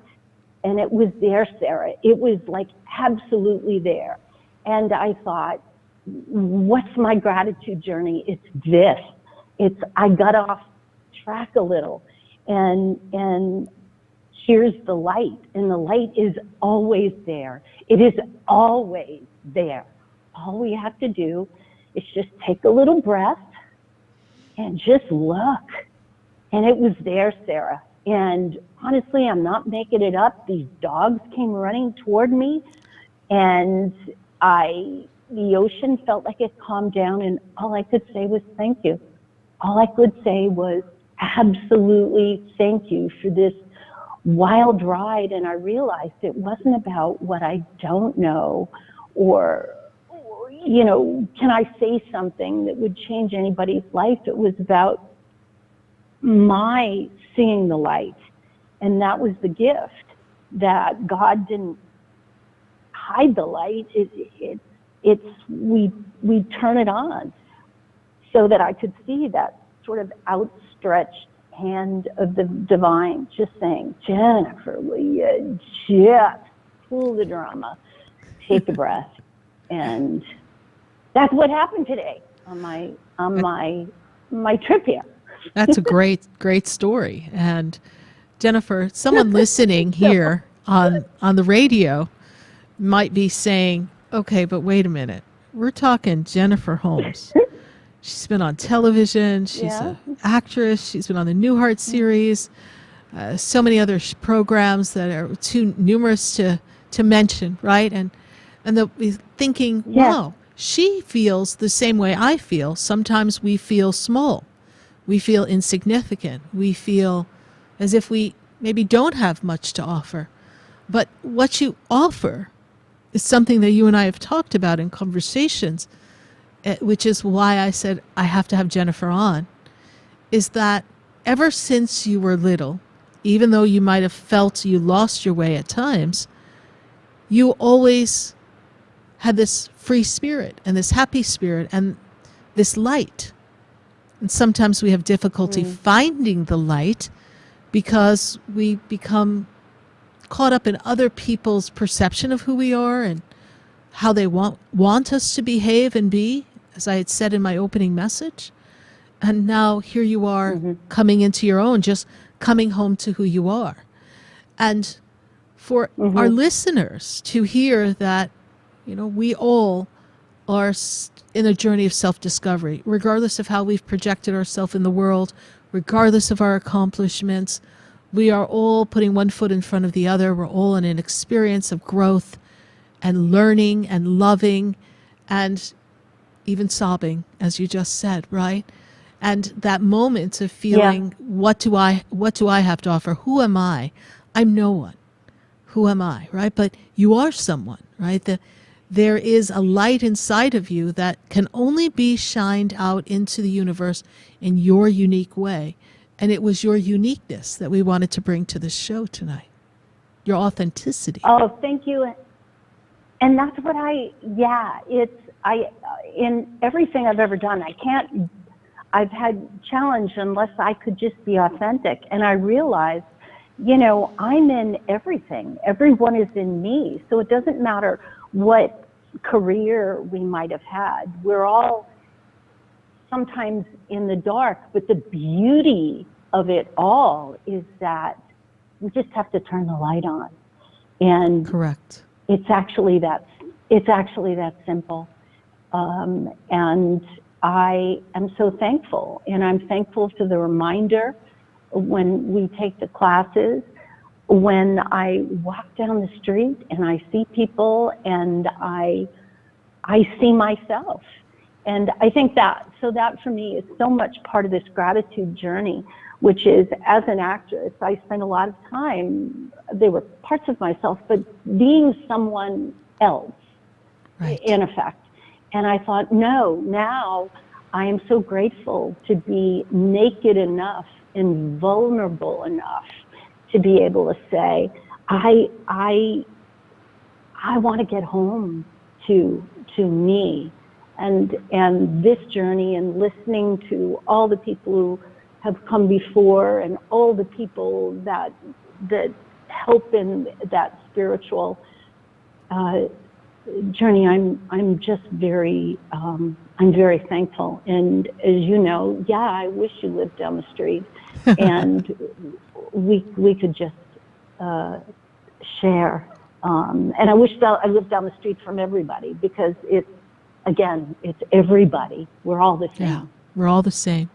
And it was there, Sarah. It was like absolutely there. And I thought, what's my gratitude journey? It's this. I got off track a little, and here's the light, and the light is always there. It is always there. All we have to do is just take a little breath and just look. And it was there, Sarah. And honestly, I'm not making it up. These dogs came running toward me, and the ocean felt like it calmed down, and all I could say was thank you. All I could say was absolutely thank you for this wild ride. And I realized it wasn't about what I don't know, or can I say something that would change anybody's life? It was about my seeing the light. And that was the gift, that God didn't hide the light. We turn it on so that I could see that sort of outstretched hand of the divine, just saying, Jennifer, will you just cool the drama, take a breath. And that's what happened today on my trip here. That's a great story. And Jennifer, someone listening here on the radio might be saying, okay, but wait a minute. We're talking Jennifer Holmes. She's been on television. She's an actress. She's been on the Newhart series. So many other programs that are too numerous to mention, right? And they'll be thinking, wow, she feels the same way I feel. Sometimes we feel small. We feel insignificant. We feel as if we maybe don't have much to offer. But what you offer is something that you and I have talked about in conversations, which is why I said I have to have Jennifer on, is that ever since you were little, even though you might have felt you lost your way at times, you always had this free spirit and this happy spirit and this light. And sometimes we have difficulty finding the light because we become caught up in other people's perception of who we are and how they want us to behave and be, as I had said in my opening message. And now here you are coming into your own, just coming home to who you are. And for our listeners to hear that, we all are in a journey of self-discovery, regardless of how we've projected ourselves in the world, regardless of our accomplishments. We are all putting one foot in front of the other. We're all in an experience of growth and learning and loving and even sobbing, as you just said, right? And that moment of feeling, what do I have to offer? Who am I? I'm no one. Who am I, right? But you are someone, right? There is a light inside of you that can only be shined out into the universe in your unique way. And it was your uniqueness that we wanted to bring to the show tonight. Your authenticity. Oh, thank you. And that's what in everything I've ever done, I've had challenge unless I could just be authentic. And I realized, I'm in everything. Everyone is in me. So it doesn't matter what career we might have had. We're all sometimes in the dark, but the beauty of it all is that we just have to turn the light on. And correct. It's actually that simple. And I am so thankful, and I'm thankful for the reminder when we take the classes, when I walk down the street and I see people and I see myself. And I think that for me is so much part of this gratitude journey, which is, as an actress, I spent a lot of time, they were parts of myself, but being someone else, right, in effect. And I thought, no, now I am so grateful to be naked enough and vulnerable enough to be able to say, I want to get home to me. And this journey, and listening to all the people who have come before and all the people that help in that spiritual journey, I'm just very I'm very thankful. And as you know, I wish you lived down the street and we could just share. And I wish that I lived down the street from everybody, because it's everybody. We're all the same. Yeah, we're all the same.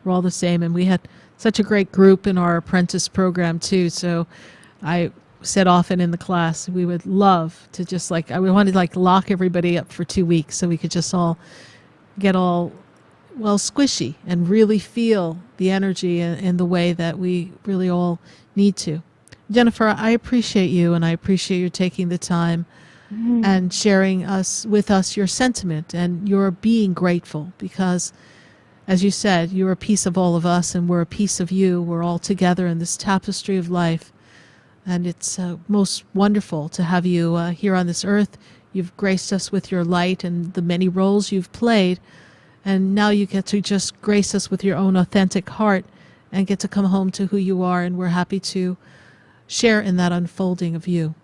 We're all the same. And we had such a great group in our apprentice program too. So I said often in the class, we would love to just we wanted to lock everybody up for 2 weeks so we could just all get squishy and really feel the energy in the way that we really all need to. Jennifer, I appreciate you, and I appreciate you taking the time and sharing with us your sentiment and your being grateful, because, as you said, you're a piece of all of us and we're a piece of you. We're all together in this tapestry of life. And it's most wonderful to have you here on this earth. You've graced us with your light and the many roles you've played. And now you get to just grace us with your own authentic heart and get to come home to who you are. And we're happy to share in that unfolding of you.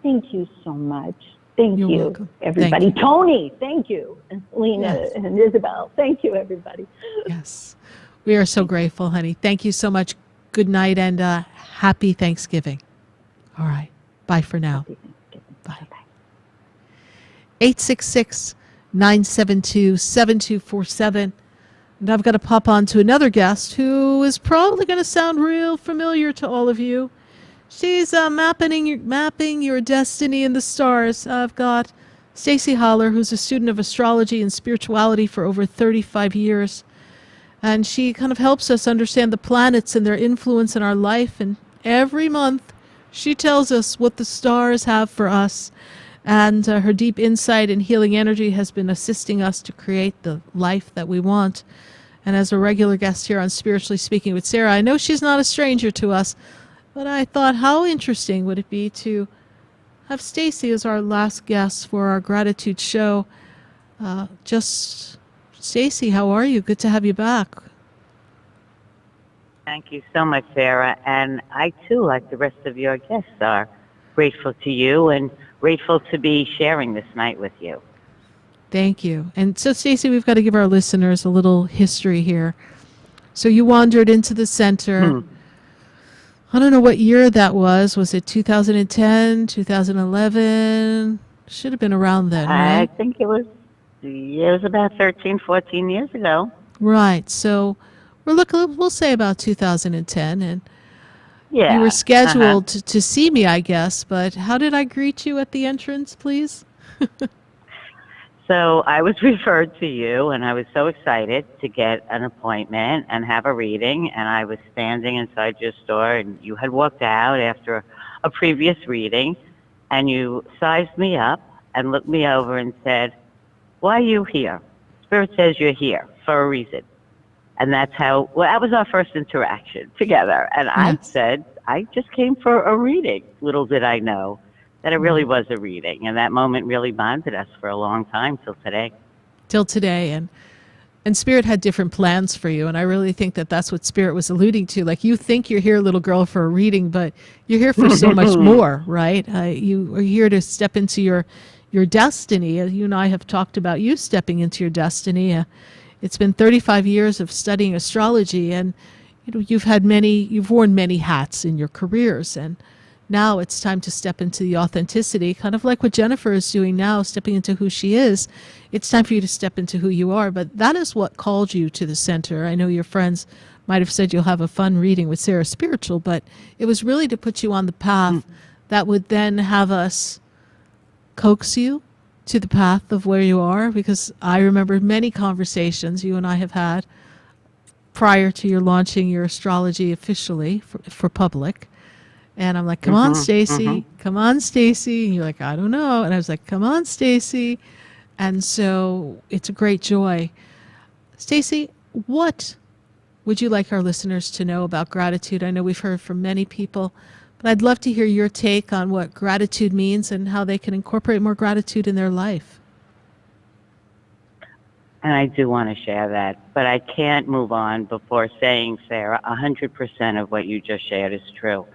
Thank you so much. Thank You're you, welcome. everybody. Thank you. Tony, thank you. And Selena Yes. and Isabel, thank you, everybody. Yes. We are so grateful, honey. Thank you so much. Good night and happy Thanksgiving. All right. Bye for now. Bye. 866-972-7247. And I've got to pop on to another guest who is probably going to sound real familiar to all of you. She's mapping your destiny in the stars. I've got Stacie Haller, who's a student of astrology and spirituality for over 35 years. And she kind of helps us understand the planets and their influence in our life. And every month she tells us what the stars have for us. And her deep insight and healing energy has been assisting us to create the life that we want. And as a regular guest here on Spiritually Speaking with Sarah, I know she's not a stranger to us, but I thought, how interesting would it be to have Stacie as our last guest for our gratitude show. Stacie, how are you? Good to have you back. Thank you so much, Sarah. And I, too, like the rest of your guests, are grateful to you and grateful to be sharing this night with you. Thank you. And so, Stacie, we've got to give our listeners a little history here. So you wandered into the center. I don't know what year that was. Was it 2010, 2011? Should have been around then, right? I think it was about 13, 14 years ago. Right. So we'll say about 2010, and Yeah. you were scheduled to see me, I guess, but how did I greet you at the entrance, please? So I was referred to you, and I was so excited to get an appointment and have a reading. And I was standing inside your store, and you had walked out after a previous reading, and you sized me up and looked me over and said, "Why are you here? Spirit says you're here for a reason." And that's how, well, that was our first interaction together. And I Yes. said, "I just came for a reading." Little did I know that it really was a reading. And that moment really bonded us for a long time till today. Till today, and Spirit had different plans for you, and I really think that that's what Spirit was alluding to. Like, you think you're here, little girl, for a reading, but you're here for so much more, right? You are here to step into your destiny. You and I have talked about you stepping into your destiny. It's been 35 years of studying astrology, and you've worn many hats in your careers, and now it's time to step into the authenticity, kind of like what Jennifer is doing now, stepping into who she is. It's time for you to step into who you are, but that is what called you to the center. I know your friends might have said you'll have a fun reading with SarahSpiritual, but it was really to put you on the path that would then have us coax you to the path of where you are, because I remember many conversations you and I have had prior to your launching your astrology officially for public. And I'm like, come on, Stacie, come on, Stacie. And you're like, I don't know. And I was like, come on, Stacie. And so it's a great joy. Stacie, what would you like our listeners to know about gratitude? I know we've heard from many people, but I'd love to hear your take on what gratitude means and how they can incorporate more gratitude in their life. And I do want to share that, but I can't move on before saying, Sarah, 100% of what you just shared is true.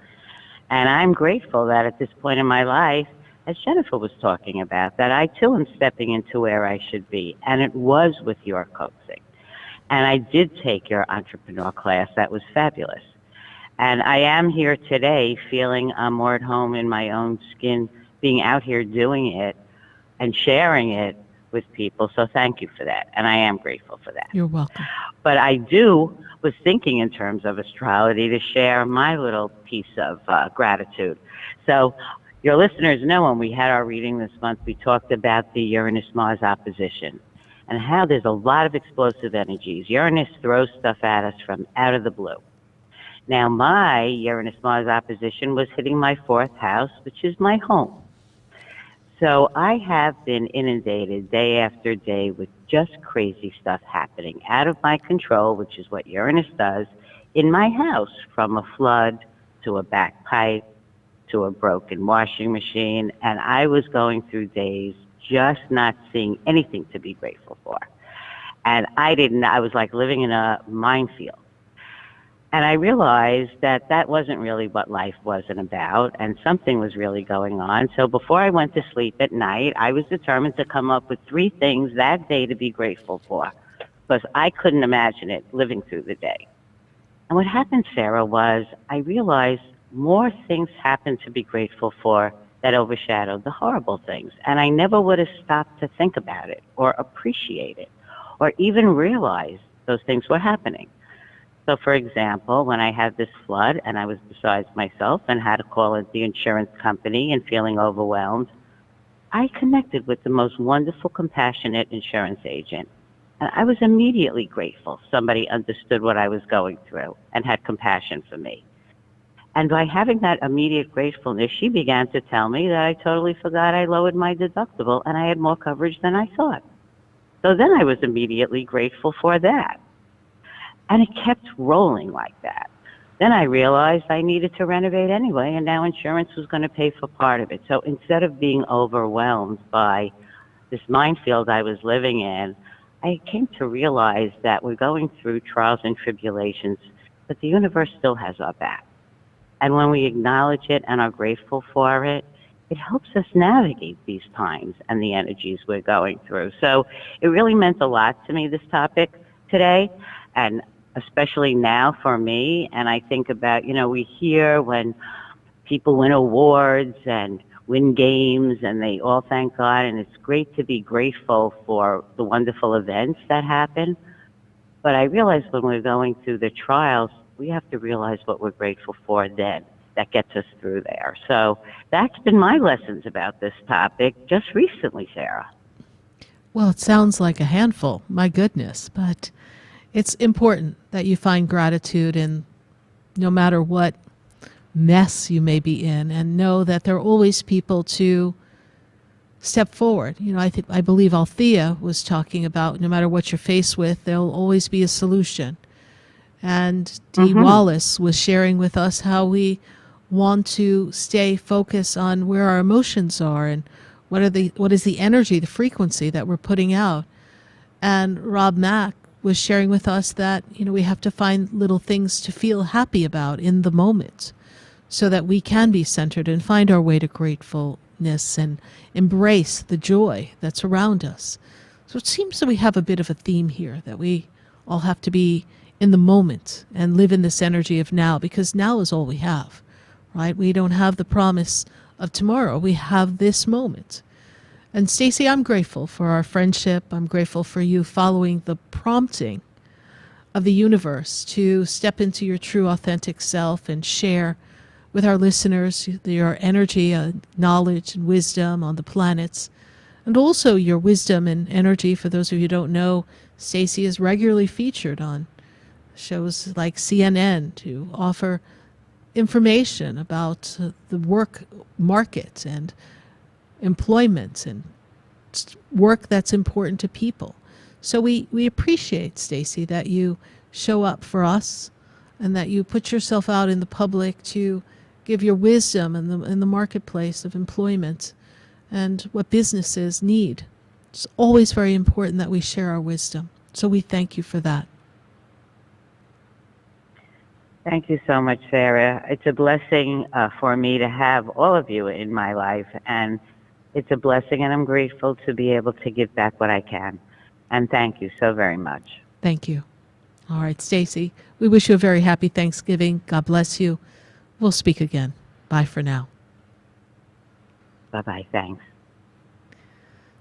And I'm grateful that at this point in my life, as Jennifer was talking about, that I too am stepping into where I should be. And it was with your coaching. And I did take your entrepreneur class. That was fabulous. And I am here today feeling more at home in my own skin, being out here doing it and sharing it with people. So thank you for that. And I am grateful for that. You're welcome. But I was thinking in terms of astrology to share my little piece of gratitude. So your listeners know when we had our reading this month, we talked about the Uranus-Mars opposition and how there's a lot of explosive energies. Uranus throws stuff at us from out of the blue. Now, my Uranus-Mars opposition was hitting my 4th house, which is my home. So I have been inundated day after day with just crazy stuff happening out of my control, which is what Uranus does, in my house, from a flood to a back pipe to a broken washing machine. And I was going through days just not seeing anything to be grateful for. And I was like living in a minefield. And I realized that that wasn't really what life wasn't about, and something was really going on. So before I went to sleep at night, I was determined to come up with 3 things that day to be grateful for, because I couldn't imagine it living through the day. And what happened, Sarah, was I realized more things happened to be grateful for that overshadowed the horrible things. And I never would have stopped to think about it or appreciate it or even realize those things were happening. So, for example, when I had this flood and I was beside myself and had to call in the insurance company and feeling overwhelmed, I connected with the most wonderful, compassionate insurance agent. And I was immediately grateful somebody understood what I was going through and had compassion for me. And by having that immediate gratefulness, she began to tell me that I totally forgot I lowered my deductible and I had more coverage than I thought. So then I was immediately grateful for that. And it kept rolling like that. Then I realized I needed to renovate anyway, and now insurance was going to pay for part of it. So instead of being overwhelmed by this minefield I was living in, I came to realize that we're going through trials and tribulations, but the universe still has our back. And when we acknowledge it and are grateful for it, it helps us navigate these times and the energies we're going through. So it really meant a lot to me, this topic today, and especially now for me. And I think about, we hear when people win awards and win games and they all thank God, and it's great to be grateful for the wonderful events that happen. But I realize when we're going through the trials, we have to realize what we're grateful for then. That gets us through there. So that's been my lessons about this topic just recently, Sarah. Well, it sounds like a handful, my goodness, but it's important that you find gratitude in no matter what mess you may be in, and know that there are always people to step forward. You know, I believe Althea was talking about no matter what you're faced with, there'll always be a solution. And Dee Wallace was sharing with us how we want to stay focused on where our emotions are and what is the energy, the frequency that we're putting out. And Rob Mack was sharing with us that, you know, we have to find little things to feel happy about in the moment so that we can be centered and find our way to gratefulness and embrace the joy that's around us. So it seems that we have a bit of a theme here, that we all have to be in the moment and live in this energy of now, because now is all we have, right? We don't have the promise of tomorrow. We have this moment. And Stacie, I'm grateful for our friendship. I'm grateful for you following the prompting of the universe to step into your true authentic self and share with our listeners your energy, knowledge, and wisdom on the planets. And also your wisdom and energy, for those of you who don't know, Stacie is regularly featured on shows like CNN to offer information about the work market and employment and work that's important to people. So we appreciate, Stacie, that you show up for us and that you put yourself out in the public to give your wisdom in the marketplace of employment and what businesses need. It's always very important that we share our wisdom. So we thank you for that. Thank you so much, Sarah. It's a blessing for me to have all of you in my life, and it's a blessing, and I'm grateful to be able to give back what I can. And thank you so very much. Thank you. All right, Stacie, we wish you a very happy Thanksgiving. God bless you. We'll speak again. Bye for now. Bye-bye. Thanks.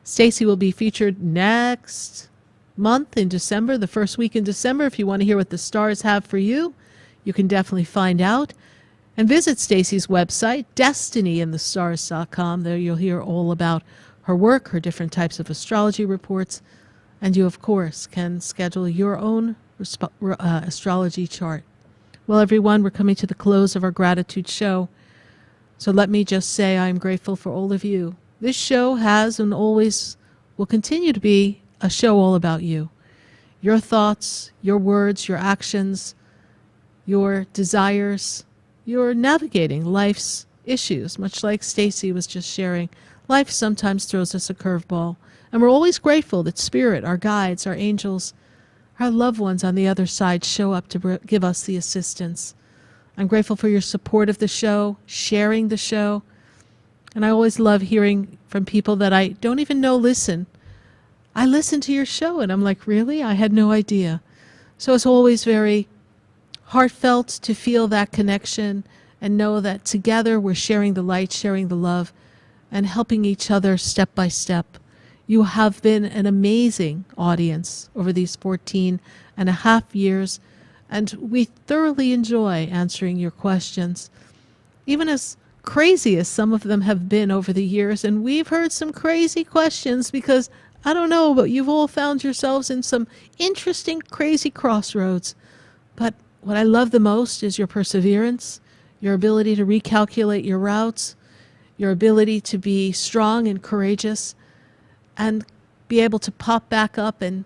Stacie will be featured next month in December, the first week in December. If you want to hear what the stars have for you, you can definitely find out. And visit Stacie's website, destinyinthestars.com. There you'll hear all about her work, her different types of astrology reports. And you, of course, can schedule your own astrology chart. Well, everyone, we're coming to the close of our gratitude show. So let me just say I'm grateful for all of you. This show has and always will continue to be a show all about you. Your thoughts, your words, your actions, your desires. You're navigating life's issues, much like Stacie was just sharing. Life sometimes throws us a curveball, and we're always grateful that Spirit, our guides, our angels, our loved ones on the other side show up to give us the assistance. I'm grateful for your support of the show, sharing the show, and I always love hearing from people that I don't even know listen. I listen to your show, and I'm like, really? I had no idea. So it's always very heartfelt to feel that connection and know that together we're sharing the light, sharing the love, and helping each other step by step. You have been an amazing audience over these 14 and a half years, and we thoroughly enjoy answering your questions, even as crazy as some of them have been over the years. And we've heard some crazy questions because, I don't know, but you've all found yourselves in some interesting, crazy crossroads. But what I love the most is your perseverance, your ability to recalculate your routes, your ability to be strong and courageous, and be able to pop back up and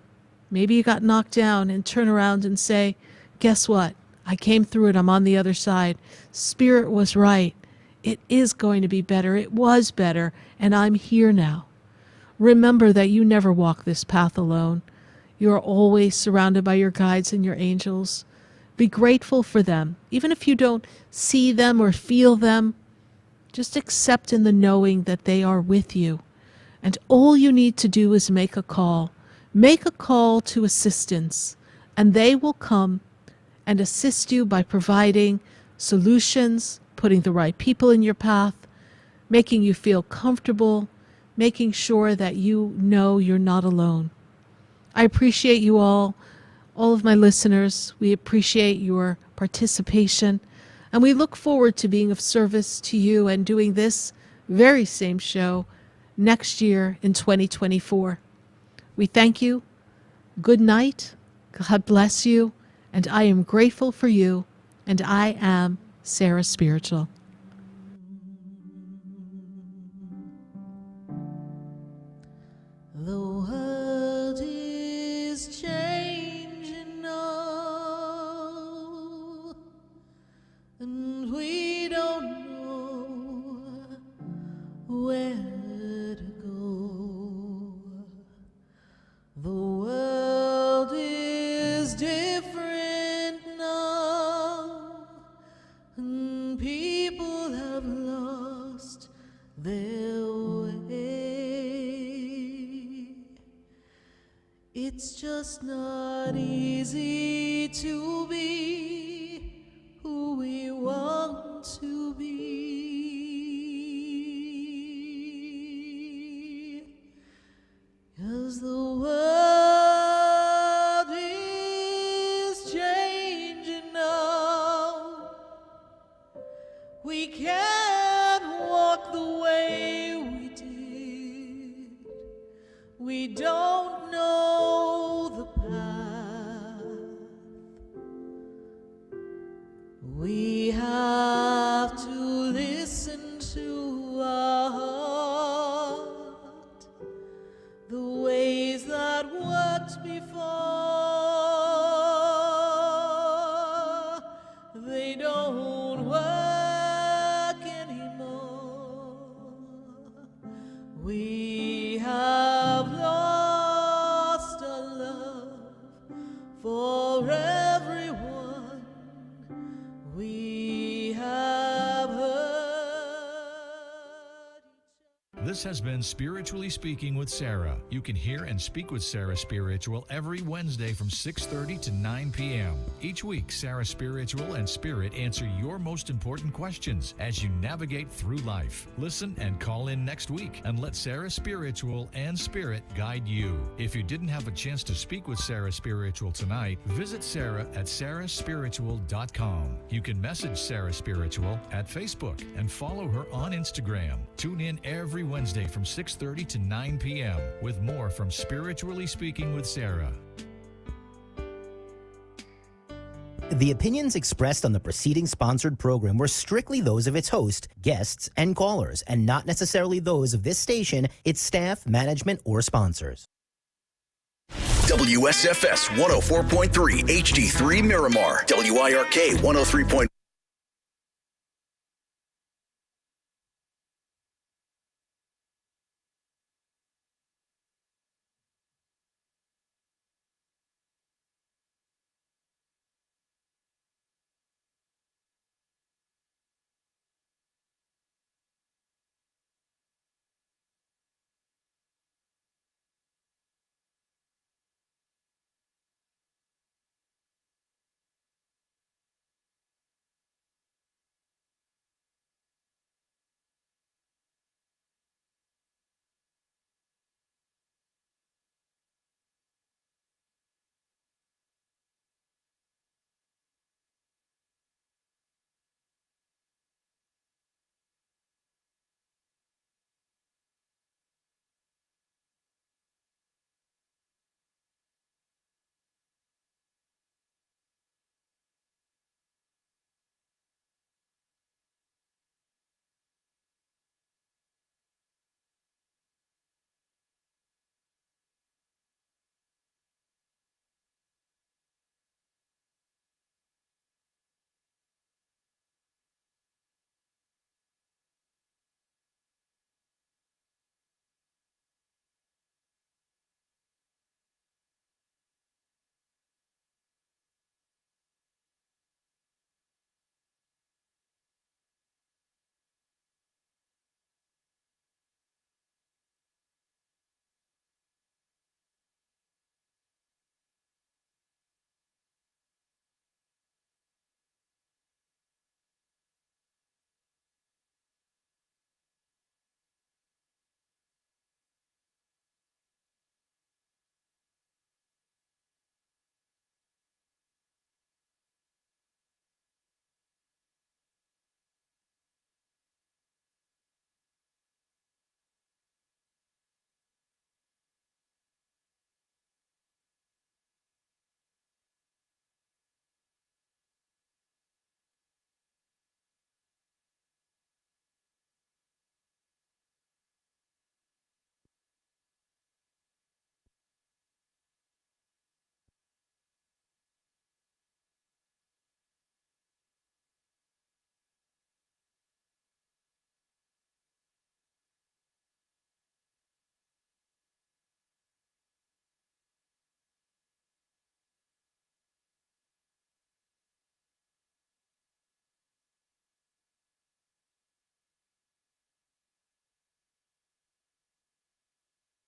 maybe you got knocked down and turn around and say, guess what? I came through it. I'm on the other side. Spirit was right. It is going to be better. It was better. And I'm here now. Remember that you never walk this path alone. You are always surrounded by your guides and your angels. Be grateful for them. Even if you don't see them or feel them, just accept in the knowing that they are with you. And all you need to do is make a call. Make a call to assistance, and they will come and assist you by providing solutions, putting the right people in your path, making you feel comfortable, making sure that you know you're not alone. I appreciate you all. all of my listeners. We appreciate your participation, and we look forward to being of service to you and doing this very same show next year in 2024. We thank you. Good night. God bless you. And I am grateful for you. And I am Sarah Spiritual. The world is changing now, and we don't know where to go. The world is different now, and people have lost their way. It's just not easy to be who we want to be, 'cause the world is changing now. We can't walk the way we did. We don't know the path. We have to listen to our heart. The ways that worked before, they don't work anymore. We have lost our love for everyone we have hurt. This has been Spiritually Speaking with Sarah. You can hear and speak with Sarah Spiritual every Wednesday from 6:30 to 9 p.m. Each week, Sarah Spiritual and Spirit answer your most important questions as you navigate through life. Listen and call in next week and let Sarah Spiritual and Spirit guide you. If you didn't have a chance to speak with Sarah Spiritual tonight, visit Sarah at SarahSpiritual.com. You can message Sarah Spiritual at Facebook and follow her on Instagram. Tune in every Wednesday from 6:30 to 9 p.m. with more from Spiritually Speaking with Sarah. The opinions expressed on the preceding sponsored program were strictly those of its host, guests, and callers, and not necessarily those of this station, its staff, management, or sponsors. WSFS 104.3 HD3 Miramar. WIRK 103.